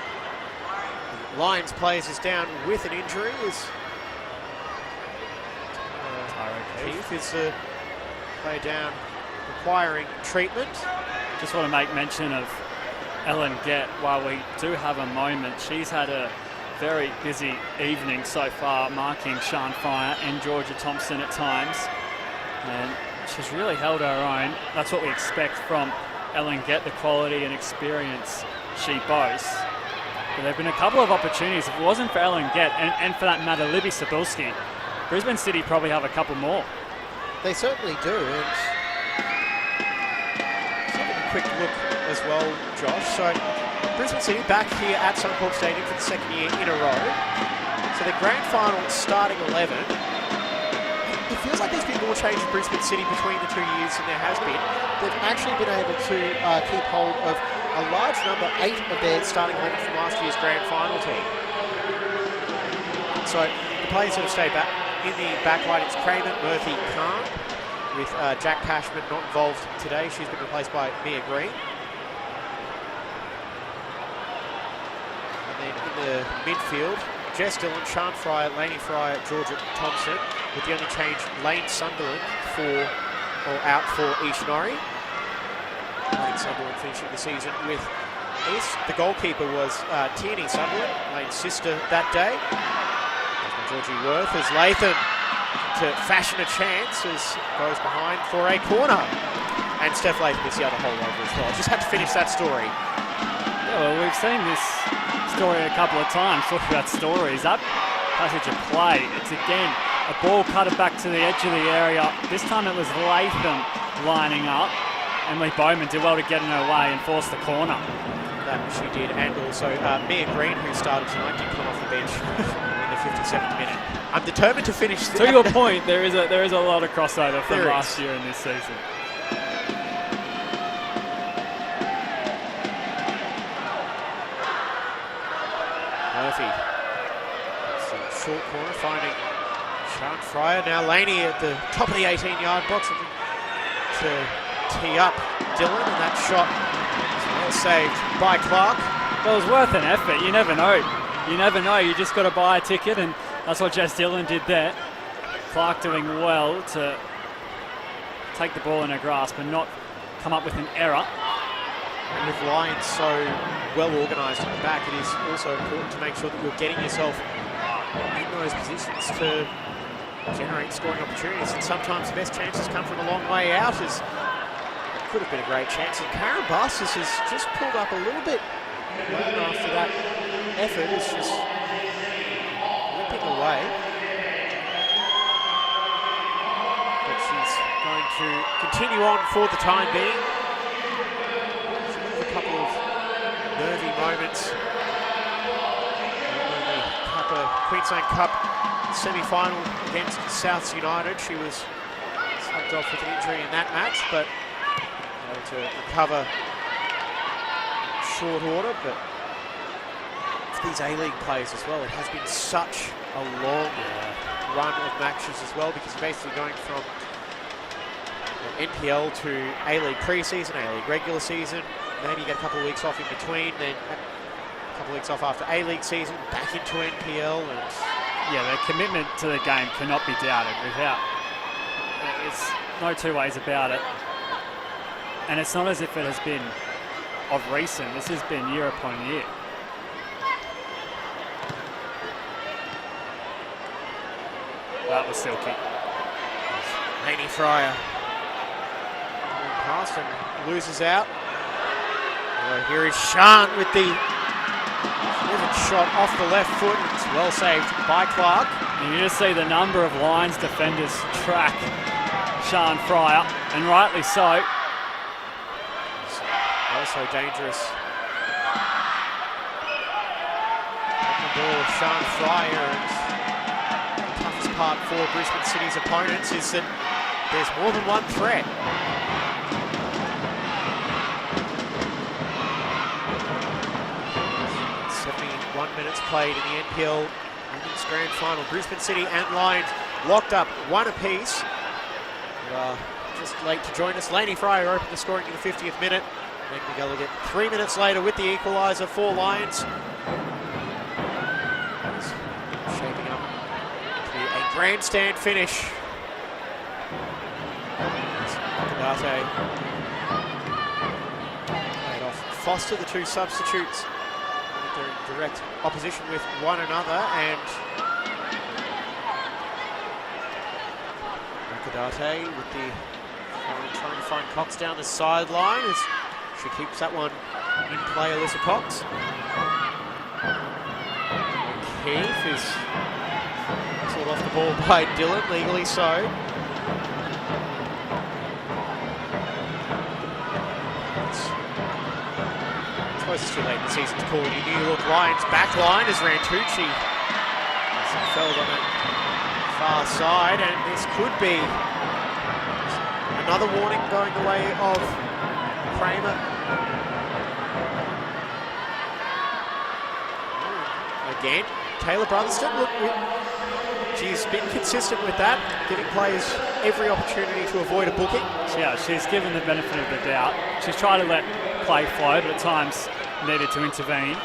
Lions players is down with an injury. Keith is play down, requiring treatment.
Just want to make mention of Ellen Gett while we do have a moment. She's had a very busy evening so far, marking Sean Fryer and Georgia Thompson at times. And she's really held her own. That's what we expect from Ellen Gett, the quality and experience she boasts. But there have been a couple of opportunities. If it wasn't for Ellen Gett, and for that matter, Libby Cebulski, Brisbane City probably have a couple more.
They certainly do. And let's have a quick look as well, Josh. So Brisbane City back here at Suncorp Stadium for the second year in a row. So the grand final starting 11. It feels like there's been more change in Brisbane City between the 2 years than there has been. They've actually been able to keep hold of a large number, 8 of their starting 11 from last year's grand final team. So the players that have stayed back in the back line, it's Kramer, Murphy, Khan, with Jack Cashman not involved today. She's been replaced by Mia Green. And then in the midfield, Jess Dillon, Sean Fryer, Lainey Fryer, Georgia Thompson, with the only change, Lane Sunderland out for Ishinori. Lane Sunderland finishing the season with ace. The goalkeeper was Tierney Sunderland, Lane's sister that day. Georgie Worth as Latham to fashion a chance as goes behind for a corner. And Steph Latham is the other holdover as well. Just had to finish that story.
Yeah, well, we've seen this story a couple of times. Talking about stories, that passage of play, it's again a ball cutted back to the edge of the area. This time it was Latham lining up. Emily Bowman did well to get in her way and force the corner.
That she did, and also Mia Green, who started tonight, did come off the bench in the 57th minute. I'm determined to finish.
To your point, there is a lot of crossover from last year and this season.
Murphy. It's a short corner, finding Sean Fryer. Now Laney at the top of the 18-yard box to tee up Dylan, and that shot is well saved by Clark.
Well, it was worth an effort. You never know. You never know. You just got to buy a ticket, and that's what Jess Dillon did there. Clark doing well to take the ball in her grasp and not come up with an error.
And with Lions so well organised at the back, it is also important to make sure that you're getting yourself in those positions to generate scoring opportunities. And sometimes the best chances come from a long way out, as it could have been a great chance. And Karen Barsis has just pulled up a little bit later after that effort. Is just whipping away. But she's going to continue on for the time being. A couple of nervy moments. In the Queensland Cup semi-final against Souths United, she was subbed off with an injury in that match, but able to recover short order. But for these A-League players as well, it has been such a long run of matches as well, because you're basically going from NPL to A-League pre-season, A-League regular season. Maybe you get a couple of weeks off in between, then a couple of weeks off after A-League season, back into NPL. And
yeah, their commitment to the game cannot be doubted. It's no two ways about it. And it's not as if it has been of recent. This has been year upon year. That was silky.
Laney Fryer past and loses out. Here is Sean with the shot off the left foot. It's well saved by Clark.
And you just see the number of Lions defenders track Sean Fryer, and rightly so.
Also dangerous. On the ball, Sean Fryer. And the toughest part for Brisbane City's opponents is that there's more than one threat. 71 minutes played in the NPL Women's Grand Final. Brisbane City and Lions locked up one apiece. Just late to join us. Laney Fryer opened the scoring in the 50th minute. Then McGilligan 3 minutes later with the equaliser for Lions. Shaping up to be a grandstand finish. Kadate played off Foster, the two substitutes. They're in direct opposition with one another, and Kadate with the trying to find Cox down the sideline as she keeps that one in play, Alyssa Cox. Keith is pulled off the ball by Dylan, legally so. I suppose it's too late in the season to call it a New York Lions back line as Rantucci fell on that far side, and this could be another warning going the way of Kramer. Again, Taylor Brotherston, look, she's been consistent with that, giving players every opportunity to avoid a booking.
Yeah, she's given the benefit of the doubt. She's tried to let play flow, but at times needed to intervene.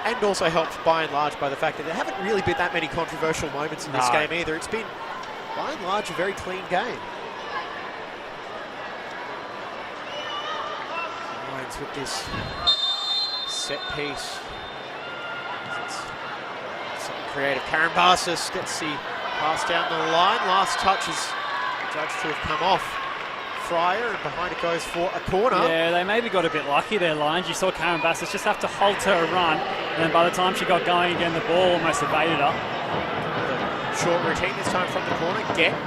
And also helped by and large by the fact that there haven't really been that many controversial moments in this game either. It's been, by and large, a very clean game. Lions with this set piece. Something creative. Karen Barsis gets the pass down the line. Last touch is judged to have come off Fryer, and behind it goes for a corner.
Yeah, they maybe got a bit lucky there, Lions. You saw Karen Barsis just have to halt her run, and then by the time she got going again, the ball almost evaded her.
The short routine this time from the corner. Get.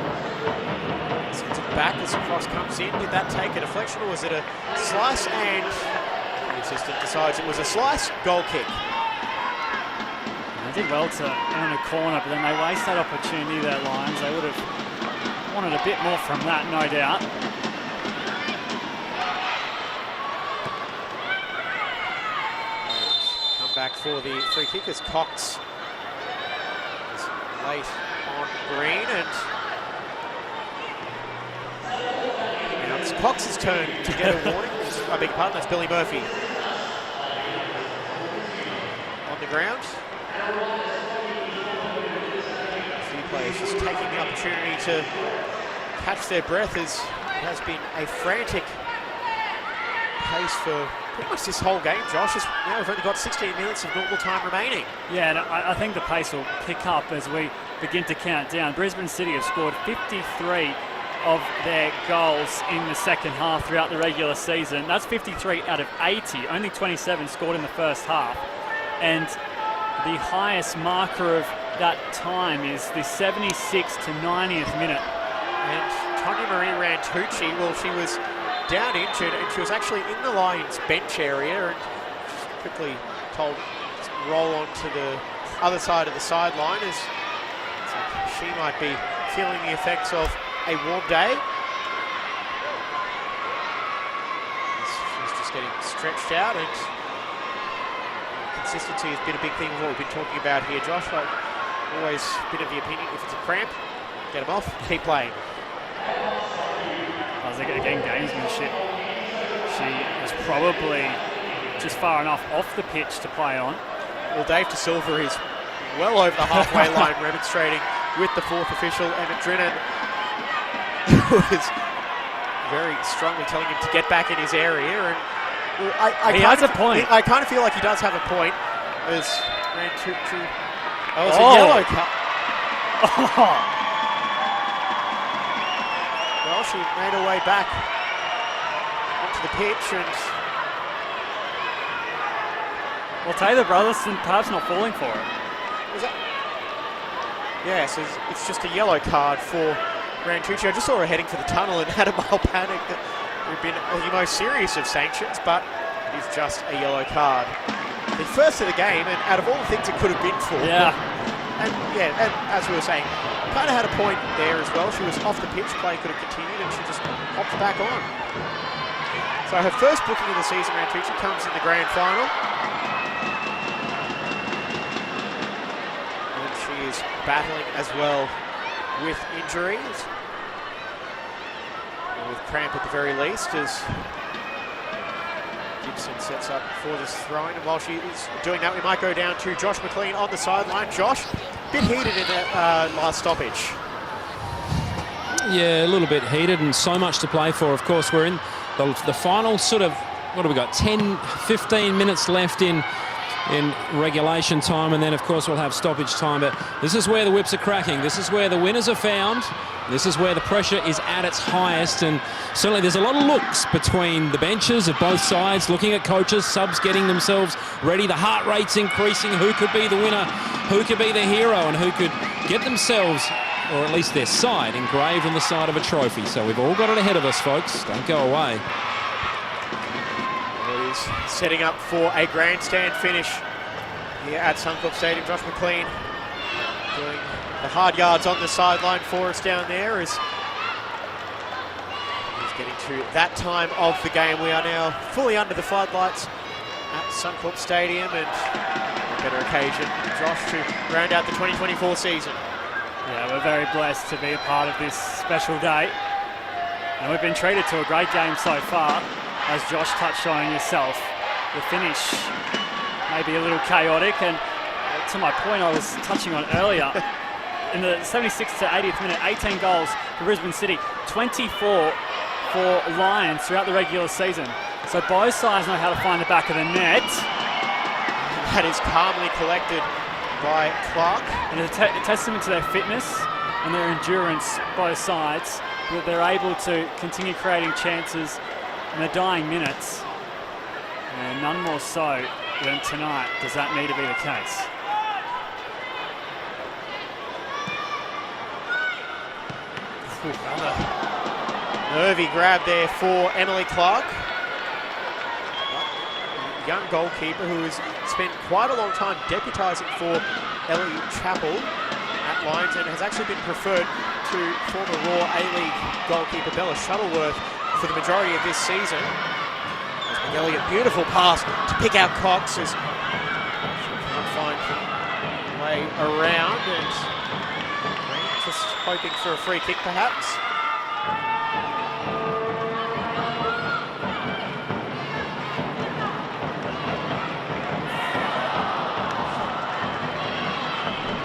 Sends it back as the cross comes in. Did that take a deflection, or was it a slice? And the assistant decides it was a slice. Goal kick.
They did well to earn a corner, but then they waste that opportunity there, Lions. They would have wanted a bit more from that, no doubt.
Come back for the free kick as Cox is late on green, and now it's Cox's turn to get a warning. I beg your pardon, that's Billy Murphy on the ground. A few players just taking the opportunity to catch their breath, as it has been a frantic pace for pretty much this whole game, Josh. Now we've only got 16 minutes of normal time remaining.
Yeah, and I think the pace will pick up as we begin to count down. Brisbane City have scored 53 of their goals in the second half throughout the regular season. That's 53 out of 80, only 27 scored in the first half. And the highest marker of that time is the 76th to 90th minute.
And Tanya Marie Rantucci, well, she was down injured, and she was actually in the Lions bench area, and quickly told to roll on to the other side of the sideline, as she might be feeling the effects of a warm day. She's just getting stretched out, and consistency has been a big thing of what we've been talking about here, Josh. Like, always been of the opinion, if it's a cramp, get them off, keep playing.
Again, gamesmanship. She was probably just far enough off the pitch to play on.
Well, Dave De Silva is well over the halfway line, remonstrating with the fourth official, Emmett Drinnan, who is very strongly telling him to get back in his area. And well,
he has a point.
I kind of feel like he does have a point. As Rantucci, it's a yellow card.
Oh.
Well, she made her way back onto the pitch, and
Well, Taylor Brotherson perhaps not falling for it.
Yes, it's just a yellow card for Rantucci. I just saw her heading for the tunnel and had a mild panic that it would have been the most serious of sanctions, but it is just a yellow card. The first of the game, and out of all the things it could have been for.
Yeah.
And as we were saying, kind of had a point there as well. She was off the pitch, play could have continued, and she just hopped back on. So her first booking of the season, Rantucci, comes in the grand final. And she is battling as well with injuries, or with cramp at the very least, as Gibson sets up for this throwing. And while she is doing that, we might go down to Josh McLean on the sideline. Josh, a bit heated in that last stoppage.
Yeah, a little bit heated, and so much to play for. Of course, we're in the final sort of, what have we got, 10, 15 minutes left in regulation time, and then of course we'll have stoppage time. But this is where the whips are cracking. This is where the winners are found. This is where the pressure is at its highest, and certainly there's a lot of looks between the benches of both sides, looking at coaches, subs getting themselves ready. The heart rate's increasing. Who could be the winner? Who could be the hero? And who could get themselves, or at least their side, engraved on the side of a trophy? So we've all got it ahead of us, folks. Don't go away.
He's setting up for a grandstand finish here at Suncorp Stadium. Josh McLean doing the hard yards on the sideline for us down there as he's getting to that time of the game. We are now fully under the floodlights at Suncorp Stadium, and a better occasion, Josh, to round out the 2024 season.
Yeah, we're very blessed to be a part of this special day, and we've been treated to a great game so far. As Josh touched on yourself, the finish may be a little chaotic, and to my point I was touching on earlier, in the 76th to 80th minute, 18 goals for Brisbane City, 24 for Lions throughout the regular season. So both sides know how to find the back of the net.
That is calmly collected by Clark.
And it's a testament to their fitness and their endurance, both sides, that they're able to continue creating chances in the dying minutes, and none more so than tonight does that need to be the case.
Nervy grab there for Emily Clark. Young goalkeeper who has spent quite a long time deputising for Ellie Chappell at Lions, and has actually been preferred to former Raw A-League goalkeeper Bella Shuttleworth for the majority of this season. Elliott, beautiful pass to pick out Cox as she way around, and just hoping for a free kick perhaps.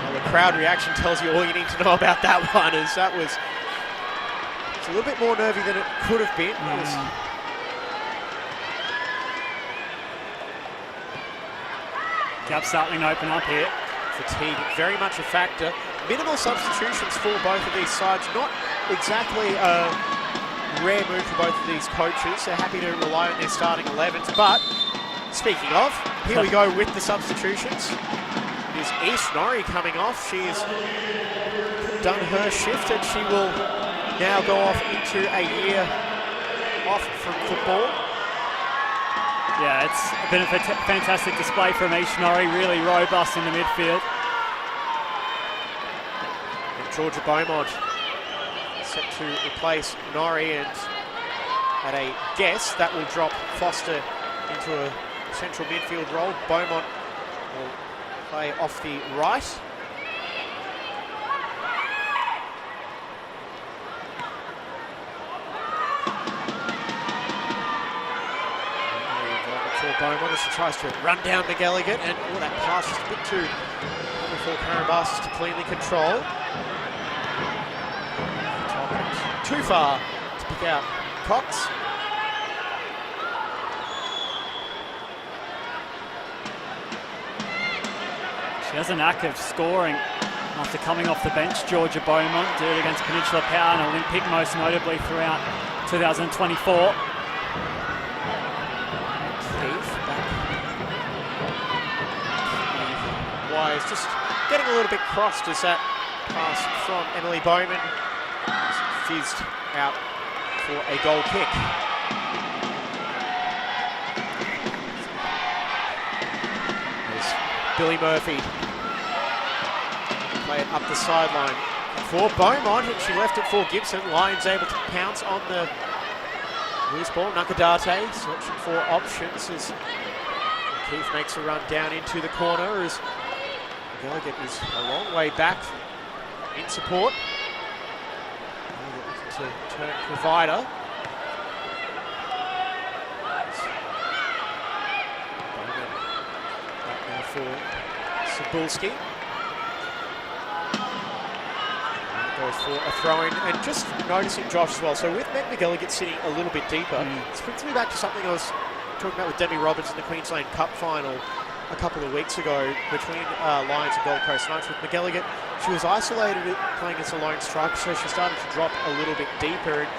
Well, the crowd reaction tells you all you need to know about that one, as that was a little bit more nervy than it could have been.
Gap's starting to open up here.
Fatigue very much a factor. Minimal substitutions for both of these sides. Not exactly a rare move for both of these coaches. They're happy to rely on their starting 11s. But speaking of, here we go with the substitutions. It is East Norrie coming off. She has done her shift and she will now go off into a year off from football.
Yeah, it's been a fantastic display from East Norrie, really robust in the midfield.
And Georgia Beaumont set to replace Norrie, and at a guess that will drop Foster into a central midfield role. Beaumont will play off the right. Beaumont as she tries to run down McElligott, and that pass is a bit too for Carabasses to cleanly control. Too far to pick out Cox.
She has a knack of scoring after coming off the bench. Georgia Beaumont did it against Peninsula Power and Olympic, most notably throughout 2024.
Wires just getting a little bit crossed as that pass from Emily Bowman fizzed out for a goal kick. There's Billy Murphy. Play it up the sideline for Beaumont, and she left it for Gibson. Lions able to pounce on the loose ball. Nakadate searching for options as Keith makes a run down into the corner as McElligott is a long way back in support. Looking to turn provider. Back now for Cebulski. Goes for a throw-in, and just noticing Josh as well. So with Meg McElligott sitting a little bit deeper, this brings me back to something I was talking about with Demi Roberts in the Queensland Cup final a couple of weeks ago between Lions and Gold Coast Knights. With McElligott, she was isolated playing as a lone striker, so she started to drop a little bit deeper. And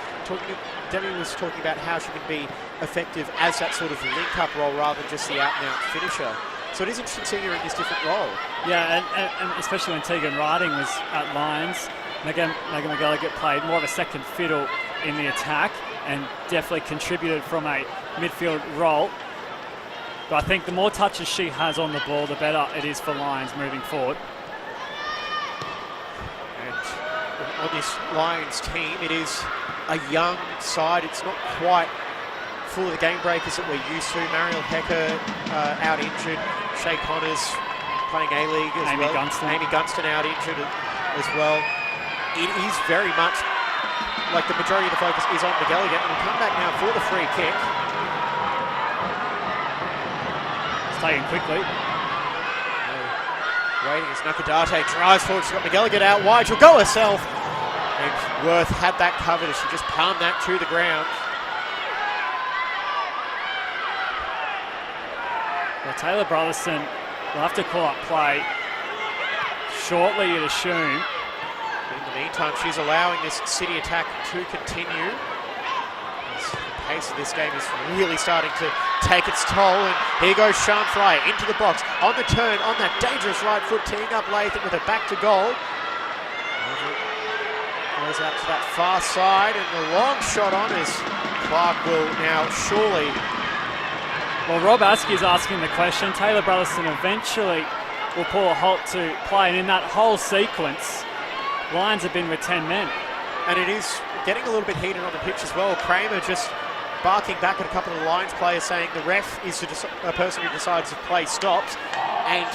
Demi was talking about how she can be effective as that sort of link-up role rather than just the out-and-out finisher. So it is interesting seeing her in this different role.
Yeah, and especially when Tegan Riding was at Lions, Megan McElligott played more of a second fiddle in the attack and definitely contributed from a midfield role. But I think the more touches she has on the ball, the better it is for Lions moving forward.
And on this Lions team, it is a young side. It's not quite full of the game breakers that we're used to. Mariel Hecker out injured. Shay Connors playing A-League as
Amy
well.
Gunston.
Amy Gunston out injured as well. It is very much like the majority of the focus is on McElligott, and we'll come back now for the free kick.
It's taken quickly.
Waiting as Nakadate drives forward. She's got McElligott out wide. She'll go herself. And Worth had that covered as she just palmed that to the ground.
Well, Taylor Brotherson will have to call up play shortly, you'd assume.
In the meantime, she's allowing this City attack to continue. The pace of this game is really starting to take its toll, and here goes Sian Fryer into the box, on the turn, on that dangerous right foot, teeing up Latham with a back to goal. Goes out to that far side, and the long shot on as Clark will now surely...
Well, Rob Askey is asking the question. Taylor Brotherson eventually will pull a halt to play, and in that whole sequence, Lions have been with 10 men.
And it is getting a little bit heated on the pitch as well. Kramer just barking back at a couple of the Lions players saying the ref is a person who decides if play stops. And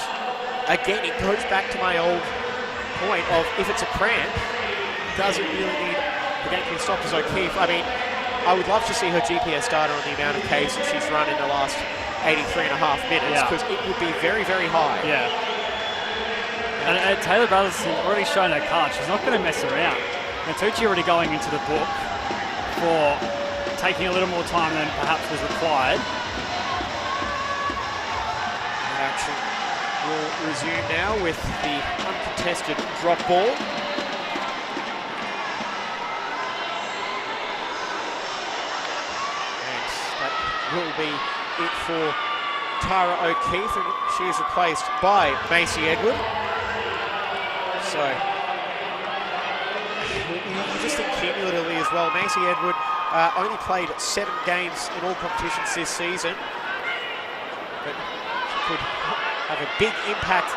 again, it goes back to my old point of if it's a cramp, does it really need the game to be stopped as O'Keefe? I mean, I would love to see her GPS data on the amount of Ks that she's run in the last 83.5 minutes, because it would be very, very high.
Yeah. And Taylor Brothers has already shown her card. She's not going to mess around. And Tucci already going into the book for taking a little more time than perhaps was required.
Action will resume now with the uncontested drop ball. And that will be it for Tara O'Keefe, and she is replaced by Macy Edward. So, you just think cumulatively as well, Macy Edward only played 7 games in all competitions this season, but she could have a big impact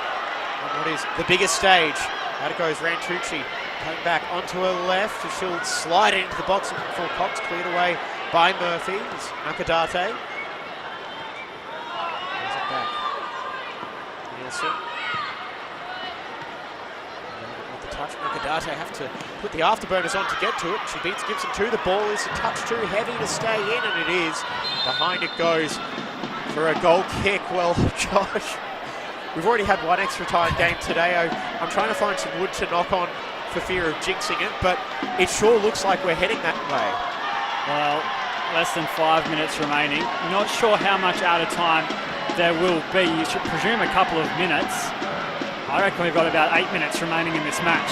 on what is the biggest stage. Out it goes Rantucci, coming back onto her left, and she'll slide it into the box looking for Cox, cleared away by Murphy. It's Nakadate. Brings it back. Nielsen. With the touch, Nakadate have to put the afterburners on to get to it. She beats Gibson to the ball. Is a touch too heavy to stay in, and it is. Behind it goes for a goal kick. Well, Josh, we've already had one extra time game today. I'm trying to find some wood to knock on for fear of jinxing it, but it sure looks like we're heading that way.
Well, less than 5 minutes remaining. Not sure how much out of time there will be. You should presume a couple of minutes. I reckon we've got about 8 minutes remaining in this match.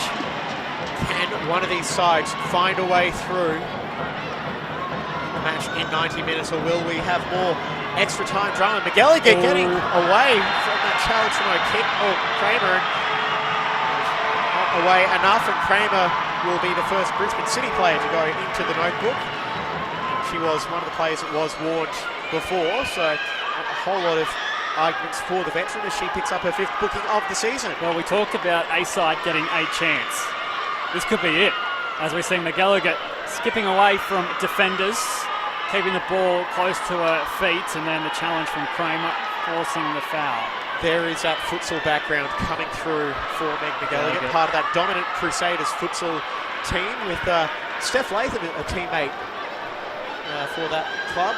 Can one of these sides find a way through the match in 90 minutes, or will we have more extra time drama? McGilligan getting away from that challenge from O'Keefe. Oh, Kramer not away enough, and Kramer will be the first Brisbane City player to go into the notebook. She was one of the players that was warned before, so a whole lot of arguments for the veteran as she picks up her 5th booking of the season.
Well, we talked about a side getting a chance. This could be it, as we see McGilligan skipping away from defenders, keeping the ball close to her feet, and then the challenge from Kramer forcing the foul.
There is that futsal background coming through for Meg McGilligan, part of that dominant Crusaders futsal team with Steph Latham, a teammate for that club.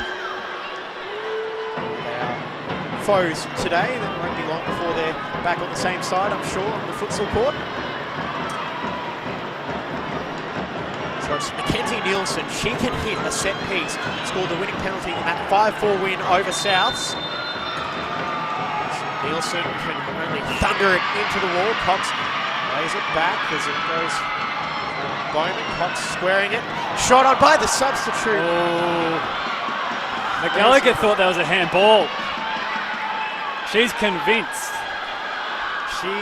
They are foes today, and it won't be long before they're back on the same side, I'm sure, on the futsal court. So it's Mackenzie Nielsen. She can hit a set piece, scored the winning penalty in that 5-4 win over Souths. Nielsen can only thunder it into the wall. Cox lays it back as it goes Bowman. Cox squaring it. Shot on by the substitute.
Oh. McGilligan thought that was a handball. She's convinced.
She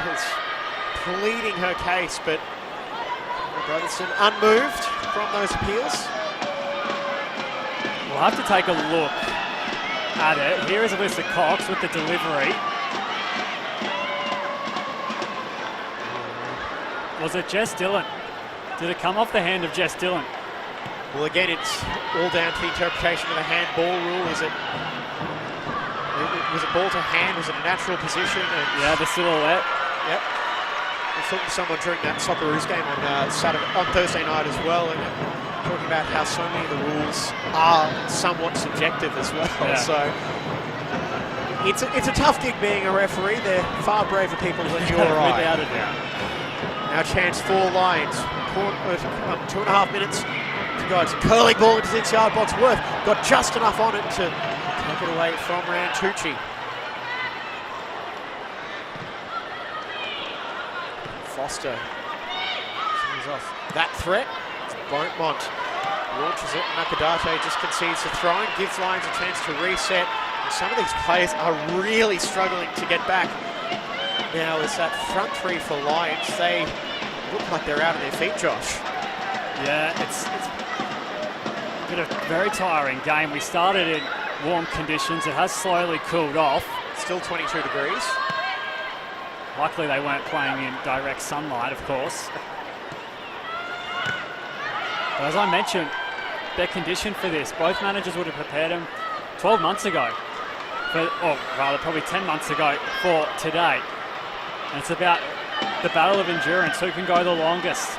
is pleading her case, but Brotherson unmoved from those appeals.
We'll have to take a look at it. Here is Alyssa Cox with the delivery. Was it Jess Dillon? Did it come off the hand of Jess Dillon?
Well, again, it's all down to the interpretation of the handball rule. Was it ball to hand? Was it a natural position?
Yeah, the silhouette.
Yep. I was talking to someone during that Socceroos game on Thursday night as well, and talking about how so many of the rules are somewhat subjective as well.
Yeah.
So it's a tough gig being a referee. They're far braver people than you or I.
Without a doubt.
Now chance for Lions. 2.5 minutes to go. It's a curling ball into the 6-yard box. Worth got just enough on it to take it away from Rantucci. Foster sees off that threat. It's Beaumont launches it. Nakadate just concedes the throw and gives Lions a chance to reset. And some of these players are really struggling to get back. Now it's that front three for Lions. They look like they're out of their feet, Josh.
Yeah, it's been a very tiring game. We started in warm conditions. It has slowly cooled off.
Still 22 degrees.
Luckily they weren't playing in direct sunlight, of course. But as I mentioned, they're conditioned for this. Both managers would have prepared them 12 months ago, or rather probably 10 months ago for today. And it's about the battle of endurance, who can go the longest.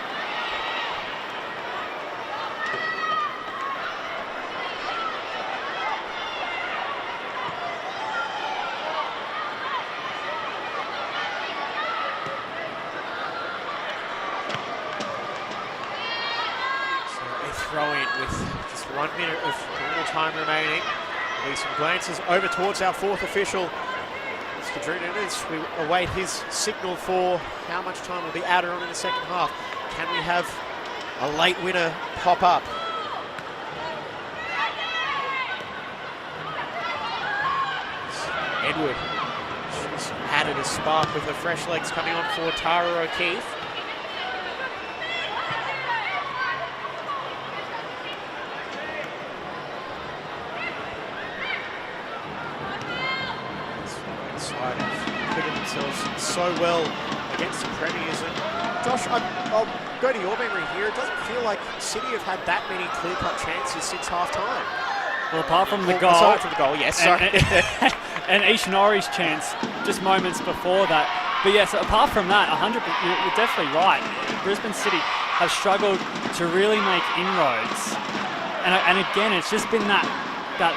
Throw in with just 1 minute of normal time remaining. There'll be some glances over towards our fourth official, Mr. Drew Nunes. We await his signal for how much time will be added on in the second half. Can we have a late winner pop up? Edward, she's added a spark with her fresh legs coming on for Tara O'Keefe. Acquitted themselves so well against the Premiers. And Josh, I'll go to your memory here. It doesn't feel like City have had that many clear-cut chances since half-time.
Well, apart from the goal.
Aside from the goal, yes, sorry.
And Ish Norrie's chance just moments before that. But yes, apart from that, 100%, you're definitely right. Brisbane City have struggled to really make inroads. And again, it's just been that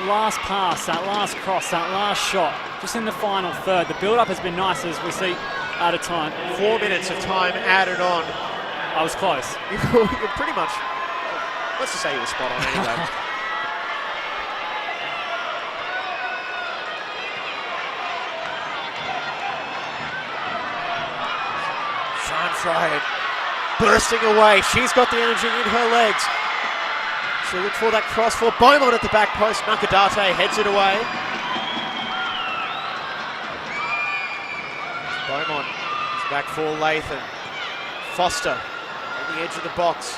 last pass, that last cross, that last shot, just in the final third. The build-up has been nice, as we see out of time.
4 minutes of time added on.
I was close.
You're pretty much, let's just say you were spot on anyway. Sean Fryer bursting away. She's got the energy in her legs. She'll look for that cross for Beaumont at the back post. Nakadate heads it away. Beaumont is back for Lathan. Foster on the edge of the box.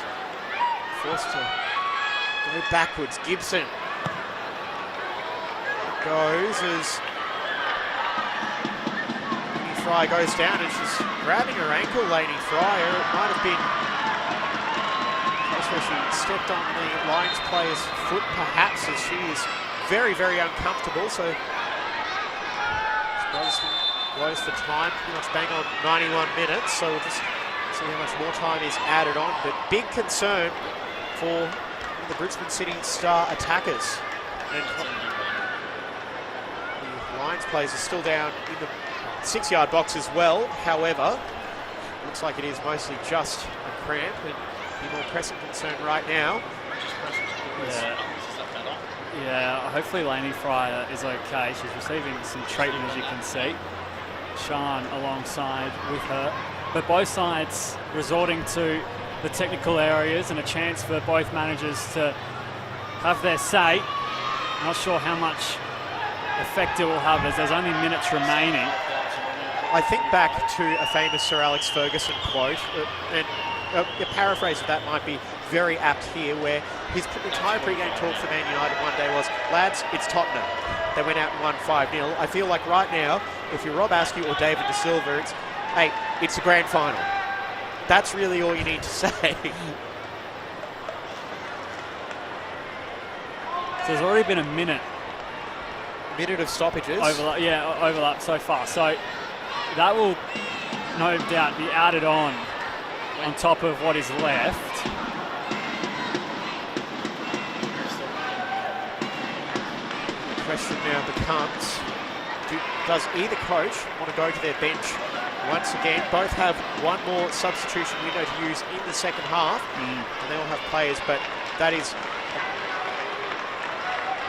Forced to go backwards. Gibson goes as Lainey Fry goes down, and she's grabbing her ankle, Lainey Fryer. It might have been where she stepped on the Lions player's foot, perhaps, as she is very, very uncomfortable. So blows for time, pretty much bang on 91 minutes. So we'll just see how much more time is added on. But big concern for the Brisbane City star attackers. And the Lions players are still down in the 6-yard box as well. However, looks like it is mostly just a cramp. And the more pressing concern right now.
Yeah, hopefully Lainey Fryer is okay. She's receiving some treatment, as you can see. Sean alongside with her. But both sides resorting to the technical areas, and a chance for both managers to have their say. Not sure how much effect it will have, as there's only minutes remaining.
I think back to a famous Sir Alex Ferguson quote, and a paraphrase of that might be very apt here, where his entire pre-game talk for Man United one day was, lads, it's Tottenham. They went out and won 5-0. I feel like right now, if you're Rob Askew or David De Silva, it's, hey, it's the grand final. That's really all you need to say.
So there's already been a minute
of stoppages.
Overlap so far. So that will no doubt be added on top of what is left.
The question now becomes, does either coach want to go to their bench once again? Both have one more substitution window to use in the second half, and they all have players, but that is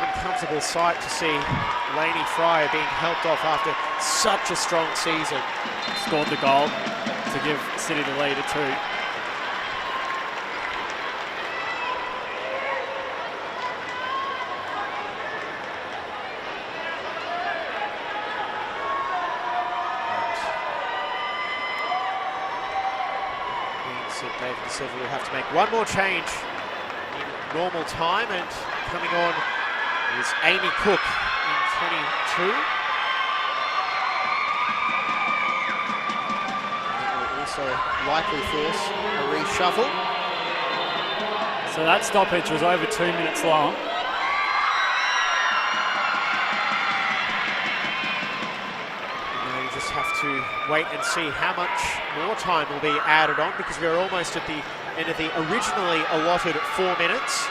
an uncomfortable sight to see Lainey Fryer being helped off after such a strong season.
Scored the goal to give City the lead at 2.
David De Silva will have to make one more change in normal time, and coming on is Amy Cook in 22. It will also likely force a reshuffle.
So that stoppage was over 2 minutes long.
You just have to to wait and see how much more time will be added on, because we're almost at the end of the originally allotted 4 minutes.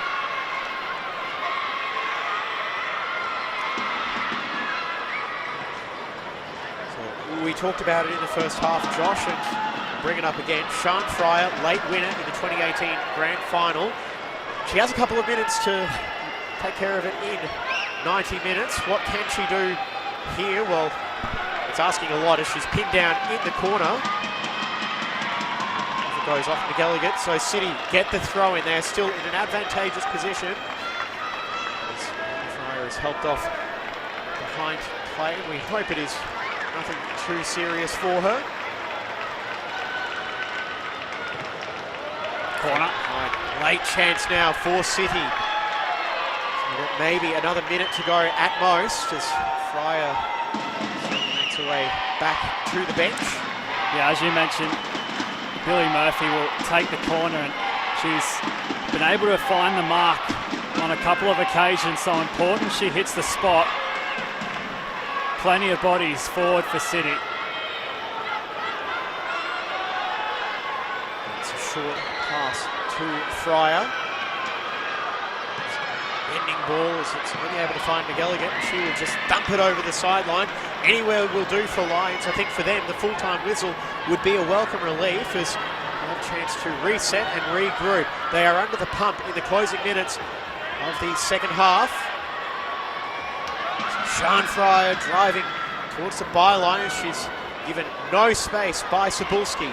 So we talked about it in the first half, Josh, and bring it up again. Sian Fryer, late winner in the 2018 Grand Final. She has a couple of minutes to take care of it in 90 minutes. What can she do here? Well, it's asking a lot as she's pinned down in the corner. As it goes off McElligott, so City get the throw in there, still in an advantageous position. As Fryer is helped off behind play. We hope it is nothing too serious for her.
Corner.
Late chance now for City. So maybe another minute to go at most as Fryer makes her way back to the bench.
Yeah, as you mentioned, Billy Murphy will take the corner, and she's been able to find the mark on a couple of occasions, so important she hits the spot. Plenty of bodies forward for City.
It's a short pass to Fryer. Bending ball as it's only able to find McElligott, and she will just dump it over the sideline. Anywhere will do for Lions. I think for them the full-time whistle would be a welcome relief as they have a chance to reset and regroup. They are under the pump in the closing minutes of the second half. Sian Fryer driving towards the byline as she's given no space by Cebulski.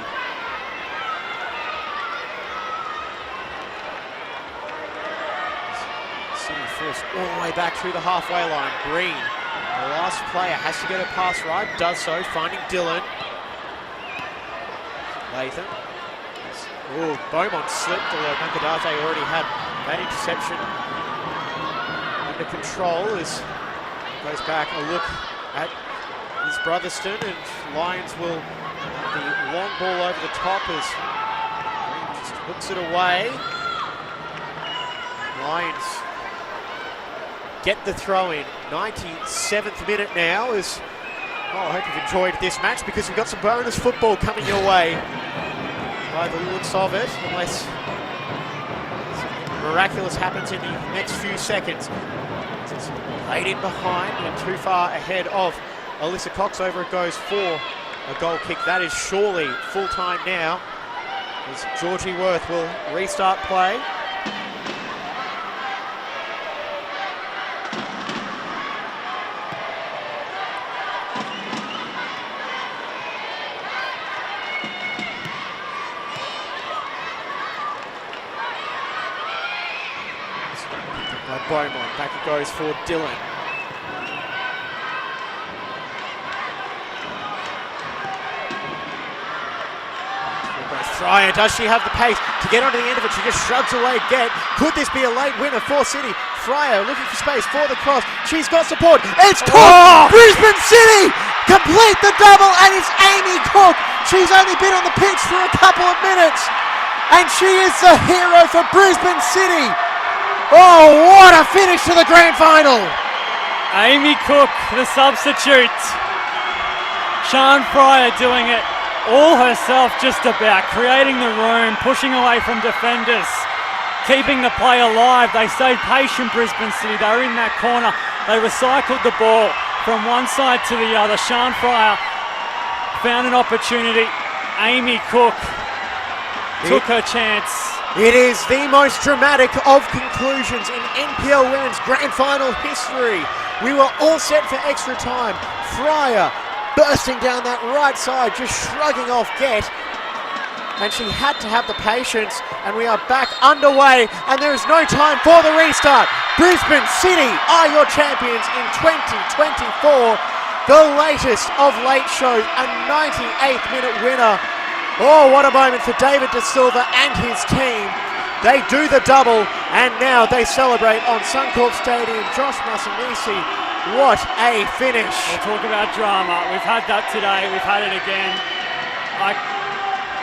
City forced all the way back through the halfway line. Green, the last player, has to get a pass right, does so, finding Dylan. Latham. Oh, Beaumont slipped, although Nakadate already had that interception under control as goes back a look at his Brotherston, and Lions will have the long ball over the top as Green just hooks it away. Lions get the throw in. 97th minute now as, oh, I hope you've enjoyed this match because we've got some bonus football coming your way by the looks of it, unless something miraculous happens in the next few seconds. It's laid in behind and too far ahead of Alyssa Cox. Over it goes for a goal kick. That is surely full time now as Georgie Worth will restart play. Beaumont, back it goes for Dylan. Fryer, does she have the pace to get onto the end of it? She just shrugs away Get. Could this be a late winner for City? Fryer looking for space for the cross. She's got support. It's Cook! Oh! Brisbane City complete the double, and it's Amy Cook. She's only been on the pitch for a couple of minutes, and she is the hero for Brisbane City. Oh, what a finish to the grand final!
Amy Cook, the substitute. Sian Fryer doing it all herself just about, creating the room, pushing away from defenders, keeping the play alive. They stayed patient, Brisbane City. They were in that corner. They recycled the ball from one side to the other. Sian Fryer found an opportunity. Amy Cook took her chance.
It is the most dramatic of conclusions in NPL Women's Grand Final history. We were all set for extra time. Fryer bursting down that right side, just shrugging off Get. And she had to have the patience, and we are back underway, and there is no time for the restart. Brisbane City are your champions in 2024. The latest of late shows, a 98th minute winner. Oh, what a moment for David De Silva and his team. They do the double, and now they celebrate on Suncorp Stadium. Josh Masanisi, what a finish.
We'll talk about drama. We've had that today. We've had it again. I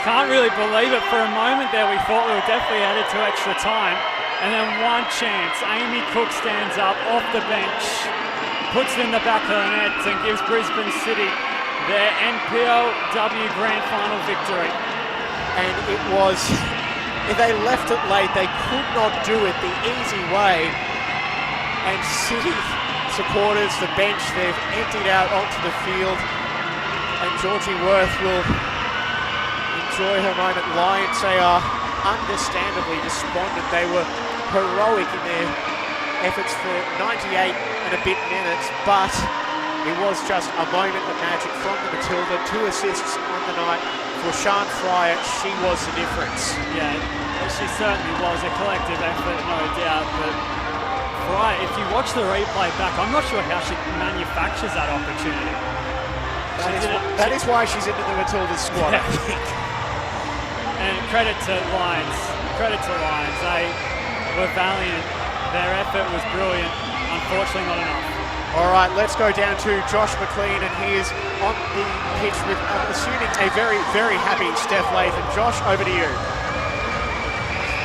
can't really believe it. For a moment there, we thought we were definitely headed to extra time. And then one chance. Amy Cook stands up off the bench, puts it in the back of the net, and gives Brisbane City their NPLW Grand Final victory.
And it was, if they left it late, they could not do it the easy way. And City supporters, the bench, they've emptied out onto the field. And Georgie Worth will enjoy her moment. Lions, they are understandably despondent. They were heroic in their efforts for 98 and a bit minutes, but it was just a moment of magic from the Matilda. 2 assists on the night for Sian Fryer. She was the difference.
Yeah, she certainly was a collective effort, no doubt. But Fryer, if you watch the replay back, I'm not sure how she manufactures that opportunity.
That is why she's into the Matilda's squad, I think.
And credit to Lions. They were valiant. Their effort was brilliant. Unfortunately, not enough.
All right, let's go down to Josh McLean, and he is on the pitch with, I'm assuming, a very, very happy Steph Latham. Josh, over to you.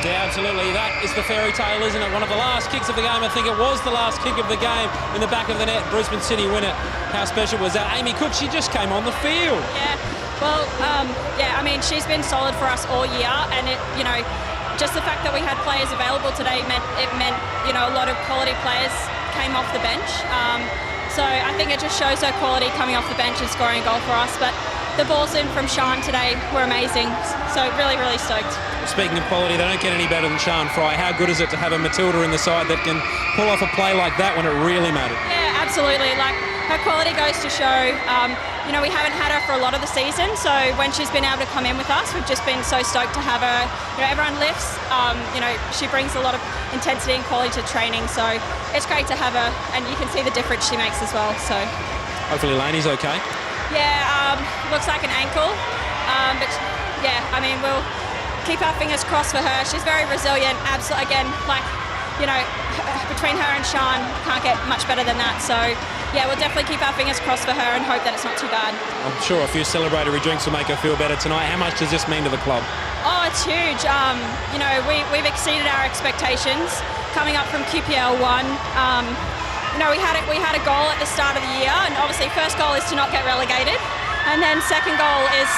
Yeah, absolutely. That is the fairy tale, isn't it? One of the last kicks of the game. I think it was the last kick of the game in the back of the net. Brisbane City win it. How special was that? Amy Cook, she just came on the field.
Yeah, well, I mean, she's been solid for us all year, and just the fact that we had players available today meant a lot of quality players came off the bench. So I think it just shows her quality coming off the bench and scoring a goal for us. But the balls in from Sian today were amazing. So really, really stoked.
Speaking of quality, they don't get any better than Sian Fry. How good is it to have a Matilda in the side that can pull off a play like that when it really mattered?
Yeah, absolutely. Like, her quality goes to show. We haven't had her for a lot of the season, so when she's been able to come in with us, we've just been so stoked to have her. Everyone lifts. She brings a lot of intensity and quality to training, so it's great to have her, and you can see the difference she makes as well. So
hopefully Laney's okay.
Yeah, looks like an ankle, but yeah, I mean, we'll keep our fingers crossed for her. She's very resilient. Absolutely, again, between her and Sian, can't get much better than that. So yeah, we'll definitely keep our fingers crossed for her and hope that it's not too bad.
I'm sure a few celebratory drinks will make her feel better tonight. How much does this mean to the club?
Oh, it's huge. We've exceeded our expectations coming up from QPL 1. We had a goal at the start of the year, and obviously first goal is to not get relegated, and then second goal is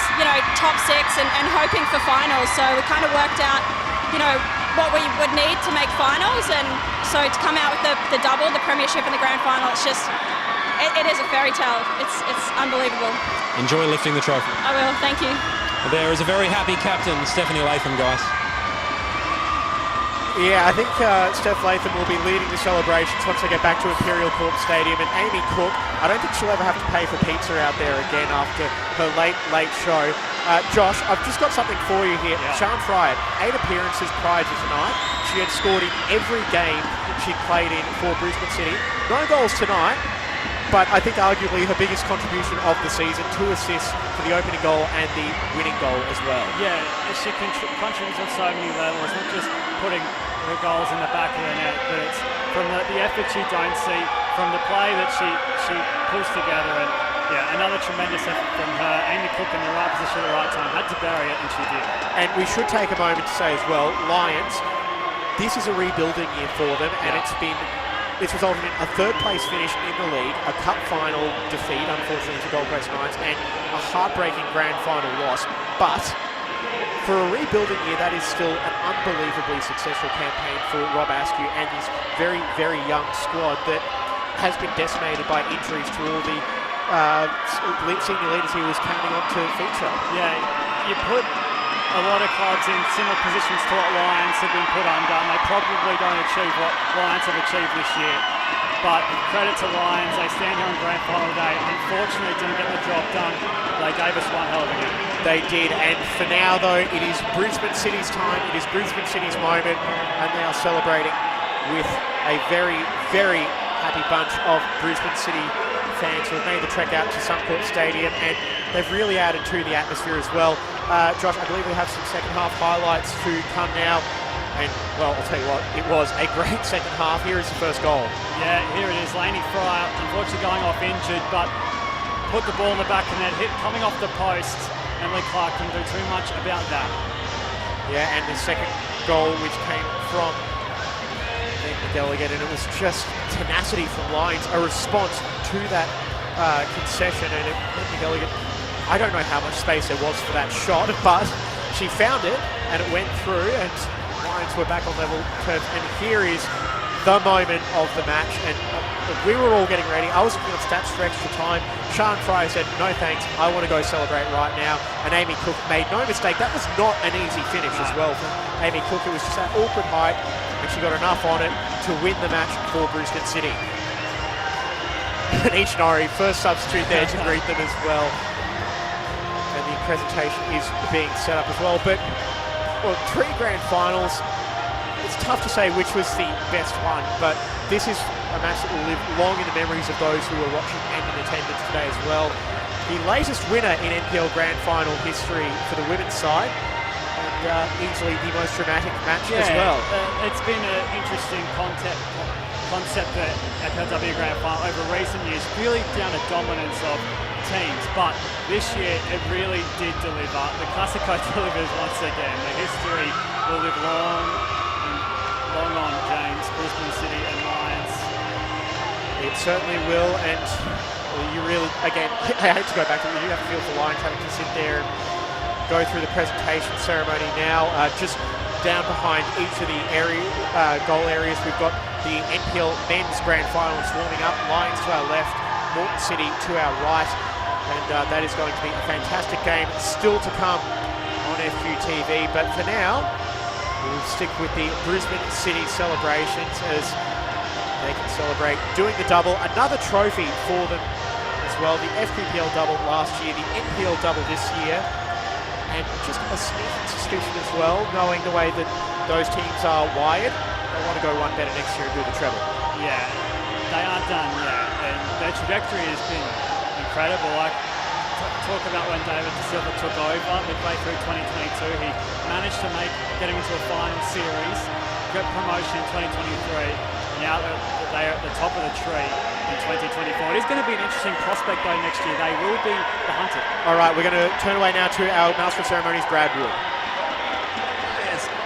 top 6 and hoping for finals. So we kind of worked out what we would need to make finals, and so to come out with the double, the premiership and the grand final, it's just it is a fairy tale. It's unbelievable.
Enjoy lifting the trophy.
I will, thank you.
There is a very happy captain, Stephanie Latham, guys.
Yeah, I think Steph Latham will be leading the celebrations once they get back to Imperial Corp Stadium. And Amy Cook, I don't think she'll ever have to pay for pizza out there again after her late show. Josh, I've just got something for you here.
Yeah.
Sian Fryer, 8 appearances prior to tonight. She had scored in every game she'd played in for Brisbane City. No goals tonight, but I think arguably her biggest contribution of the season, 2 assists for the opening goal and the winning goal as well.
Yeah, she contributes on so many levels, not just putting her goals in the back of the net, but it's from the effort you don't see, from the play that she pulls together, and yeah, another tremendous effort from her. Amy Cook in the right position at the right time, had to bury it, and she did.
And we should take a moment to say as well, Lions, this is a rebuilding year for them, and it's resulted in a 3rd place finish in the league, a cup final defeat, unfortunately, to Gold Coast Knights, and a heartbreaking grand final loss. But for a rebuilding year, that is still an unbelievably successful campaign for Rob Askew and his very, very young squad that has been decimated by injuries to all the senior leaders he was counting on to feature.
Yeah, you put a lot of clubs in similar positions to what Lions have been put under, and they probably don't achieve what Lions have achieved this year. But credit to Lions, they stand here on grand final day. Unfortunately, didn't get the job done. They gave us one hell of a game.
They did, and for now though, it is Brisbane City's time, it is Brisbane City's moment, and they are celebrating with a very, very happy bunch of Brisbane City fans who have made the trek out to Suncorp Stadium, and they've really added to the atmosphere as well. Josh, I believe we have some second half highlights to come now, and well, I'll tell you what, it was a great second half. Here is the first goal.
Yeah, here it is, Laney Fryer, unfortunately going off injured, but put the ball in the back of the net, hit coming off the post. Emily Clark couldn't do too much about that.
Yeah, and the second goal, which came from the delegate, and it was just tenacity from Lions, a response to that concession, and Whitney Gilligan, I don't know how much space there was for that shot, but she found it, and it went through, and Lions were back on level terms. And here is the moment of the match, and we were all getting ready. I was looking at stats for extra time. Sian Fryer said, no thanks, I want to go celebrate right now. And Amy Cook made no mistake. That was not an easy finish as well for Amy Cook. It was just that awkward height, and she got enough on it to win the match for Brisbane City. And Ishinori, first substitute there to greet them as well. And the presentation is being set up as well. But, well, 3 grand finals. It's tough to say which was the best one, but this is a match that will live long in the memories of those who were watching and in attendance today as well. The latest winner in NPL Grand Final history for the women's side, and easily the most dramatic match as well.
It's been an interesting concept at FLW Grand Final over recent years, really down to dominance of teams, but this year it really did deliver. The Classico delivers once again. The history will live long on, James, Brisbane City and Lions.
It certainly will, and you really, again, I hate to go back to it, you have to feel for Lions having to sit there and go through the presentation ceremony now. Just down behind each of the goal areas, we've got the NPL Men's Grand Finals warming up. Lions to our left, Moreton City to our right, and that is going to be a fantastic game still to come on FQTV. But for now, we'll stick with the Brisbane City celebrations as they can celebrate doing the double. Another trophy for them as well. The FQPL double last year, the NPL double this year. And just a sneaking suspicion as well, knowing the way that those teams are wired, they want to go one better next year and do the treble.
Yeah, they aren't done yet, and their trajectory has been incredible. Like, talk about when David De Silva took over midway through 2022, he managed to get him into a final series, get promotion in 2023. Now they are at the top of the tree in 2024. It is going to be an interesting prospect though next year. They will be the hunted.
All right, we're going to turn away now to our Master of Ceremonies, Brad Wood.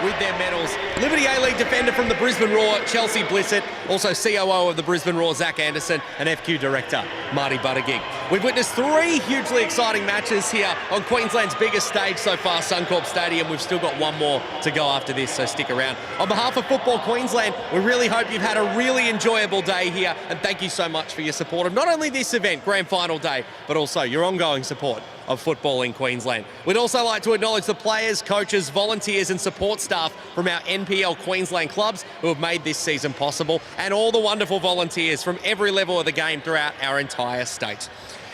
With their medals, Liberty A-League defender from the Brisbane Roar, Chelsea Blissett, also COO of the Brisbane Roar, Zach Anderson, and FQ Director, Marty Buttigieg. We've witnessed 3 hugely exciting matches here on Queensland's biggest stage so far, Suncorp Stadium. We've still got one more to go after this, so stick around. On behalf of Football Queensland, we really hope you've had a really enjoyable day here, and thank you so much for your support of not only this event, Grand Final Day, but also your ongoing support of football in Queensland. We'd also like to acknowledge the players, coaches, volunteers and support staff from our NPL Queensland clubs who have made this season possible, and all the wonderful volunteers from every level of the game throughout our entire state.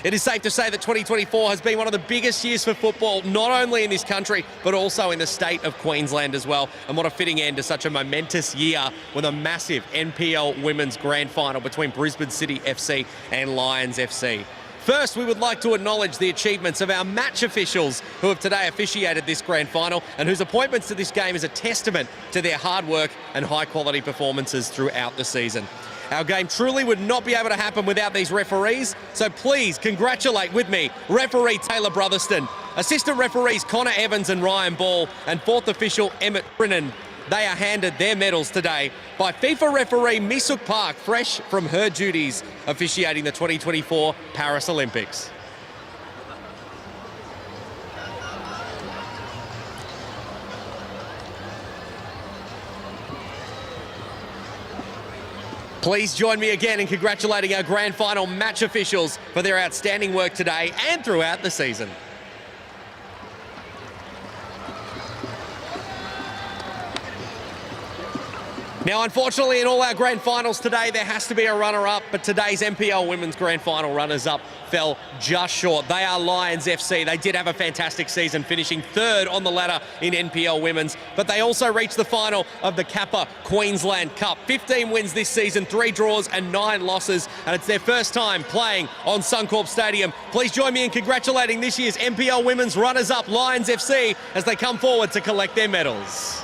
It is safe to say that 2024 has been one of the biggest years for football, not only in this country, but also in the state of Queensland as well. And what a fitting end to such a momentous year with a massive NPL Women's Grand Final between Brisbane City FC and Lions FC. First, we would like to acknowledge the achievements of our match officials who have today officiated this grand final and whose appointments to this game is a testament to their hard work and high quality performances throughout the season. Our game truly would not be able to happen without these referees, so please congratulate with me referee Taylor Brotherston, assistant referees Connor Evans and Ryan Ball, and fourth official Emmett Brennan. They are handed their medals today by FIFA referee Misuk Park, fresh from her duties officiating the 2024 Paris Olympics. Please join me again in congratulating our grand final match officials for their outstanding work today and throughout the season. Now, unfortunately, in all our grand finals today, there has to be a runner-up, but today's NPL Women's Grand Final runners-up fell just short. They are Lions FC. They did have a fantastic season, finishing third on the ladder in NPL Women's, but they also reached the final of the Kappa Queensland Cup. 15 wins this season, 3 draws and 9 losses, and it's their first time playing on Suncorp Stadium. Please join me in congratulating this year's NPL Women's runners-up, Lions FC, as they come forward to collect their medals.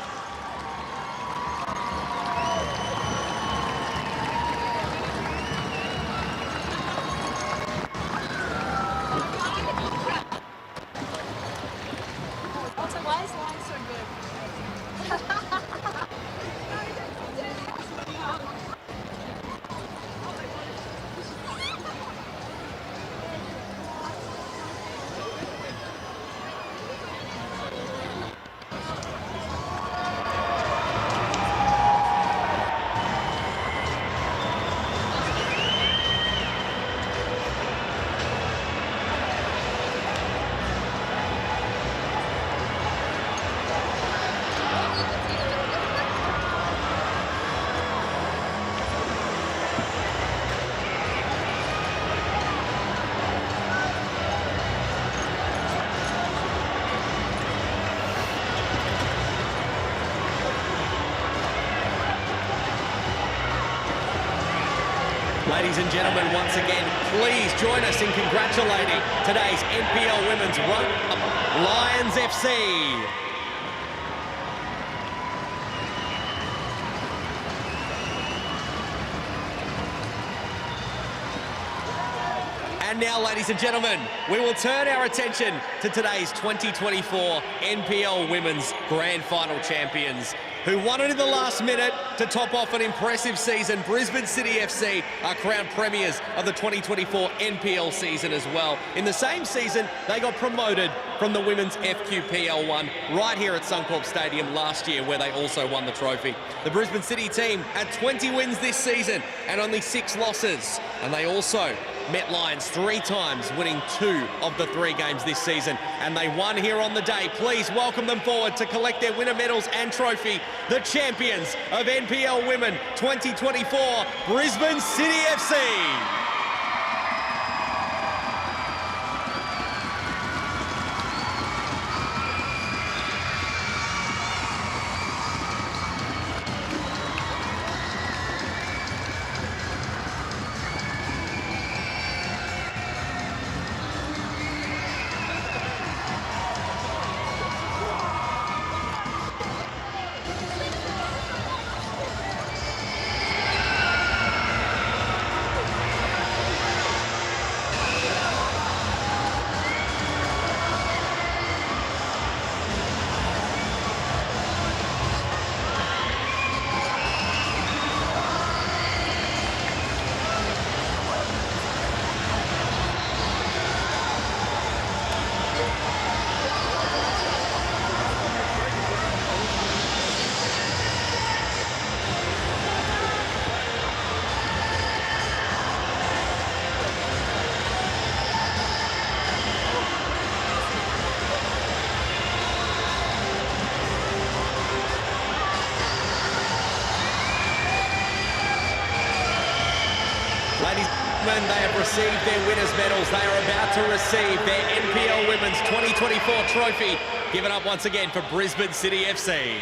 Ladies and gentlemen, once again, please join us in congratulating today's NPL Women's Run-Up Lions FC. And now, ladies and gentlemen, we will turn our attention to today's 2024 NPL Women's Grand Final champions, who won it in the last minute to top off an impressive season. Brisbane City FC are crowned premiers of the 2024 NPL season as well. In the same season, they got promoted from the Women's FQPL1 right here at Suncorp Stadium last year, where they also won the trophy. The Brisbane City team had 20 wins this season and only 6 losses. And they also met Lions 3 times, winning 2 of the 3 games this season. And they won here on the day. Please welcome them forward to collect their winner medals and trophy, the champions of NPL Women 2024, Brisbane City FC. Ladies and gentlemen, they have received their winners' medals. They are about to receive their NPL Women's 2024 trophy, given up once again for Brisbane City FC.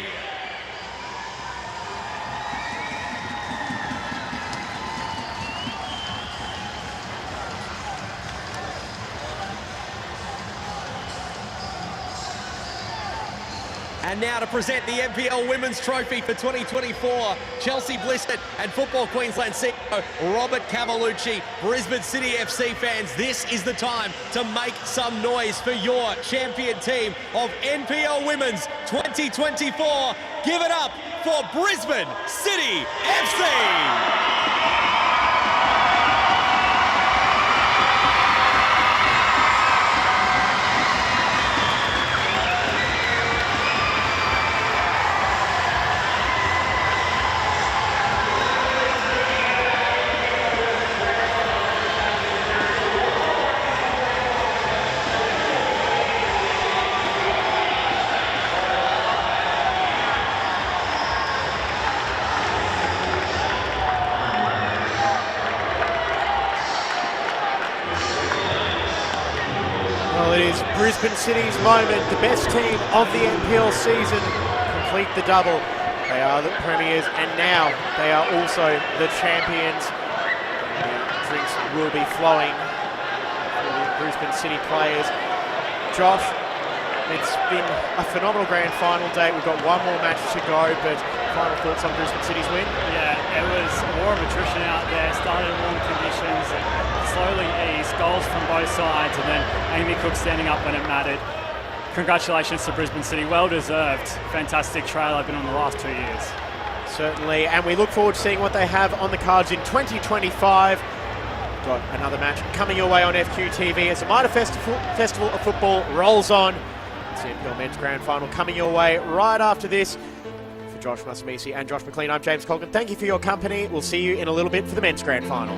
And now to present the NPL Women's Trophy for 2024, Chelsea Blissett and Football Queensland CEO Robert Cavalucci. Brisbane City FC fans, this is the time to make some noise for your champion team of NPL Women's 2024. Give it up for Brisbane City FC.
Well, it is Brisbane City's moment. The best team of the NPL season complete the double. They are the premiers, and now they are also the champions. The drinks will be flowing for the Brisbane City players. Josh, it's been a phenomenal grand final day. We've got one more match to go, but final thoughts on Brisbane City's win?
Yeah, it was a war of attrition out there. Started in warm conditions and slowly eased. Goals from both sides, and then Amy Cook standing up when it mattered. Congratulations to Brisbane City, well deserved. Fantastic trail they've been on the last 2 years.
Certainly, and we look forward to seeing what they have on the cards in 2025. Got another match coming your way on FQTV as the Mitre Festival of Football rolls on. It's the NPL Men's Grand Final coming your way right after this. For Josh Musumisi and Josh McLean, I'm James Colgan. Thank you for your company. We'll see you in a little bit for the Men's Grand Final.